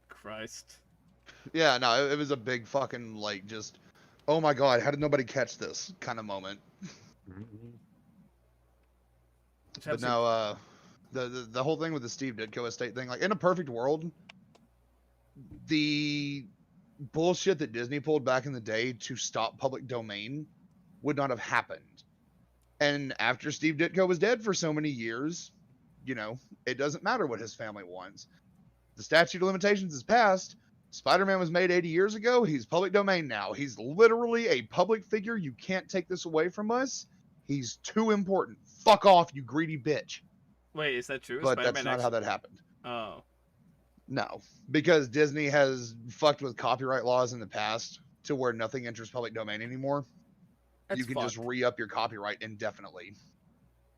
Christ. Yeah, no, it was a big fucking, like, just, oh my god, how did nobody catch this kind of moment. But no, the whole thing with the Steve Ditko estate thing, like, in a perfect world, the bullshit that Disney pulled back in the day to stop public domain would not have happened. And after Steve Ditko was dead for so many years, you know, it doesn't matter what his family wants. The statute of limitations is passed. Spider-Man was made 80 years ago. He's public domain now. He's literally a public figure. You can't take this away from us. He's too important. Fuck off, you greedy bitch. Wait, is that true? But Spider-Man that's not how that happened. Oh. No, because Disney has fucked with copyright laws in the past to where nothing enters public domain anymore. That's You can just re-up your copyright indefinitely.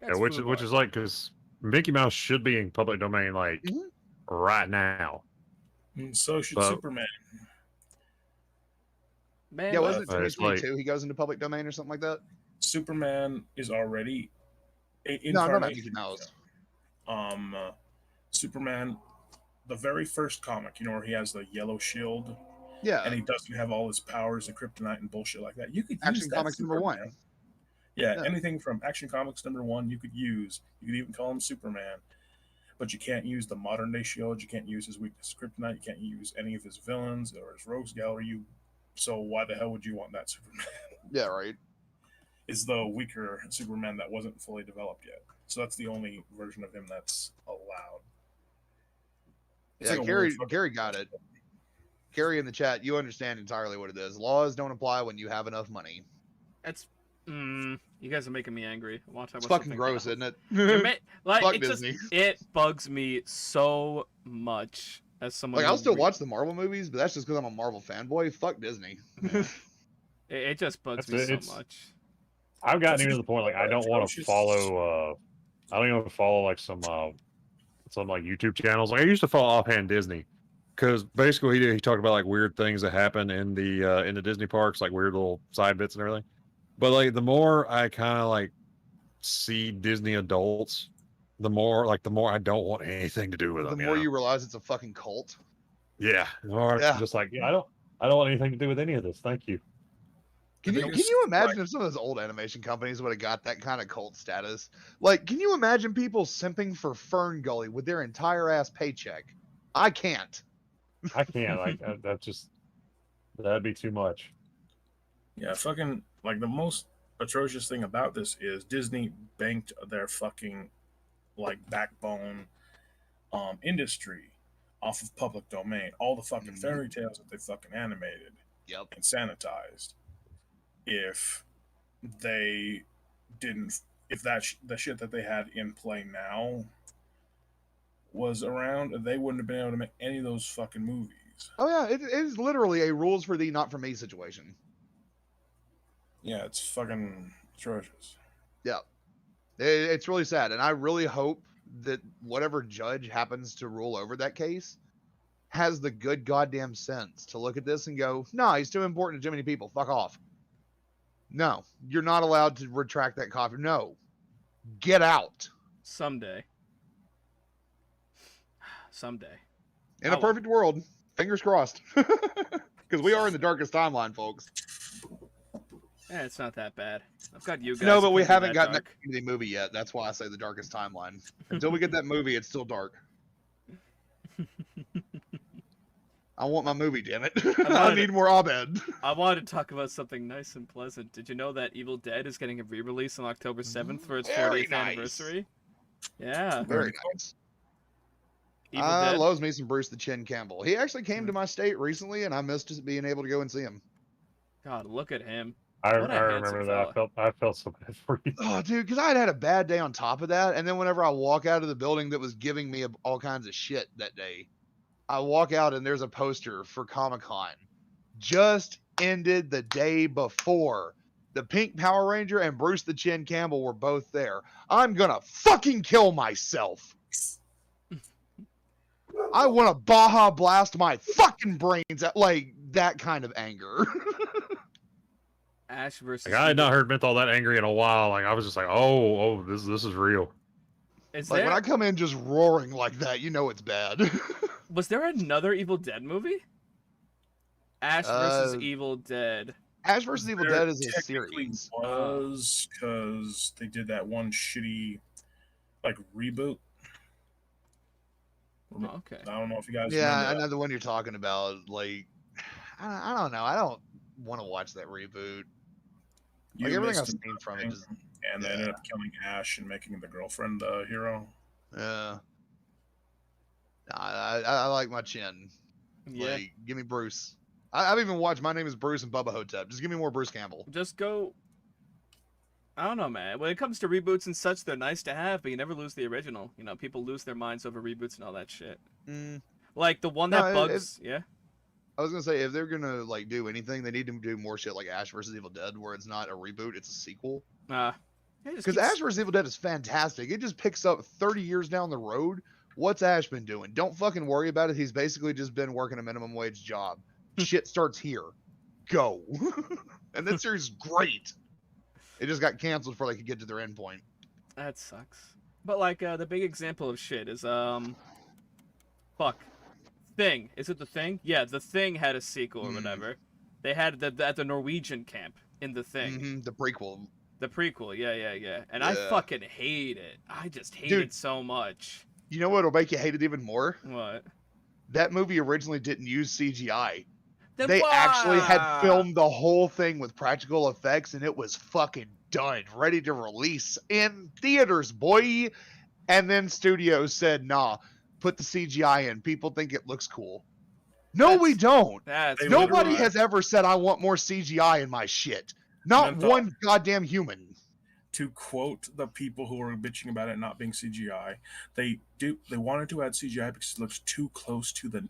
Yeah, which is like, because Mickey Mouse should be in public domain like Mhm. right now. And so should But- Superman. Man, Yeah, wasn't it But it's like- 2022 he goes into public domain or something like that? Superman is already No, I'm not about Mickey incarnation. Mouse. Superman, the very first comic, you know, where he has the yellow shield Yeah, and he doesn't have all his powers and kryptonite and bullshit like that. You could use Action that Comics number Superman. 1. Yeah, Yeah. anything from Action Comics number 1 you could use. You could even call him Superman. But you can't use the modern day shield. You can't use his weakness kryptonite. You can't use any of his villains or his rogues gallery. So why the hell would you want that Superman? Yeah, right. Is the weaker Superman that wasn't fully developed yet. So that's the only version of him that's allowed. It's Yeah, like a weird Gary fucking- got it. Gary in the chat, you understand entirely what it is. Laws don't apply when you have enough money. That's. You guys are making me angry. I want to talk It's about fucking something gross, else. isn't it? Like, Fuck it just Disney. it bugs me so much as someone. Like, who I'll still re- watch the Marvel movies, but that's just because I'm a Marvel fanboy. Fuck Disney. It just bugs That's me it, so it's- much. I've gotten It's even to just the point like I don't want to atrocious. follow. I don't even follow like some like YouTube channels. Like I used to follow Offhand Disney because basically he talked about like weird things that happen in the Disney parks, like weird little side bits and everything. But like the more I kind of like see Disney adults, the more I don't want anything to do with The them. more know? you realize it's a fucking cult. Yeah, the more Yeah. I'm just like I don't want anything to do with any of this. Thank you. Can The you biggest imagine if some of those old animation companies would have got that kind of cult status? Like, can you imagine people simping for Fern Gully with their entire ass paycheck? I can't. I can't like that'd be too much. Yeah, fucking like the most atrocious thing about this is Disney banked their fucking like backbone industry off of public domain. All the fucking Mhm. fairy tales that they fucking animated Yep. and sanitized. If they didn't, if the shit that they had in play now was around, they wouldn't have been able to make any of those fucking movies. Oh yeah, it is literally a rules for thee, not for me situation. Yeah, it's fucking atrocious. Yeah, it's really sad, and I really hope that whatever judge happens to rule over that case has the good goddamn sense to look at this and go, "No, he's too important to too many people. Fuck off." No, you're not allowed to retract that copy. No, get out. Someday. In I a will. perfect world, fingers crossed, because we are in the darkest timeline, folks. It's not that bad. I've got you guys. No, it but we can't be haven't that gotten dark. the movie yet. That's why I say the darkest timeline. Until we get that movie, it's still dark. I want my movie, damn it. I wanted need more Abed. I wanted to talk about something nice and pleasant. Did you know that Evil Dead is getting a re-release on October 7th for its Very 40th nice. anniversary? Yeah. Very nice. Evil Dead. Loves me some Bruce the Chin Campbell. He actually came to my state recently, and I missed just being able to go and see him. God, look at him. I What a remember that. handsome I felt so bad for you. Oh, dude, because I had a bad day on top of that, and then whenever I walk out of the building that was giving me all kinds of shit that day, I walk out and there's a poster for Comic-Con. Just ended the day before. The Pink Power Ranger and Bruce the Chin Campbell were both there. I'm gonna fucking kill myself. I want to Baja blast my fucking brains at like that kind of anger. Ash versus. Like I had not Evil- heard Menthol that angry in a while. Like I was just like, oh, this is real. Is Like there? when I come in just roaring like that, you know it's bad. Was there another Evil Dead movie? Ash versus Uh, Evil Dead. Ash vs Evil There Dead is a technically series. was because they did that one shitty like reboot. Oh, okay. I don't know if you guys Yeah, remember I that. know the one you're talking about. Like, I don't know. I don't want to watch that reboot. You Like everything I've missed seen from it, nothing, just and they ended up killing Ash and making the girlfriend the hero. yeah. I like my chin. Yeah. Like, give me Bruce. I've even watched My Name Is Bruce and Bubba Hotep. Just give me more Bruce Campbell. Just go. I don't know, man. When it comes to reboots and such, they're nice to have, but you never lose the original. You know, people lose their minds over reboots and all that shit. Mm. Like the one No, that bugs. Yeah. I was gonna say if they're gonna like do anything, they need to do more shit like Ash vs Evil Dead, where it's not a reboot, it's a sequel. Yeah, just Because keeps- Ash vs Evil Dead is fantastic. It just picks up 30 years down the road. What's Ash been doing? Don't fucking worry about it. He's basically just been working a minimum wage job. Shit starts here. Go. And that series is great. It just got canceled before they could get to their end point. That sucks. But like the big example of shit is fuck. Thing. Is it The Thing? Yeah, The Thing had a sequel or whatever. They had at the Norwegian camp in The Thing. Mm-hmm, the prequel. The prequel. Yeah. And I Yeah. fucking hate it. I just hate Dude. it so much. You know what'll make you hate it even more? What? That movie originally didn't use CGI. Then They actually had why? filmed the whole thing with practical effects, and it was fucking done, ready to release in theaters, boy. And then studios said, "Nah, put the CGI in. People think it looks cool." No, we don't. That's They Nobody literally- has ever said, "I want more CGI in my shit." Not Menthol. one goddamn human. To quote the people who were bitching about it not being CGI, they wanted to add CGI because it looks too close to the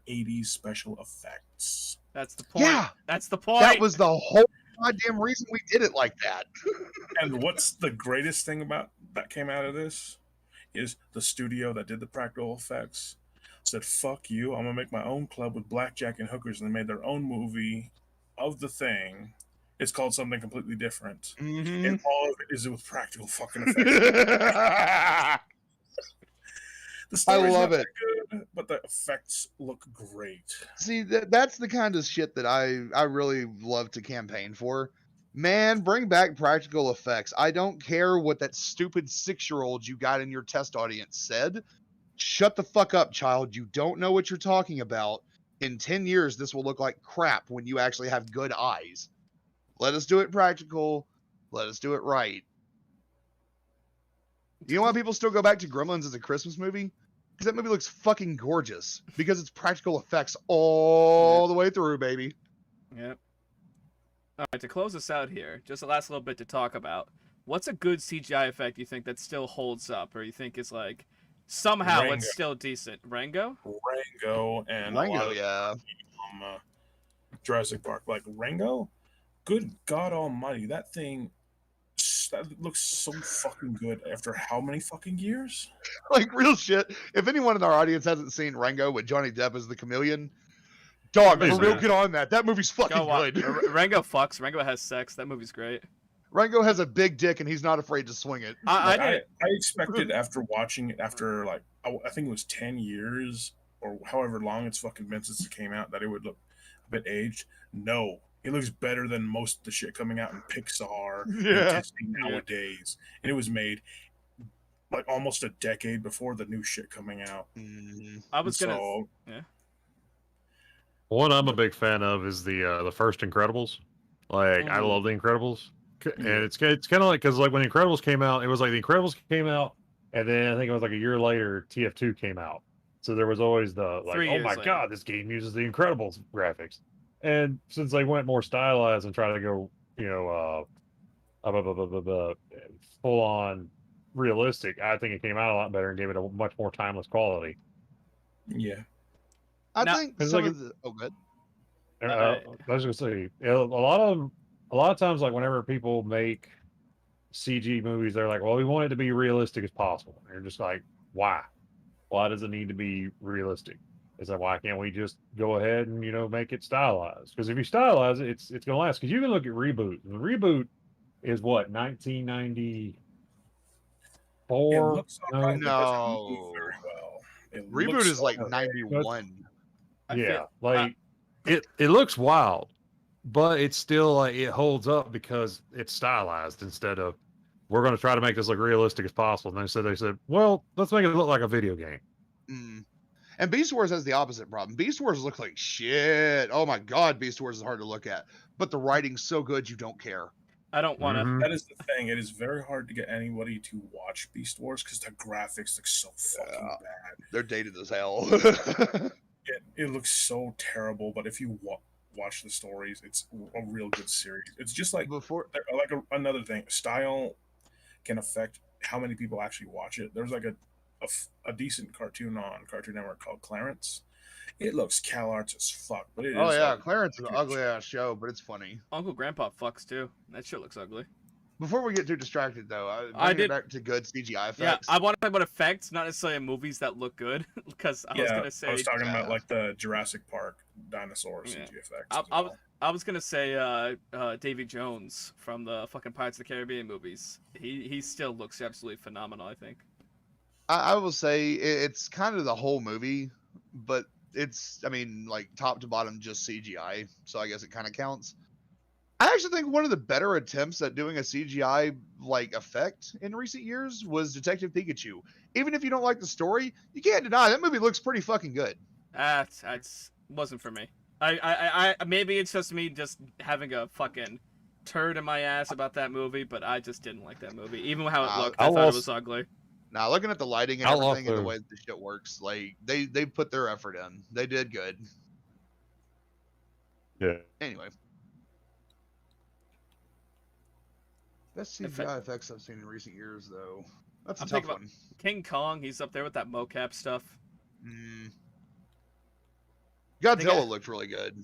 80s special effects. That's the point. Yeah. That's the point. That was the whole goddamn reason we did it like that. And what's the greatest thing about that came out of this is the studio that did the practical effects said, "Fuck you, I'm gonna make my own club with blackjack and hookers," and they made their own movie of The Thing. It's called something completely different. Mm-hmm. And all of it is with practical fucking effects. The story's love not it. that good, but the effects look great. See, that's the kind of shit that I really love to campaign for. Man, bring back practical effects. I don't care what that stupid 6-year-old you got in your test audience said. Shut the fuck up, child. You don't know what you're talking about. In 10 years, this will look like crap when you actually have good eyes. Let us do it practical. Let us do it right. You know why people still go back to Gremlins as a Christmas movie? Because that movie looks fucking gorgeous. Because it's practical effects all the way through, baby. Yep. All right, to close us out here, just the last little bit to talk about. What's a good CGI effect you think that still holds up, or you think is like somehow Rango. it's still decent? Rango? Rango and a lot Rango, of yeah. Jurassic Park, like Rango. Good God Almighty, that thing that looks so fucking good after how many fucking years? Like real shit. If anyone in our audience hasn't seen Rango with Johnny Depp as the chameleon, dog, for Amazing. real, get on that. That movie's fucking Go on. good. Rango fucks. Rango has sex. That movie's great. Rango has a big dick and he's not afraid to swing it. I Like, I did. expected after watching it after like I think it was 10 years or however long it's fucking been since it came out that it would look a bit aged. No, it looks better than most of the shit coming out in Pixar and Yeah. Disney nowadays. And it was made like almost a decade before the new shit coming out. Mhm. I was gonna. So, One I'm a big fan of is the first Incredibles. Like I Mm. love the Incredibles, and it's kind of like because like when the Incredibles came out, it was like the Incredibles came out, and then I think it was like a year later TF2 came out. So there was always the like, 3 oh years my later. god, this game uses the Incredibles graphics. And since they went more stylized and tried to go, you know, full on realistic, I think it came out a lot better and gave it a much more timeless quality. yeah. I Now- think It's some like of the good. I was gonna say a lot of times, like whenever people make CG movies, they're like, "Well, we want it to be realistic as possible." And you're just like, "Why? Why does it need to be realistic?" Is that why can't we just go ahead and make it stylized? Because if you stylize it, it's gonna last. Because you can look at Reboot. And Reboot is what 1994. It looks alright, but doesn't move No. very well. It Reboot looks is like okay. 91. I Yeah, feel, like it looks wild, but it's still like it holds up because it's stylized instead of we're going to try to make this look realistic as possible. And they said, well, let's make it look like a video game. Mm. And Beast Wars has the opposite problem. Beast Wars look like shit. Oh my god, Beast Wars is hard to look at. But the writing's so good you don't care. I don't want to. Mhm. That is the thing. It is very hard to get anybody to watch Beast Wars because the graphics look so fucking bad. They're dated as hell. It looks so terrible. But if you watch the stories, it's a real good series. It's just like Before another thing. Style can affect how many people actually watch it. There's like a decent cartoon on Cartoon Network called Clarence. It looks CalArts as fuck, but it is. Oh yeah, like, Clarence is an ugly ass show, but it's funny. Uncle Grandpa fucks too. That shit looks ugly. Before we get too distracted though, I bringing it did- back to good CGI effects. Yeah, I want to talk about effects, not necessarily movies that look good. Because I was Yeah, gonna say, I was talking yeah. about like the Jurassic Park dinosaur Yeah. CG effects. I, as I, well. I was gonna say Davy Jones from the fucking Pirates of the Caribbean movies. He still looks absolutely phenomenal. I think. I will say it's kind of the whole movie, but it's, I mean, like top to bottom just CGI, so I guess it kind of counts. I actually think one of the better attempts at doing a CGI like effect in recent years was Detective Pikachu. Even if you don't like the story, you can't deny that movie looks pretty fucking good. That's wasn't for me. I maybe it's just me just having a fucking turd in my ass about that movie, but I just didn't like that movie. Even how it looked, I I'll thought it also- was ugly. Now looking at the lighting and I'll everything and the also- way the shit works, like they put their effort in. They did good. Yeah. Anyway. Best Effect- CGI effects I've seen in recent years, though. That's a I'm tough thinking about- one. King Kong, he's up there with that mocap stuff. Godzilla looked really good.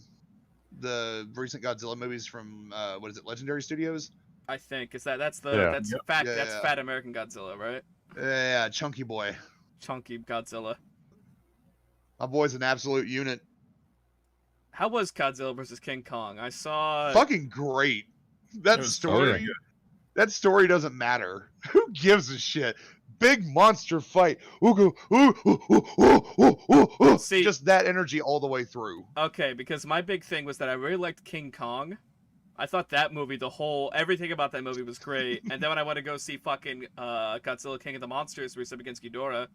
The recent Godzilla movies from what is it, Legendary Studios? I think that's Yeah. that's Yep. fat Yeah, that's yeah. fat American Godzilla, right? Yeah, Chunky Boy. Chunky Godzilla. My boy's an absolute unit. How was Godzilla versus King Kong? I saw. Fucking great. That It was story. really good. That story doesn't matter. Who gives a shit? Big monster fight. Ooh, ooh, ooh, ooh, ooh, ooh, ooh. See- Just that energy all the way through. Okay, because my big thing was that I really liked King Kong. I thought that movie, everything about that movie was great. And then when I went to go see fucking Godzilla King of the Monsters, where he's up against Ghidorah,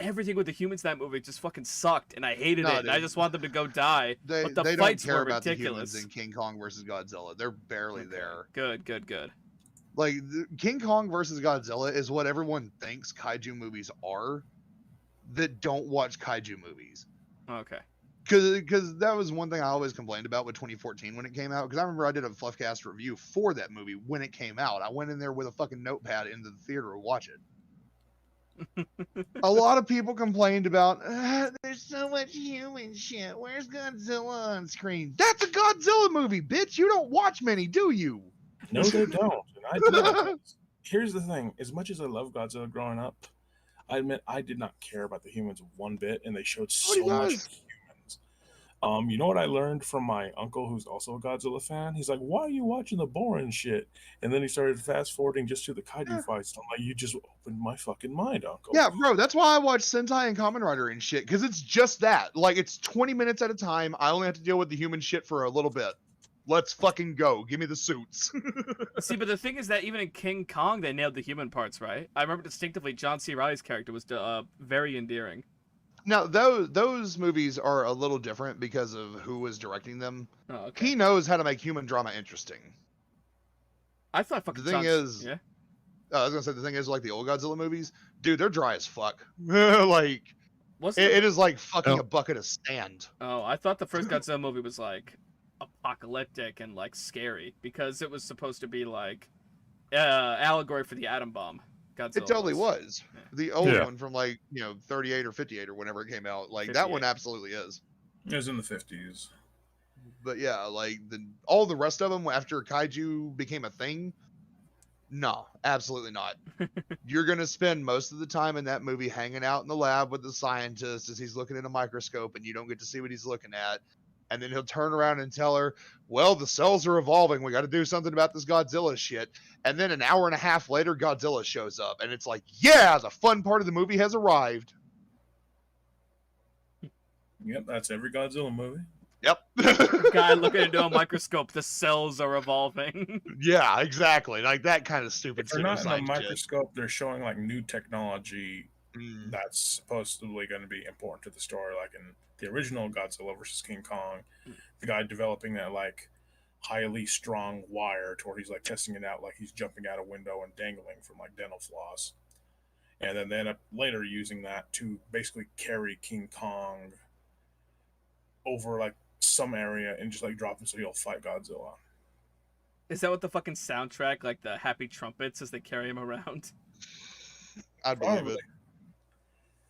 everything with the humans in that movie just fucking sucked, and I hated No, it. And I dude. just want them to go die. They But the don't fights care were about ridiculous. the humans in King Kong versus Godzilla. They're barely there. Good, good, good. Like King Kong versus Godzilla is what everyone thinks kaiju movies are that don't watch kaiju movies. Okay. Because that was one thing I always complained about with 2014 when it came out. Because I remember I did a FluffCast review for that movie when it came out. I went in there with a fucking notepad into the theater to watch it. A lot of people complained about there's so much human shit. Where's Godzilla on screen? That's a Godzilla movie, bitch. You don't watch many, do you? No, they don't. And I do. Here's the thing: as much as I love Godzilla growing up, I admit I did not care about the humans one bit, and they showed so Nobody much does. humans. You know what I learned from my uncle, who's also a Godzilla fan? He's like, "Why are you watching the boring shit?" And then he started fast forwarding just to the kaiju Yeah. fights. I'm like, "You just opened my fucking mind, uncle." Yeah, bro, that's why I watch Sentai and Kamen Rider and shit, because it's just that. Like, it's 20 minutes at a time. I only have to deal with the human shit for a little bit. Let's fucking go. Give me the suits. See, but the thing is that even in King Kong, they nailed the human parts, right? I remember distinctively John C. Reilly's character was very endearing. Now, those movies are a little different because of who was directing them. Oh, okay. He knows how to make human drama interesting. I thought fucking The thing is- yeah. I was gonna say the thing is, like the old Godzilla movies, dude, they're dry as fuck. Like Wasn't it is like fucking Oh. a bucket of sand. Oh, I thought the first Godzilla movie was like apocalyptic and like scary because it was supposed to be like allegory for the atom bomb. Godzilla It totally was. Yeah. The old Yeah. one from like 38 or 58 or whenever it came out. Like that one 58. absolutely is. It was in the 50s. But yeah, like all the rest of them after kaiju became a thing, No, absolutely not. You're going to spend most of the time in that movie hanging out in the lab with the scientist as he's looking in a microscope and you don't get to see what he's looking at. And then he'll turn around and tell her, well, the cells are evolving. We got to do something about this Godzilla shit. And then an hour and a half later, Godzilla shows up. And it's like, yeah, the fun part of the movie has arrived. Yep, that's every Godzilla movie. Yep. Guy looking into a microscope, the cells are evolving. Yeah, exactly. Like that kind of stupid If they're not in a pseudoscience shit. microscope, they're showing like new technology Mm. that's supposedly going to be important to the story. Like in the original Godzilla versus King Kong, the guy developing that like highly strong wire to where he's like testing it out, like he's jumping out a window and dangling from like dental floss, and then they end up later using that to basically carry King Kong over like some area and just like drop him so he'll fight Godzilla. Is that what the fucking soundtrack, like the happy trumpets as they carry him around? I believe Probably. it.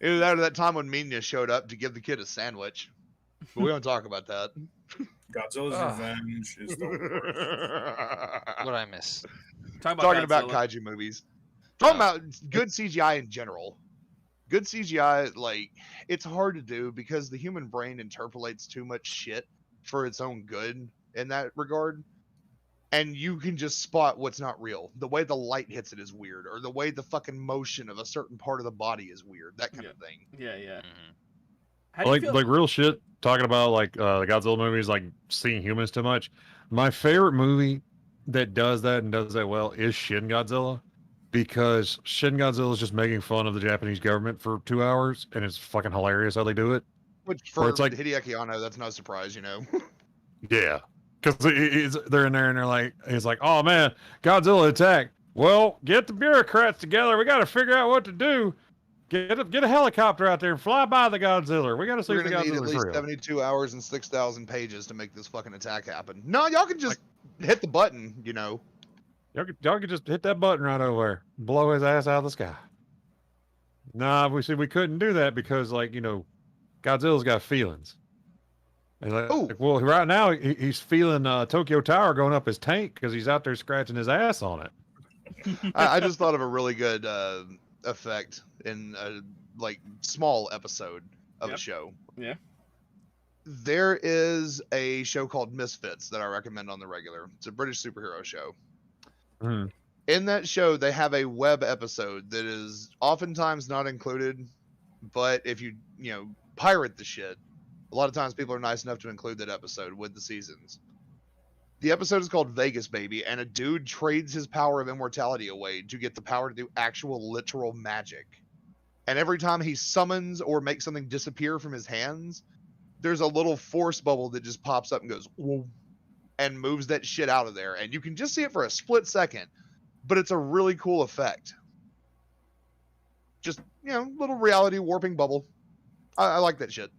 Either that or that time when Minya showed up to give the kid a sandwich. But we don't talk about that. Godzilla's Ugh. Revenge is the worst. What I miss? Talking about Godzilla. kaiju movies. Talking about good CGI in general. Good CGI, like, it's hard to do because the human brain interpolates too much shit for its own good in that regard. And you can just spot what's not real. The way the light hits it is weird, or the way the fucking motion of a certain part of the body is weird. That kind of thing. Yeah, yeah. Mhm. How do you Like feel? like real shit. Talking about like the Godzilla movies, like seeing humans too much. My favorite movie that does that and does that well is Shin Godzilla, because Shin Godzilla is just making fun of the Japanese government for 2 hours, and it's fucking hilarious how they do it. Which Or for it's like- Hideaki Anno, that's no surprise, you know. Yeah, because they're in there and they're like, he's like, oh man, Godzilla attacked. Well, get the bureaucrats together. We got to figure out what to do. Get a helicopter out there and fly by the Godzilla. We got to see We're if the gonna need at Godzilla's least real. 72 hours and 6,000 pages to make this fucking attack happen. No, y'all can just hit the button, you know. Y'all could just hit that button right over there, blow his ass out of the sky. Nah, we couldn't do that because, like, Godzilla's got feelings. And Ooh. well, right now he's feeling Tokyo Tower going up his tank because he's out there scratching his ass on it. I just thought of a really good effect in a small episode of a Yep. show. Yeah. There is a show called Misfits that I recommend on the regular. It's a British superhero show. Hmm. In that show, they have a web episode that is oftentimes not included, but if you pirate the shit, a lot of times people are nice enough to include that episode with the seasons. The episode is called Vegas Baby, and a dude trades his power of immortality away to get the power to do actual literal magic. And every time he summons or makes something disappear from his hands, there's a little force bubble that just pops up and goes, whoa, and moves that shit out of there. And you can just see it for a split second, but it's a really cool effect. Just, little reality warping bubble. I like that shit.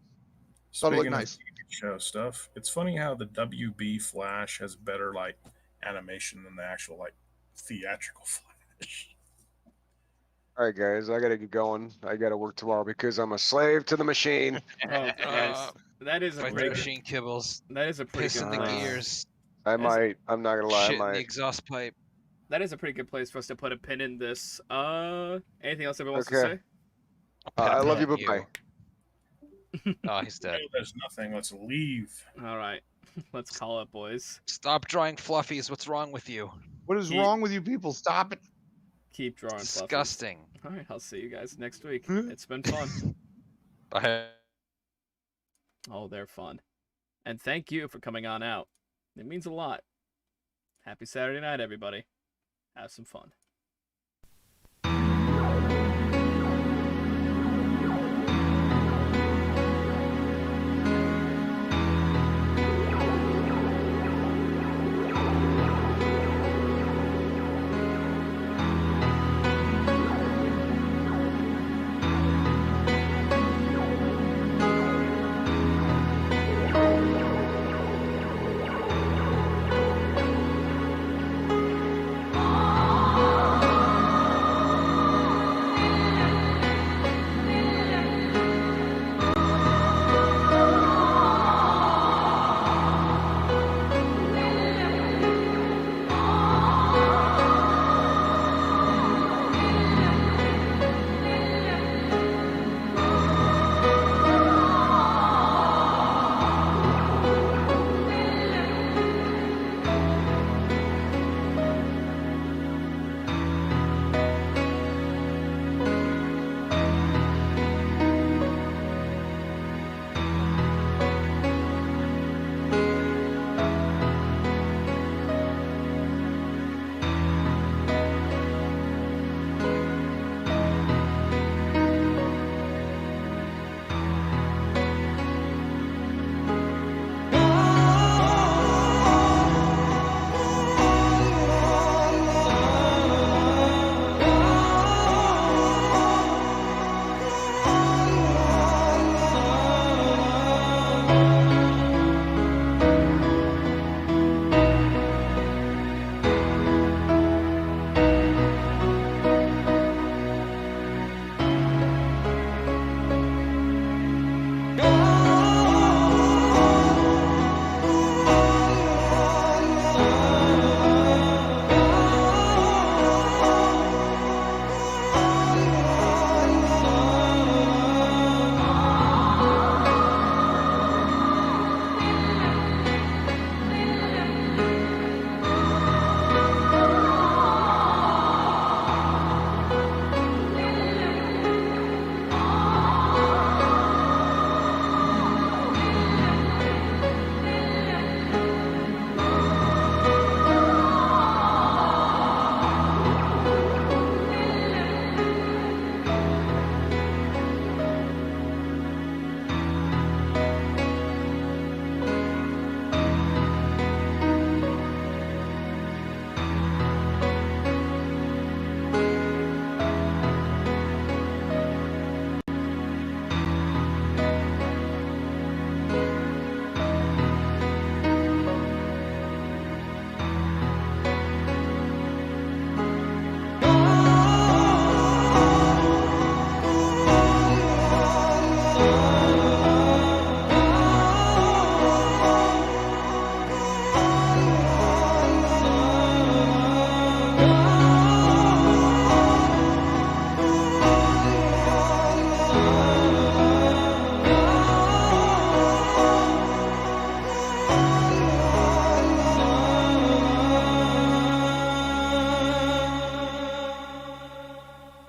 Thought it looked Speaking of nice. TV show stuff, it's funny how the WB Flash has better like animation than the actual like theatrical Flash. All right, guys, I gotta get going. I gotta work tomorrow because I'm a slave to the machine. Oh, Christ. That is a Fight the pretty good. machine kibbles, That is a pretty piss good in the place. gears, I'm not gonna lie, I shit in the might. exhaust pipe. That is a pretty good place for us to put a pin in this. Anything else everyone wants to Okay. say? I love you, Yeah, bye-bye. Oh, he's dead. Hey, there's nothing. Let's leave. All right, let's call it, boys. Stop drawing fluffies. What's wrong with you? What is He- wrong with you people? Stop it. Keep drawing. fluffies. Disgusting. All right, I'll see you guys next week. Hmm? It's been fun. I Oh, they're fun. And thank you for coming on out. It means a lot. Happy Saturday night, everybody. Have some fun.